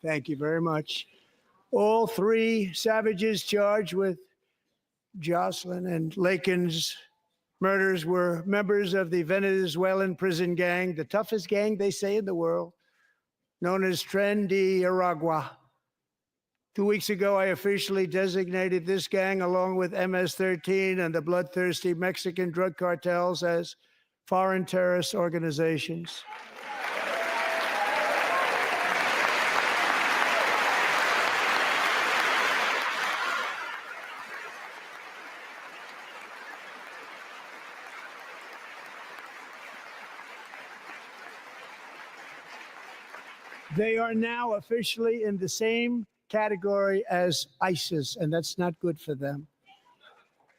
Thank you very much. All three savages charged with Jocelyn and Lakin's murders were members of the Venezuelan prison gang, the toughest gang, they say, in the world, known as Tren de Aragua. 2 weeks ago, I officially designated this gang, along with MS-13 and the bloodthirsty Mexican drug cartels, as foreign terrorist organizations. They are now officially in the same category as ISIS, and that's not good for them.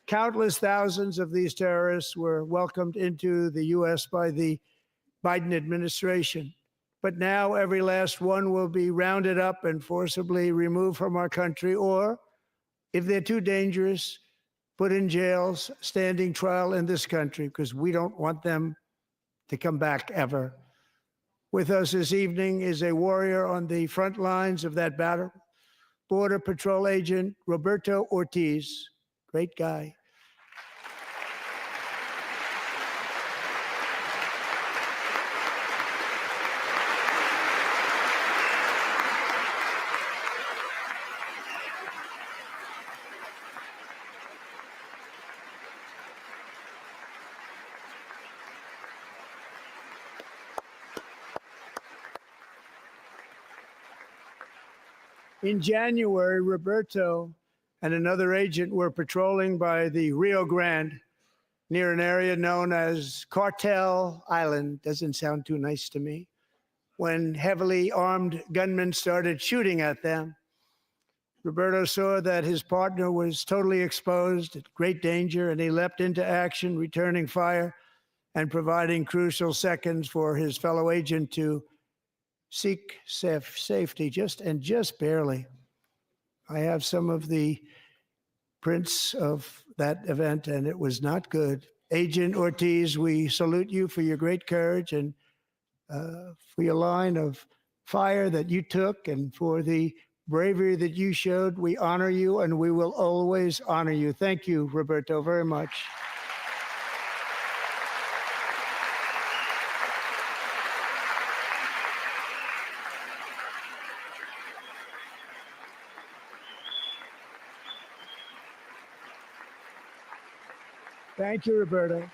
Countless thousands of these terrorists were welcomed into the U.S. by the Biden administration. But now every last one will be rounded up and forcibly removed from our country, or, if they're too dangerous, put in jails, standing trial in this country, because we don't want them to come back ever. With us this evening is a warrior on the front lines of that battle, Border Patrol Agent Roberto Ortiz. Great guy. In January, Roberto and another agent were patrolling by the Rio Grande near an area known as Cartel Island. Doesn't sound too nice to me. When heavily armed gunmen started shooting at them, Roberto saw that his partner was totally exposed, at great danger, and he leapt into action, returning fire and providing crucial seconds for his fellow agent to seek safety, just barely. I have some of the prints of that event, and it was not good. Agent Ortiz, we salute you for your great courage and for your line of fire that you took, and for the bravery that you showed. We honor you, and we will always honor you. Thank you, Roberto, very much. Thank you, Roberto.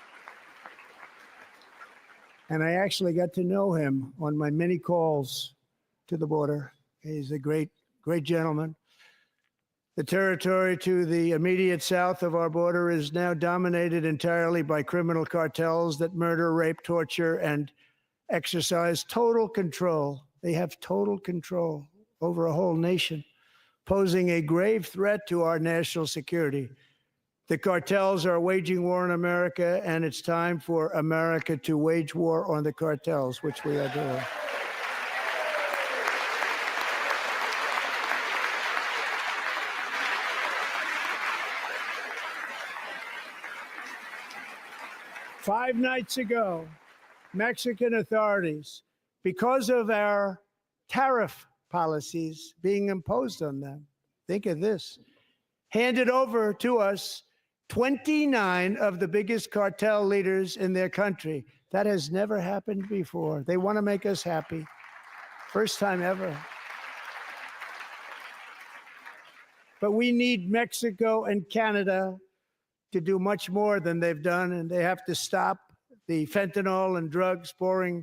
And I actually got to know him on my many calls to the border. He's a great, great gentleman. The territory to the immediate south of our border is now dominated entirely by criminal cartels that murder, rape, torture, and exercise total control. They have total control over a whole nation, posing a grave threat to our national security. The cartels are waging war in America, and it's time for America to wage war on the cartels, which we are doing. Five nights ago, Mexican authorities, because of our tariff policies being imposed on them, think of this, handed over to us 29 of the biggest cartel leaders in their country. That has never happened before. They want to make us happy. First time ever. But we need Mexico and Canada to do much more than they've done, and they have to stop the fentanyl and drugs pouring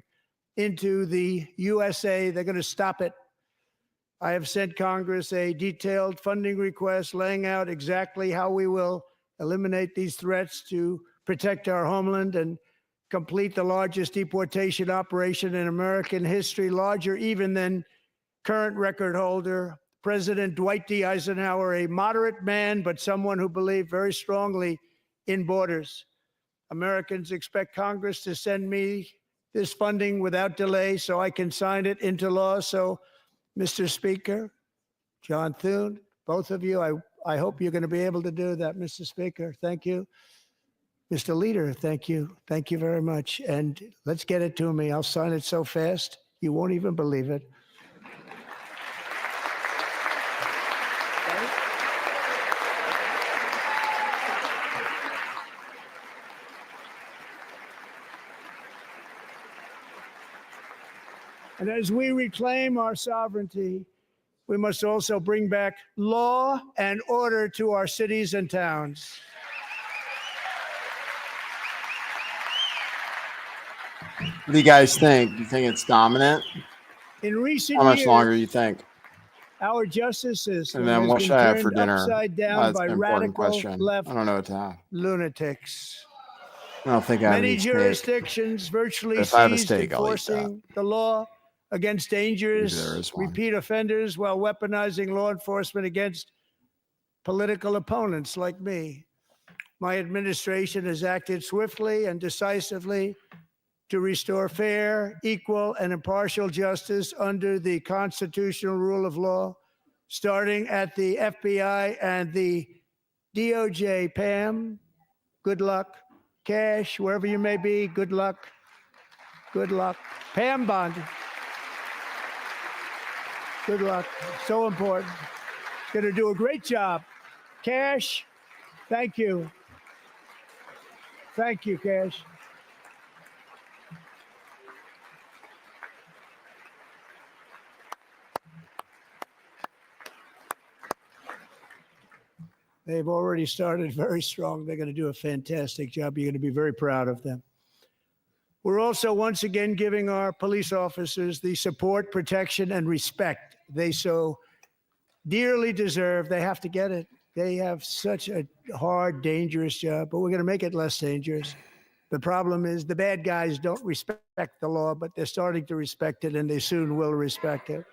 into the USA. They're going to stop it. I have sent Congress a detailed funding request laying out exactly how we will eliminate these threats to protect our homeland and complete the largest deportation operation in American history, larger even than current record holder President Dwight D. Eisenhower, a moderate man, but someone who believed very strongly in borders. Americans expect Congress to send me this funding without delay so I can sign it into law. So, Mr. Speaker, John Thune, both of you, I hope you're going to be able to do that, Mr. Speaker. Thank you. Mr. Leader, thank you. Thank you very much. And let's get it to me. I'll sign it so fast, you won't even believe it. And as we reclaim our sovereignty, we must also bring back law and order to our cities and towns. What do you guys think? Do you think it's dominant? In recent How much years, longer do you think? our justice system And then has what been should I have for turned dinner? upside down That's by an important radical question. left I don't know what to have. lunatics. I don't think I have Many any steak. jurisdictions virtually If I have a ceased steak, I'll eat that. enforcing the law against Maybe there dangerous is one. repeat offenders while weaponizing law enforcement against political opponents like me. My administration has acted swiftly and decisively to restore fair, equal, and impartial justice under the constitutional rule of law, starting at the FBI and the DOJ. Pam, good luck. Cash, wherever you may be, good luck. Good luck. Pam Bond, good luck. So important. Going to do a great job. Cash, thank you. Thank you, Cash. They've already started very strong. They're going to do a fantastic job. You're going to be very proud of them. We're also once again giving our police officers the support, protection, and respect they so dearly deserve. They have to get it. They have such a hard, dangerous job, but we're going to make it less dangerous. The problem is the bad guys don't respect the law, but they're starting to respect it, and they soon will respect it.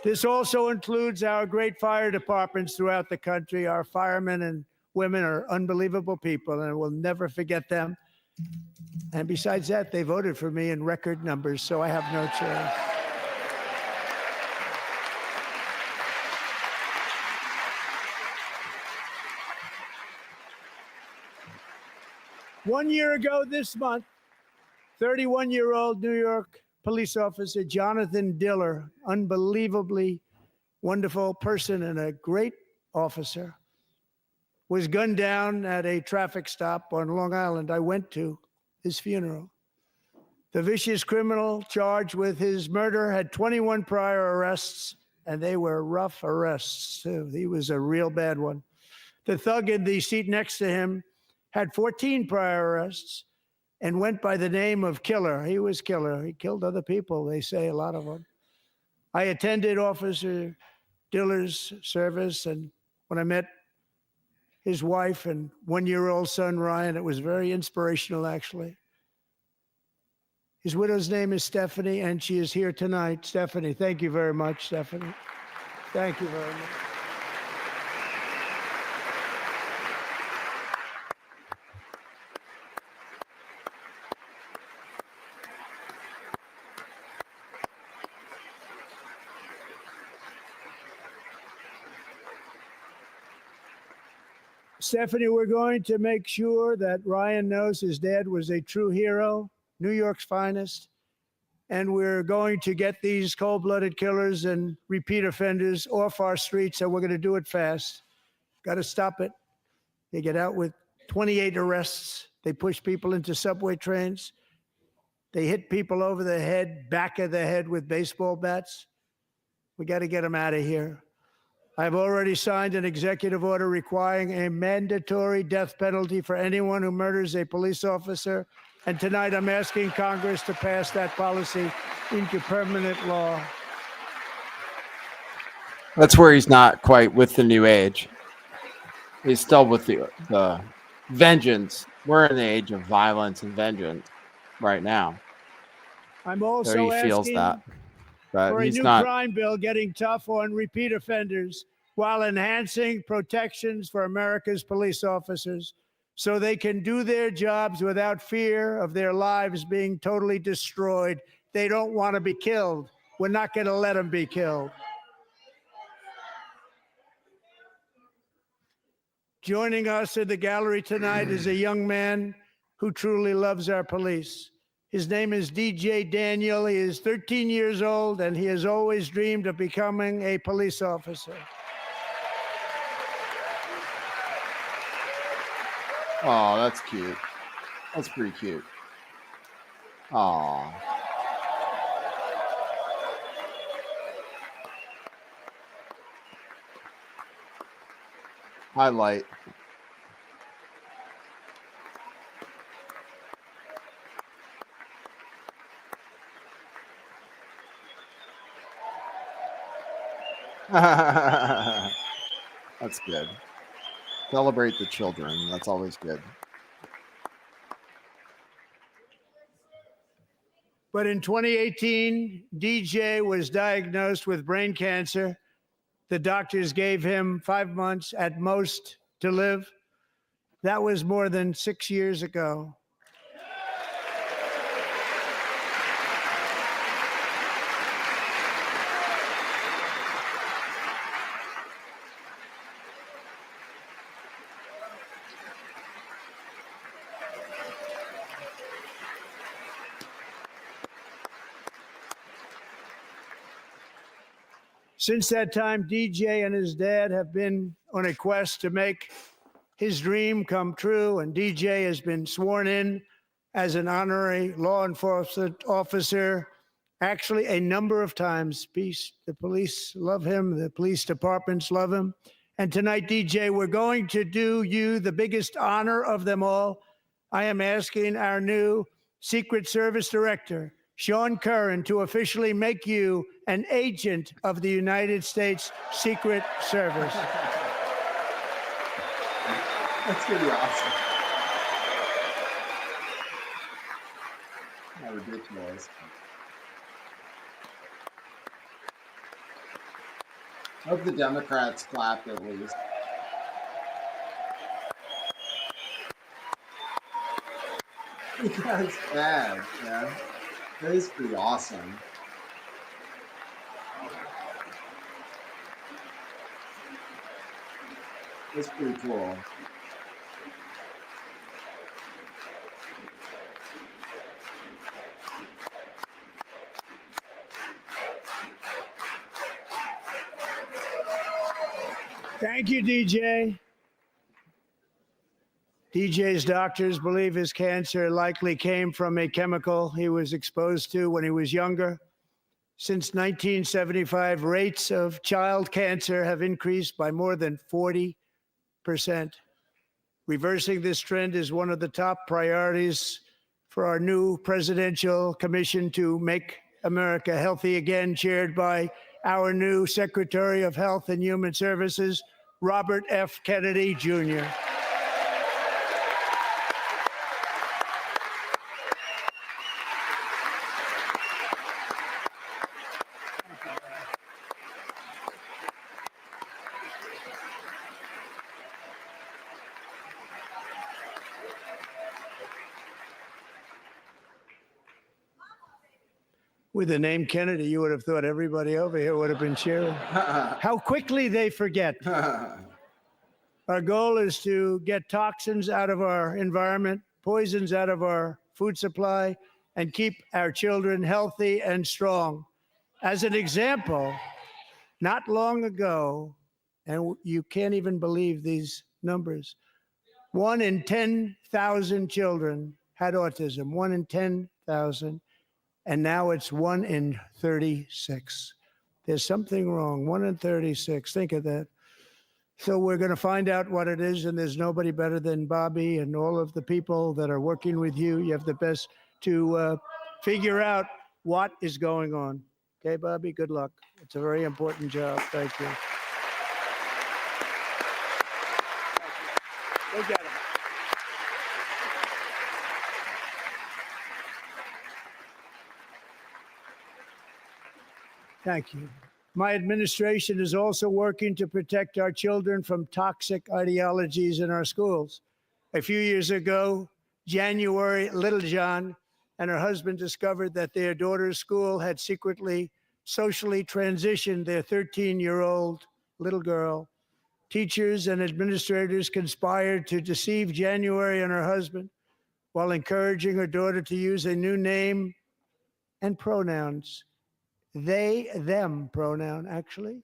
This also includes our great fire departments throughout the country. Our firemen and women are unbelievable people, and we'll never forget them. And besides that, they voted for me in record numbers, so I have no choice. One year ago this month, 31-year-old New York police officer Jonathan Diller, unbelievably wonderful person and a great officer, was gunned down at a traffic stop on Long Island. I went to his funeral. The vicious criminal charged with his murder had 21 prior arrests, and they were rough arrests, too. He was a real bad one. The thug in the seat next to him had 14 prior arrests and went by the name of Killer. He was Killer. He killed other people, they say, a lot of them. I attended Officer Diller's service, and when I met his wife and one-year-old son, Ryan, it was very inspirational, actually. His widow's name is Stephanie, and she is here tonight. Stephanie, thank you very much, Stephanie. Thank you very much. Stephanie, we're going to make sure that Ryan knows his dad was a true hero, New York's finest, and we're going to get these cold-blooded killers and repeat offenders off our streets, and we're going to do it fast. Got to stop it. They get out with 28 arrests. They push people into subway trains. They hit people over the head, back of the head with baseball bats. We got to get them out of here. I've already signed an executive order requiring a mandatory death penalty for anyone who murders a police officer. And tonight I'm asking Congress to pass that policy into permanent law. That's where he's not quite with the new age. He's still with the vengeance. We're in the age of violence and vengeance right now. I'm also So he feels asking that. But for a he's new not. crime bill getting tough on repeat offenders while enhancing protections for America's police officers so they can do their jobs without fear of their lives being totally destroyed. They don't want to be killed. We're not going to let them be killed. Joining us in the gallery tonight is a young man who truly loves our police. His name is DJ Daniel. He is 13 years old, and he has always dreamed of becoming a police officer. Oh, that's cute. That's pretty cute. Oh. Highlight. That's good. Celebrate the children. That's always good. But in 2018, DJ was diagnosed with brain cancer. The doctors gave him 5 months at most to live. That was more than 6 years ago. Since that time, DJ and his dad have been on a quest to make his dream come true, and DJ has been sworn in as an honorary law enforcement officer, actually a number of times. The police love him, the police departments love him. And tonight, DJ, we're going to do you the biggest honor of them all. I am asking our new Secret Service Director, Sean Curran, to officially make you an agent of the United States Secret Service. That's going to be awesome. How ridiculous. Hope the Democrats clapped at least. That's bad, man. That is pretty awesome. It's pretty cool. Thank you, DJ. DJ's doctors believe his cancer likely came from a chemical he was exposed to when he was younger. Since 1975, rates of child cancer have increased by more than 40%. Reversing this trend is one of the top priorities for our new presidential commission to make America healthy again, chaired by our new Secretary of Health and Human Services, Robert F. Kennedy, Jr. With the name Kennedy, you would have thought everybody over here would have been cheering. How quickly they forget. Our goal is to get toxins out of our environment, poisons out of our food supply, and keep our children healthy and strong. As an example, not long ago, and you can't even believe these numbers, 1 in 10,000 children had autism, 1 in 10,000. And now it's 1 in 36. There's something wrong. 1 in 36. Think of that. So we're going to find out what it is, and there's nobody better than Bobby and all of the people that are working with you. You have the best to figure out what is going on. Okay, Bobby, good luck. It's a very important job. Thank you. Look at him. Thank you. My administration is also working to protect our children from toxic ideologies in our schools. A few years ago, January Littlejohn and her husband discovered that their daughter's school had secretly socially transitioned their 13-year-old little girl. Teachers and administrators conspired to deceive January and her husband while encouraging her daughter to use a new name and pronouns. They, them pronoun, actually,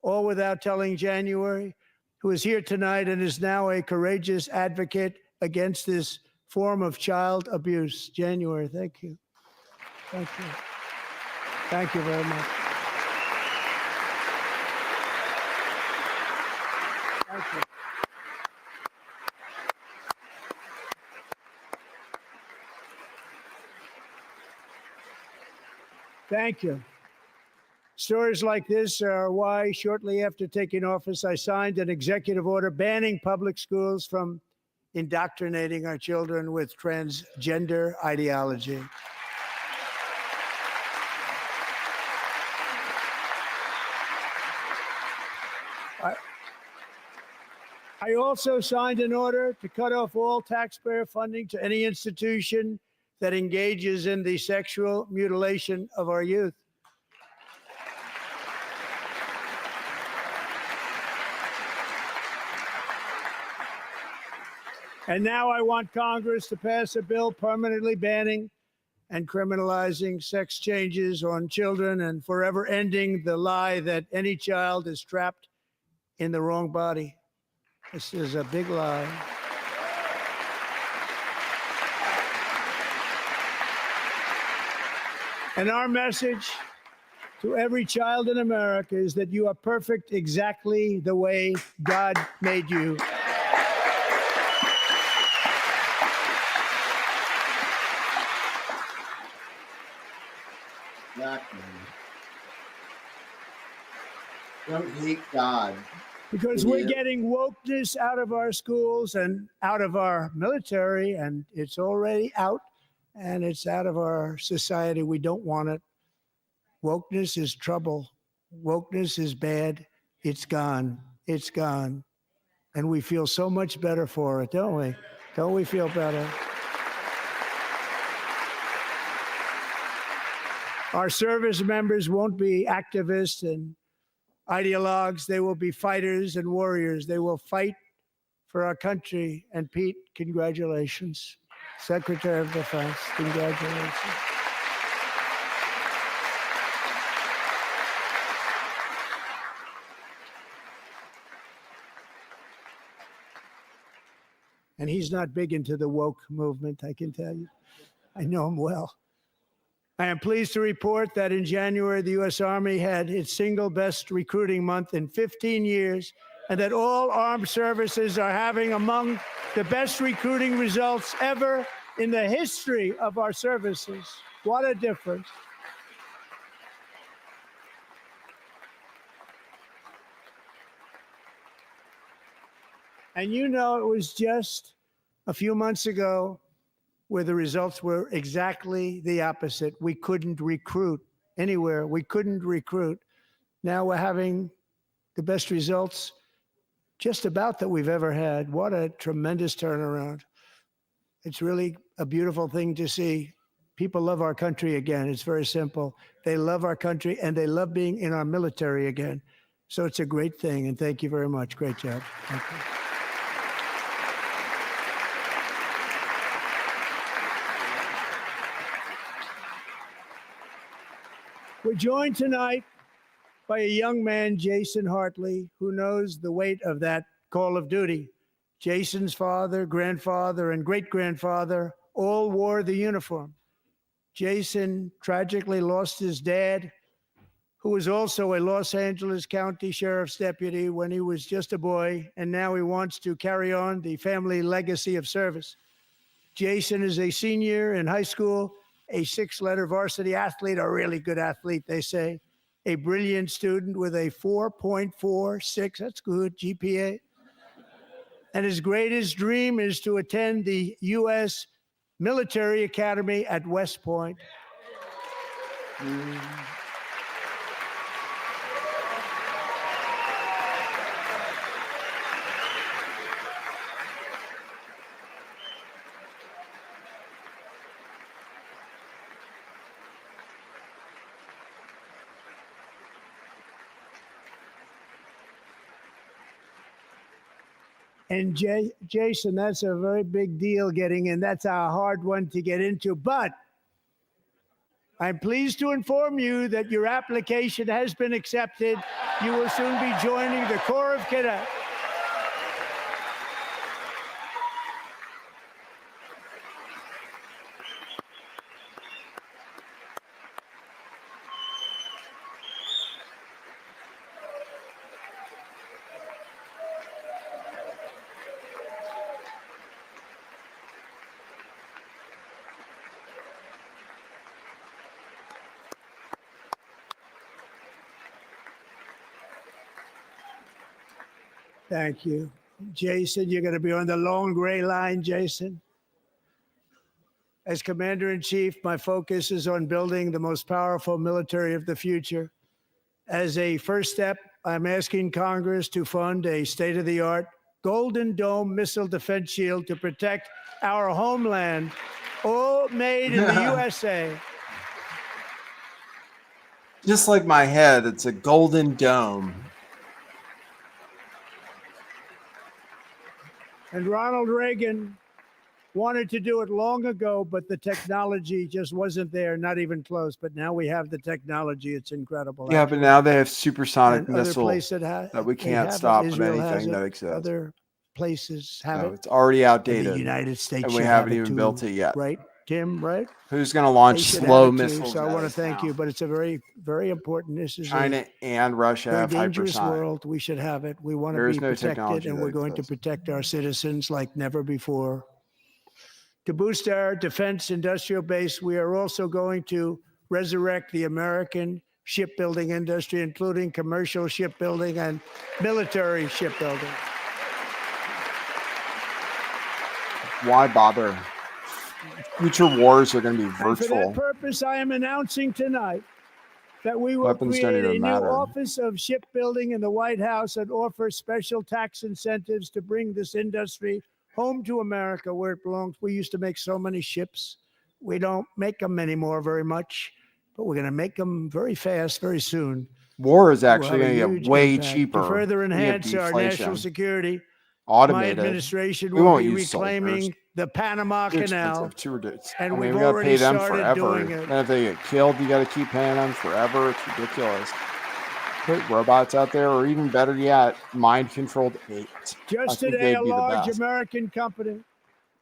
all without telling January, who is here tonight and is now a courageous advocate against this form of child abuse. January, thank you. Thank you. Thank you very much. Thank you. Thank you. Stories like this are why, shortly after taking office, I signed an executive order banning public schools from indoctrinating our children with transgender ideology. I also signed an order to cut off all taxpayer funding to any institution that engages in the sexual mutilation of our youth. And now I want Congress to pass a bill permanently banning and criminalizing sex changes on children and forever ending the lie that any child is trapped in the wrong body. This is a big lie. And our message to every child in America is that you are perfect exactly the way God made you. Exactly. Don't hate God. Because we're getting wokeness out of our schools and out of our military, and it's already out, and it's out of our society. We don't want it. Wokeness is trouble. Wokeness is bad. It's gone. It's gone. And we feel so much better for it, don't we? Don't we feel better? Our service members won't be activists and ideologues. They will be fighters and warriors. They will fight for our country. And Pete, congratulations. Secretary of Defense, congratulations. And he's not big into the woke movement, I can tell you. I know him well. I am pleased to report that in January, the U.S. Army had its single best recruiting month in 15 years, and that all armed services are having among the best recruiting results ever in the history of our services. What a difference. And you know, it was just a few months ago where the results were exactly the opposite. We couldn't recruit anywhere. We couldn't recruit. Now we're having the best results just about that we've ever had. What a tremendous turnaround. It's really a beautiful thing to see. People love our country again. It's very simple. They love our country and they love being in our military again. So it's a great thing. And thank you very much. Great job. Thank you. We're joined tonight by a young man, Jason Hartley, who knows the weight of that call of duty. Jason's father, grandfather, and great-grandfather all wore the uniform. Jason tragically lost his dad, who was also a Los Angeles County Sheriff's deputy when he was just a boy, and now he wants to carry on the family legacy of service. Jason is a senior in high school, a six-letter varsity athlete, a really good athlete, they say, a brilliant student with a 4.46, that's good, GPA. And his greatest dream is to attend the U.S. Military Academy at West Point. And Jason, that's a very big deal getting in. That's a hard one to get into. But I'm pleased to inform you that your application has been accepted. You will soon be joining the Corps of Cadets. Thank you. Jason, you're going to be on the lone gray line, Jason. As Commander-in-Chief, my focus is on building the most powerful military of the future. As a first step, I'm asking Congress to fund a state-of-the-art Golden Dome missile defense shield to protect our homeland, all made in the USA. Just like my head, it's a golden dome. And Ronald Reagan wanted to do it long ago, but the technology just wasn't there, not even close. But now we have the technology. It's incredible. Yeah, but now they have supersonic And other missile places that we they can't have it. stop with Israel has anything it. that exists. Other places have No, it. it's already And outdated. the United States and we should haven't have it even too, built it yet. right, Tim? Right? Who's going to launch They should slow have it too. missiles? So I at want to us thank now? you, but it's a very, very important. This is China and Russia a very have dangerous hypersonic. world. We should have it. We want There to is be no protected, technology and that we're going to exists. protect our citizens like never before. To boost our defense industrial base, we are also going to resurrect the American shipbuilding industry, including commercial shipbuilding and military shipbuilding. Why bother? Future wars are going to be And for that virtual. purpose, I am announcing tonight that we will Weapons don't create even a new matter. Office of Shipbuilding in the White House and offer special tax incentives to bring this industry home to America where it belongs. We used to make so many ships. We don't make them anymore very much, but we're going to make them very fast, very soon. War is We'll actually have a going to huge get way impact. cheaper. To further We have enhance our national deflation. security, Automated. my administration We will won't be use soldiers. reclaiming the Panama Too Canal. expensive, too ridiculous. And I mean, we've we got to already pay them started forever. doing it. And if they get killed, you got to keep paying them forever. It's ridiculous. Put robots out there, or even better yet, mind-controlled apes. Just I think today, they'd a be the large best. American company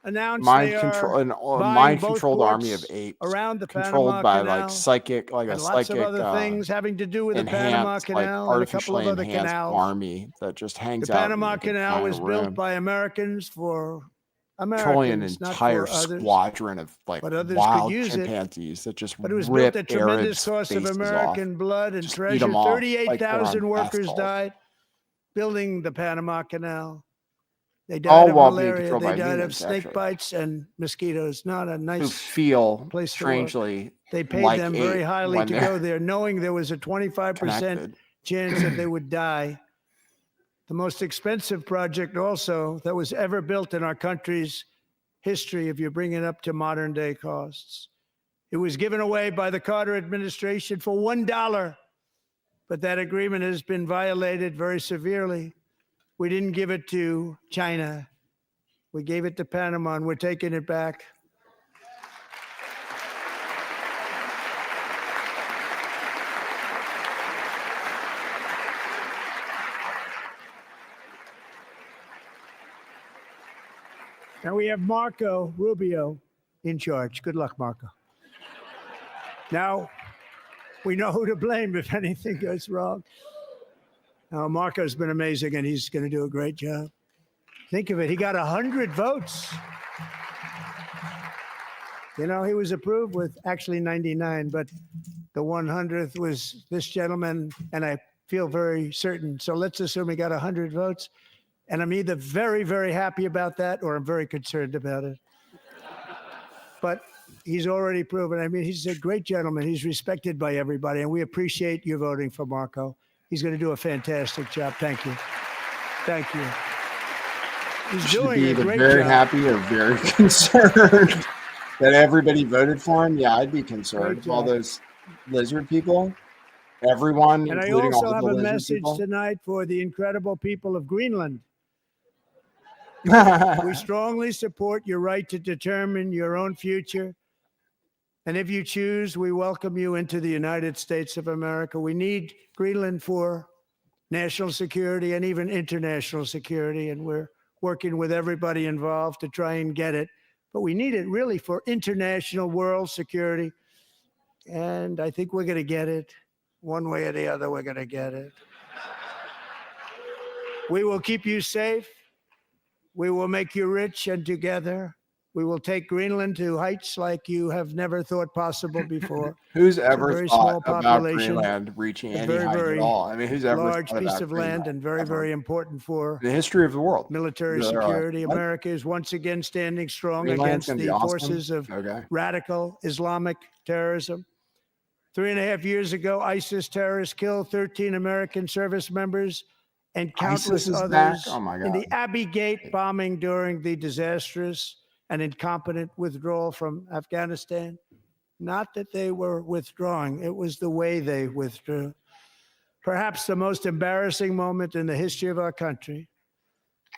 announced Mind they control, are an buying mind-controlled both army of ports apes, around the controlled Panama by Canal, like psychic, like a and lots of psychic, other things having to do with the Panama enhanced, like Canal and a couple of artificially other enhanced canals. army that just The hangs out in Panama like a Canal giant was built room. by Americans for Controlling an Americans, not entire for others. squadron of like But others could wild use it. chimpanzees that just But it was rip built at tremendous Arabs' cost of faces American off. blood and Just eat treasure. 'em off like they're on 38,000 workers asphalt. died building the Panama Canal. They died All of while being malaria. controlled They by died of humans, snake actually, bites and mosquitoes. Not a who nice feel place to work. strangely They paid like them very ape highly when to they're go there, knowing there was a 25% connected. chance that they would die. The most expensive project also that was ever built in our country's history, if you bring it up to modern day costs. It was given away by the Carter administration for $1, but that agreement has been violated very severely. We didn't give it to China. We gave it to Panama, and we're taking it back. Now we have Marco Rubio in charge. Good luck, Marco. Now, we know who to blame if anything goes wrong. Now, Marco's been amazing, and he's going to do a great job. Think of it. He got 100 votes. You know, he was approved with actually 99, but the 100th was this gentleman, and I feel very certain. So let's assume he got 100 votes. And I'm either very, very happy about that or I'm very concerned about it. But he's already proven. I mean, he's a great gentleman. He's respected by everybody, and we appreciate you voting for Marco. He's going to do a fantastic job. Thank you. Thank you. He's Should doing be a either great very job. happy or very concerned that everybody voted for him. Yeah, I'd be concerned. Great All job. those lizard people, everyone, And I including also all have the a lizard message people. tonight for the incredible people of Greenland. We strongly support your right to determine your own future. And if you choose, we welcome you into the United States of America. We need Greenland for national security and even international security. And we're working with everybody involved to try and get it. But we need it really for international world security. And I think we're going to get it. One way or the other, we're going to get it. We will keep you safe. We will make you rich, and together We will take Greenland to heights like you have never thought possible before. Who's It's a ever very thought small about population, Greenland reaching but any very, height at very all? I mean, who's ever large thought piece about of land Greenland, and very, ever? very important for The history of the world. military They're like, security. what? America is once again standing strong Greenland's against gonna the be awesome? forces of Okay. radical Islamic terrorism. 3.5 years ago, ISIS terrorists killed 13 American service members and countless ISIS is back? others Oh my in the God. Abbey Gate bombing during the disastrous and incompetent withdrawal from Afghanistan. Not that they were withdrawing, it was the way they withdrew. Perhaps the most embarrassing moment in the history of our country.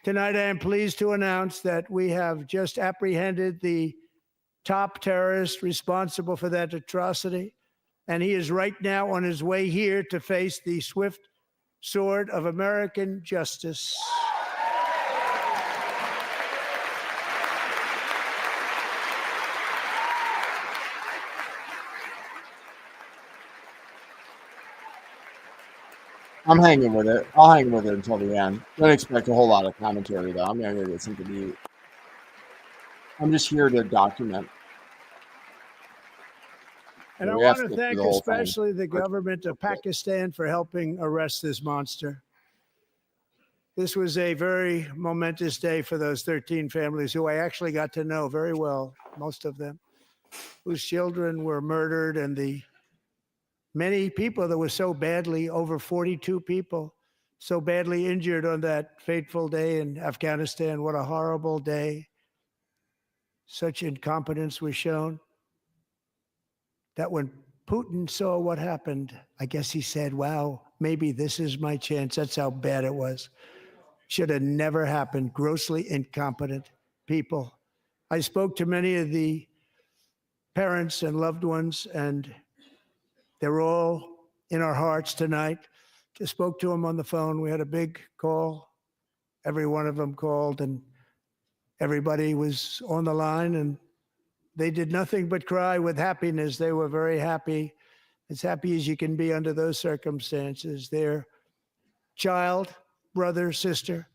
Tonight, I am pleased to announce that we have just apprehended the top terrorist responsible for that atrocity, and he is right now on his way here to face the swift sword of American justice. I'm hanging with it. I'll hang with it until the end. Don't expect a whole lot of commentary, though. I'm going to get something to eat. I'm just here to document. And I We have want to get through thank the whole thing. especially the government of Pakistan for helping arrest this monster. This was a very momentous day for those 13 families who I actually got to know very well, most of them, whose children were murdered, and the many people that were so badly, over 42 people, so badly injured on that fateful day in Afghanistan. What a horrible day. Such incompetence was shown that when Putin saw what happened, I guess he said, wow, maybe this is my chance. That's how bad it was. Should have never happened. Grossly incompetent people. I spoke to many of the parents and loved ones, and they're all in our hearts tonight. Just spoke to them on the phone. We had a big call. Every one of them called, and everybody was on the line, and they did nothing but cry with happiness. They were very happy, as happy as you can be under those circumstances. Their child, brother, sister,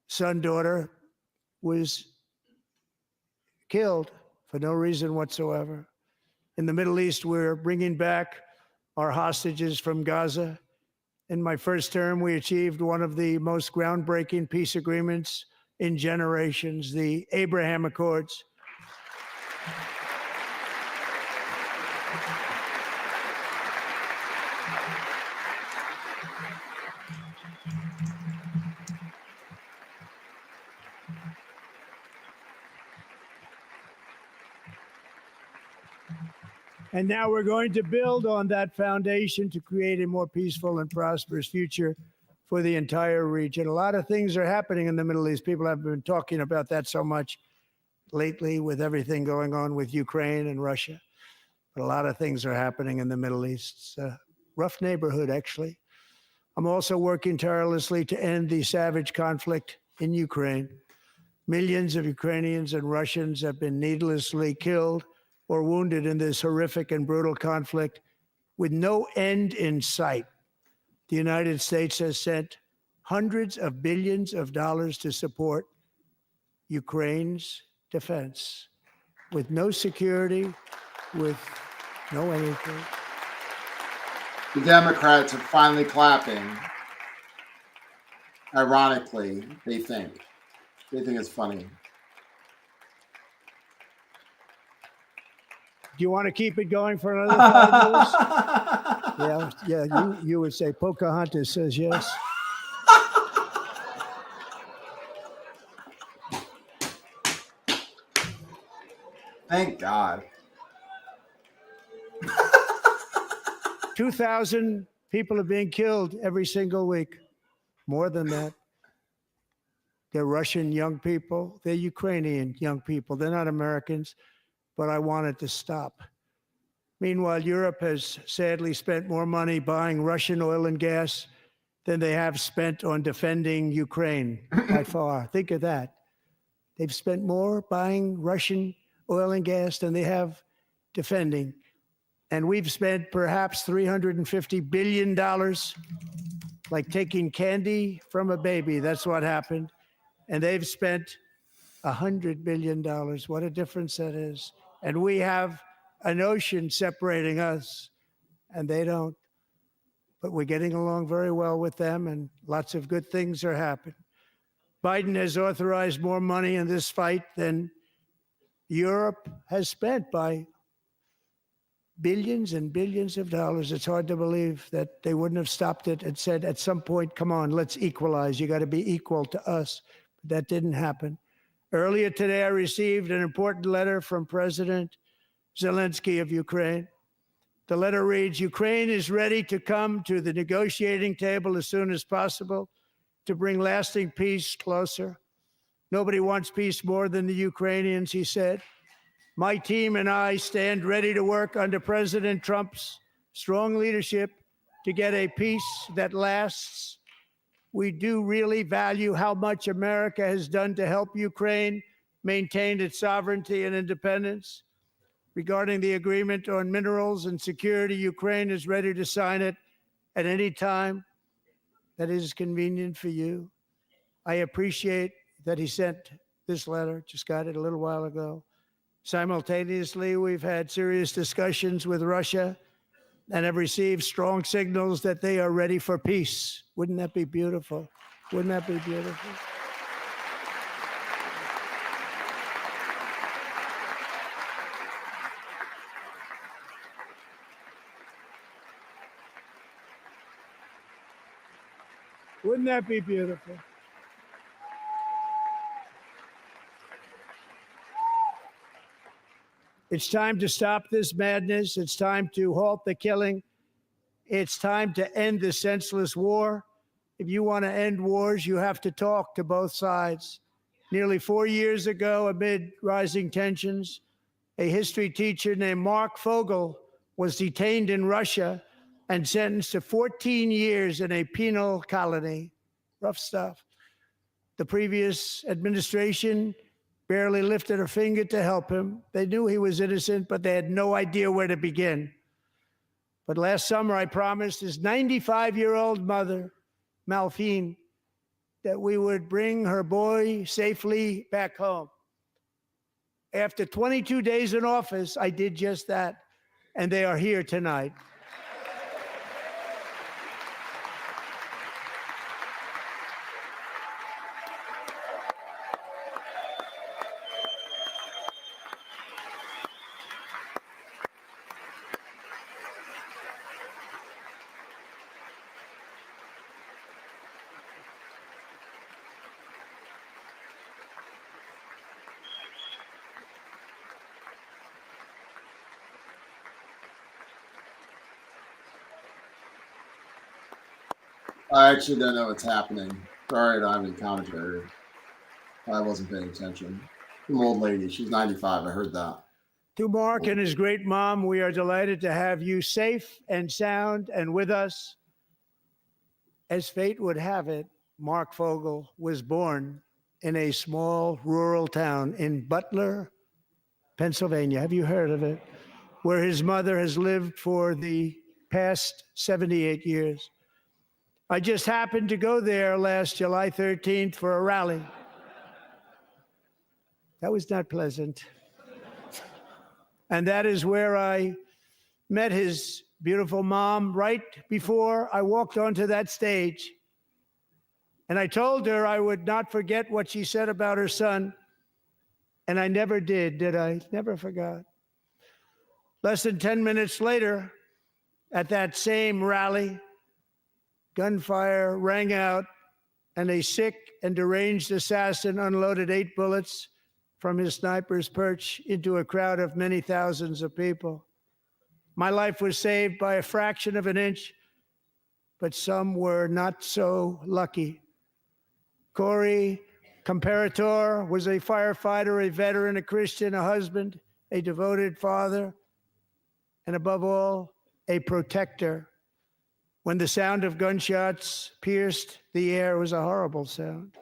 son, daughter was killed for no reason whatsoever. In the Middle East, we're bringing back our hostages from Gaza. In my first term, we achieved one of the most groundbreaking peace agreements in generations, the Abraham Accords. And now we're going to build on that foundation to create a more peaceful and prosperous future for the entire region. A lot of things are happening in the Middle East. People have been talking about that so much lately with everything going on with Ukraine and Russia. But a lot of things are happening in the Middle East. It's a rough neighborhood, actually. I'm also working tirelessly to end the savage conflict in Ukraine. Millions of Ukrainians and Russians have been needlessly killed or wounded in this horrific and brutal conflict with no end in sight. The United States has sent hundreds of billions of dollars to support Ukraine's defense with no security, with no anything. The Democrats are finally clapping. Ironically, they think it's funny. Do you want to keep it going for another 5 years? Yeah, you would say Pocahontas says yes. Thank God. 2,000 people are being killed every single week. More than that. They're Russian young people. They're Ukrainian young people. They're not Americans, but I want it to stop. Meanwhile, Europe has sadly spent more money buying Russian oil and gas than they have spent on defending Ukraine by far. Think of that. They've spent more buying Russian oil and gas than they have defending. And we've spent perhaps $350 billion, like taking candy from a baby. That's what happened. And they've spent $100 billion. What a difference that is. And we have an ocean separating us, and they don't. But we're getting along very well with them, and lots of good things are happening. Biden has authorized more money in this fight than Europe has spent by billions and billions of dollars. It's hard to believe that they wouldn't have stopped it and said at some point, come on, let's equalize. You got to be equal to us. But that didn't happen. Earlier today, I received an important letter from President Zelensky of Ukraine. The letter reads, Ukraine is ready to come to the negotiating table as soon as possible to bring lasting peace closer. Nobody wants peace more than the Ukrainians, he said. My team and I stand ready to work under President Trump's strong leadership to get a peace that lasts. We do really value how much America has done to help Ukraine maintain its sovereignty and independence. Regarding the agreement on minerals and security, Ukraine is ready to sign it at any time that is convenient for you. I appreciate that he sent this letter, just got it a little while ago. Simultaneously, we've had serious discussions with Russia and have received strong signals that they are ready for peace. Wouldn't that be beautiful? Wouldn't that be beautiful? Wouldn't that be beautiful? It's time to stop this madness. It's time to halt the killing. It's time to end this senseless war. If you want to end wars, you have to talk to both sides. Nearly 4 years ago, amid rising tensions, a history teacher named Mark Fogel was detained in Russia and sentenced to 14 years in a penal colony. Rough stuff. The previous administration barely lifted a finger to help him. They knew he was innocent, but they had no idea where to begin. But last summer, I promised his 95-year-old mother, Malphine, that we would bring her boy safely back home. After 22 days in office, I did just that, and they are here tonight. I actually don't know what's happening. Sorry, I'm in commentary. I wasn't paying attention. Some old lady. She's 95. I heard that. To Mark and his great mom, we are delighted to have you safe and sound and with us. As fate would have it, Mark Fogel was born in a small rural town in Butler, Pennsylvania. Have you heard of it? Where his mother has lived for the past 78 years. I just happened to go there last July 13th for a rally. That was not pleasant. And that is where I met his beautiful mom right before I walked onto that stage. And I told her I would not forget what she said about her son. And I never did I? Never forgot. Less than 10 minutes later, at that same rally, gunfire rang out, and a sick and deranged assassin unloaded 8 bullets from his sniper's perch into a crowd of many thousands of people. My life was saved by a fraction of an inch, but some were not so lucky. Corey Comparator was a firefighter, a veteran, a Christian, a husband, a devoted father, and above all, a protector. When the sound of gunshots pierced the air, it was a horrible sound.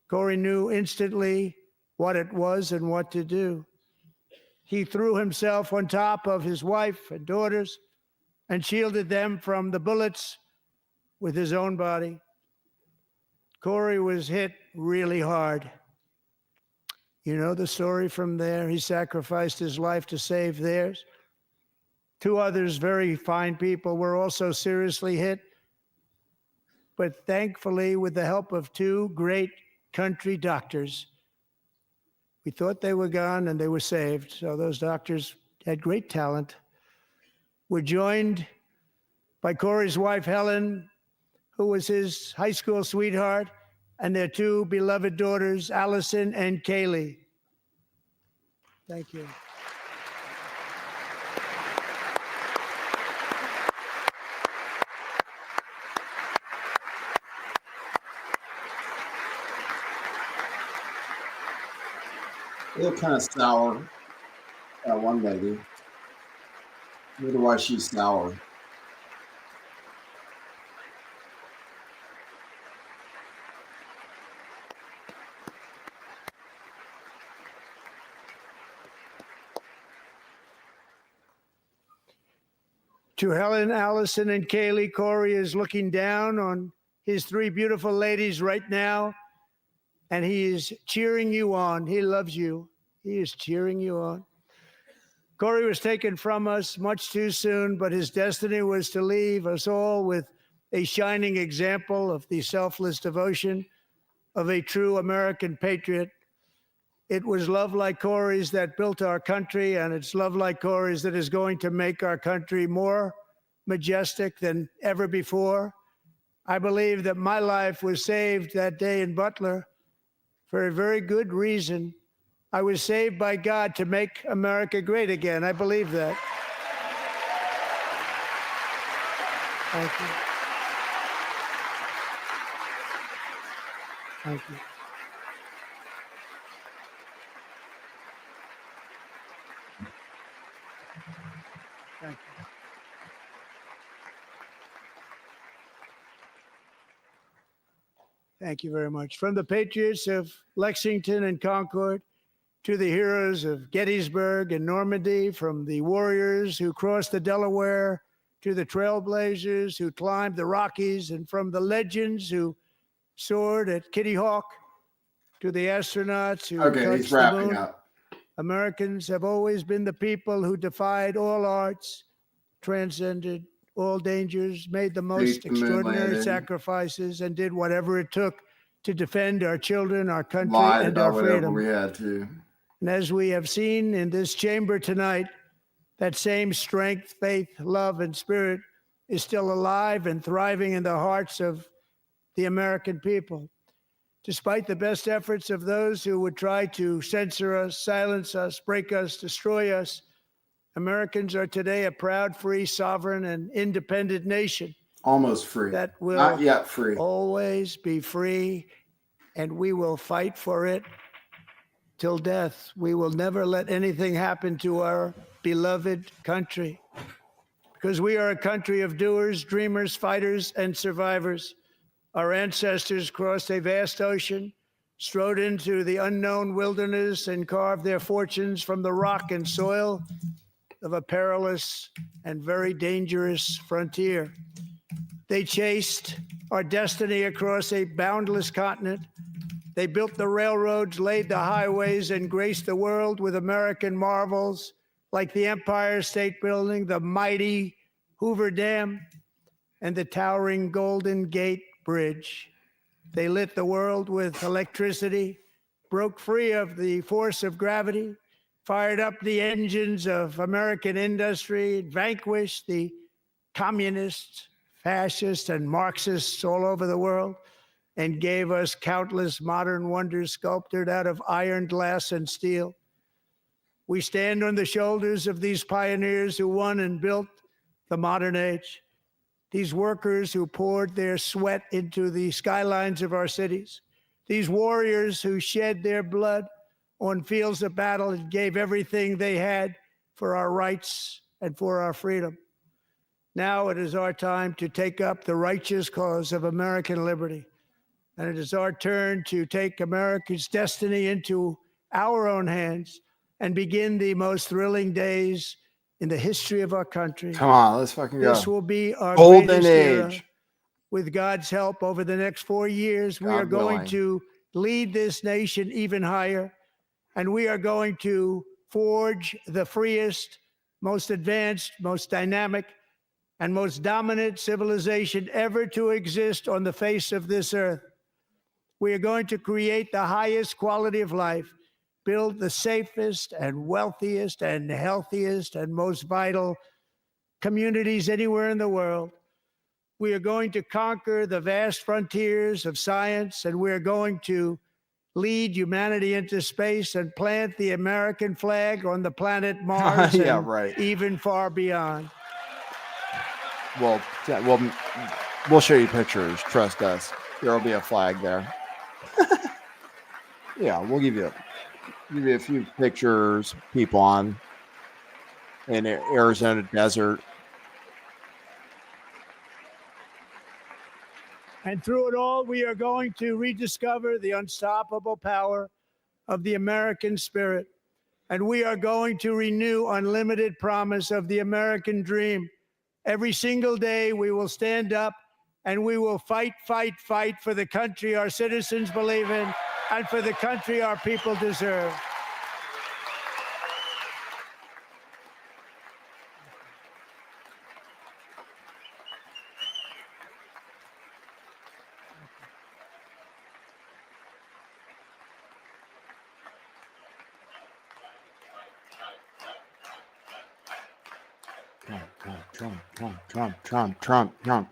Corey knew instantly what it was and what to do. He threw himself on top of his wife and daughters and shielded them from the bullets with his own body. Corey was hit really hard. You know the story from there. He sacrificed his life to save theirs. 2 others, very fine people, were also seriously hit. But thankfully, with the help of 2 great country doctors, we thought they were gone and they were saved. So those doctors had great talent. We're joined by Corey's wife, Helen, who was his high school sweetheart, and their 2 beloved daughters, Allison and Kaylee. Thank you. They look kind of sour. That one lady. I wonder why she's sour. To Helen, Allison, and Kaylee, Corey is looking down on his 3 beautiful ladies right now, and he is cheering you on. He loves you. He is cheering you on. Corey was taken from us much too soon, but his destiny was to leave us all with a shining example of the selfless devotion of a true American patriot. It was love like Corey's that built our country, and it's love like Corey's that is going to make our country more majestic than ever before. I believe that my life was saved that day in Butler for a very good reason. I was saved by God to make America great again. I believe that. Thank you. Thank you. Thank you. Thank you very much. From the patriots of Lexington and Concord to the heroes of Gettysburg and Normandy, from the warriors who crossed the Delaware to the trailblazers who climbed the Rockies, and from the legends who soared at Kitty Hawk to the astronauts who touched the moon. Americans have always been the people who defied all odds, transcended all dangers, made the most extraordinary sacrifices, and did whatever it took to defend our children, our country, and our freedom. We had to. And as we have seen in this chamber tonight, that same strength, faith, love, and spirit is still alive and thriving in the hearts of the American people. Despite the best efforts of those who would try to censor us, silence us, break us, destroy us, Americans are today a proud, free, sovereign, and independent nation. Almost free. That will not yet free. Always be free, and we will fight for it till death. We will never let anything happen to our beloved country, because we are a country of doers, dreamers, fighters, and survivors. Our ancestors crossed a vast ocean, strode into the unknown wilderness, and carved their fortunes from the rock and soil of a perilous and very dangerous frontier. They chased our destiny across a boundless continent. They built the railroads, laid the highways, and graced the world with American marvels like the Empire State Building, the mighty Hoover Dam, and the towering Golden Gate Bridge. They lit the world with electricity, broke free of the force of gravity, fired up the engines of American industry, vanquished the communists, fascists, and Marxists all over the world, and gave us countless modern wonders sculptured out of iron, glass, and steel. We stand on the shoulders of these pioneers who won and built the modern age. These workers who poured their sweat into the skylines of our cities. These warriors who shed their blood on fields of battle and gave everything they had for our rights and for our freedom. Now it is our time to take up the righteous cause of American liberty. And it is our turn to take America's destiny into our own hands and begin the most thrilling days in the history of our country. Come on, let's fucking go. This will be our golden greatest era. age. With God's help, over the next 4 years, we God are going willing. to lead this nation even higher. and we are going to forge the freest, most advanced, most dynamic, and most dominant civilization ever to exist on the face of this earth. We are going to create the highest quality of life, build the safest and wealthiest and healthiest and most vital communities anywhere in the world. We are going to conquer the vast frontiers of science, and we are going to lead humanity into space and plant the American flag on the planet Mars Yeah, and right. even far beyond. Well, we'll show you pictures. Trust us. There'll be a flag there. Yeah, we'll give you a few pictures. People on in Arizona desert. And through it all, we are going to rediscover the unstoppable power of the American spirit. And we are going to renew unlimited promise of the American dream. Every single day, we will stand up and we will fight, fight, fight for the country our citizens believe in and for the country our people deserve. Trump.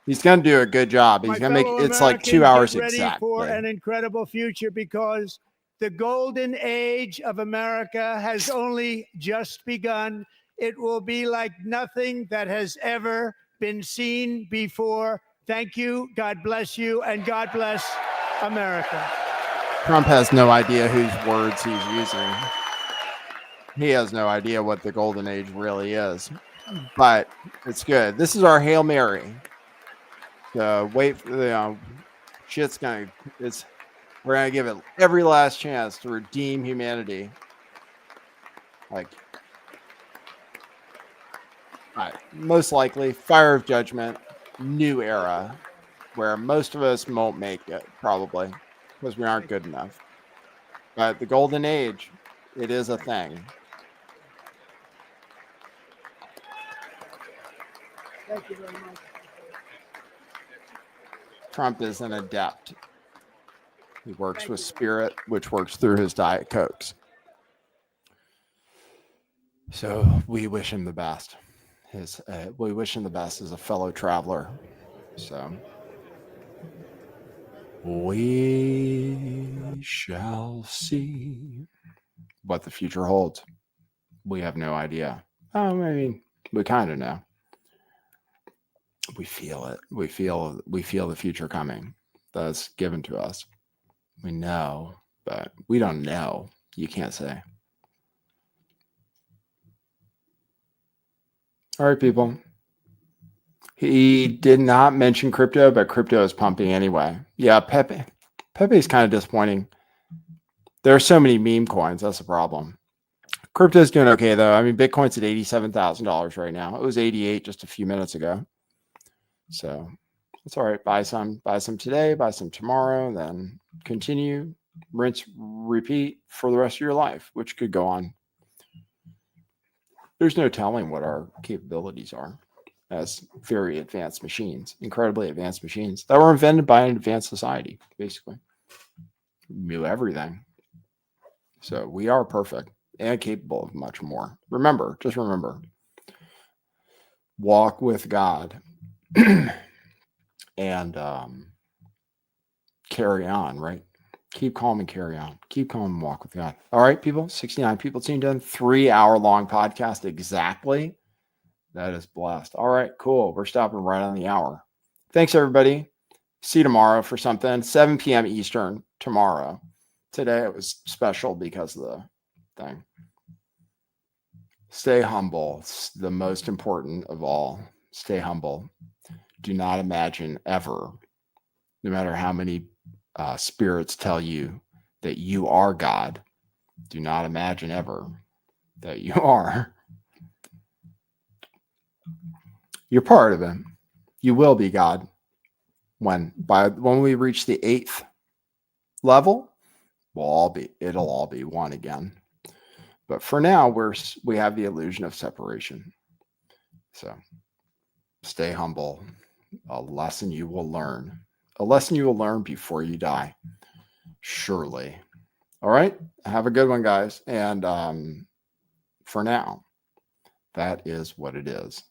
He's going to do a good job. He's going to make it's like 2 hours Get ready exactly. for an incredible future, because the golden age of America has only just begun. It will be like nothing that has ever been seen before. Thank you. God bless you. And God bless America. Trump has no idea whose words he's using. He has no idea what the golden age really is. But it's good. This is our Hail Mary. Wait for the we're gonna give it every last chance to redeem humanity. Most likely, fire of judgment, new era, where most of us won't make it, probably, because we aren't good enough. But the golden age, it is a thing. Thank you very much. Trump is an adept. He works with spirit, which works through his Diet Cokes. So we wish him the best. We wish him the best as a fellow traveler. So we shall see what the future holds. We have no idea. I mean, we kind of know. We feel it. We feel the future coming. That's given to us. We know, but we don't know. You can't say. All right, people. He did not mention crypto, but crypto is pumping anyway. Yeah, Pepe is kind of disappointing. There are so many meme coins. That's the problem. Crypto's doing okay, though. I mean, Bitcoin's at $87,000 right now. It was 88 just a few minutes ago. So it's all right. Buy some today, buy some tomorrow, then continue, rinse, repeat for the rest of your life, which could go on. There's no telling what our capabilities are as very advanced machines, incredibly advanced machines that were invented by an advanced society, basically. We knew everything. So we are perfect and capable of much more. Just remember, walk with God. And carry on, right? Keep calm and carry on. Keep calm and walk with God. All right, people. 69 people tuned in. 3-hour-long podcast exactly. That is blessed. All right, cool. We're stopping right on the hour. Thanks, everybody. See you tomorrow for something. 7 p.m. Eastern tomorrow. Today it was special because of the thing. Stay humble. It's the most important of all. Stay humble. Do not imagine ever, no matter how many spirits tell you that you are God, do not imagine ever that you are. You're part of him. You will be God when we reach the 8th level. it'll all be one again. But for now, we have the illusion of separation. So stay humble. A lesson you will learn. A lesson you will learn before you die. Surely. All right. Have a good one, guys. And for now, that is what it is.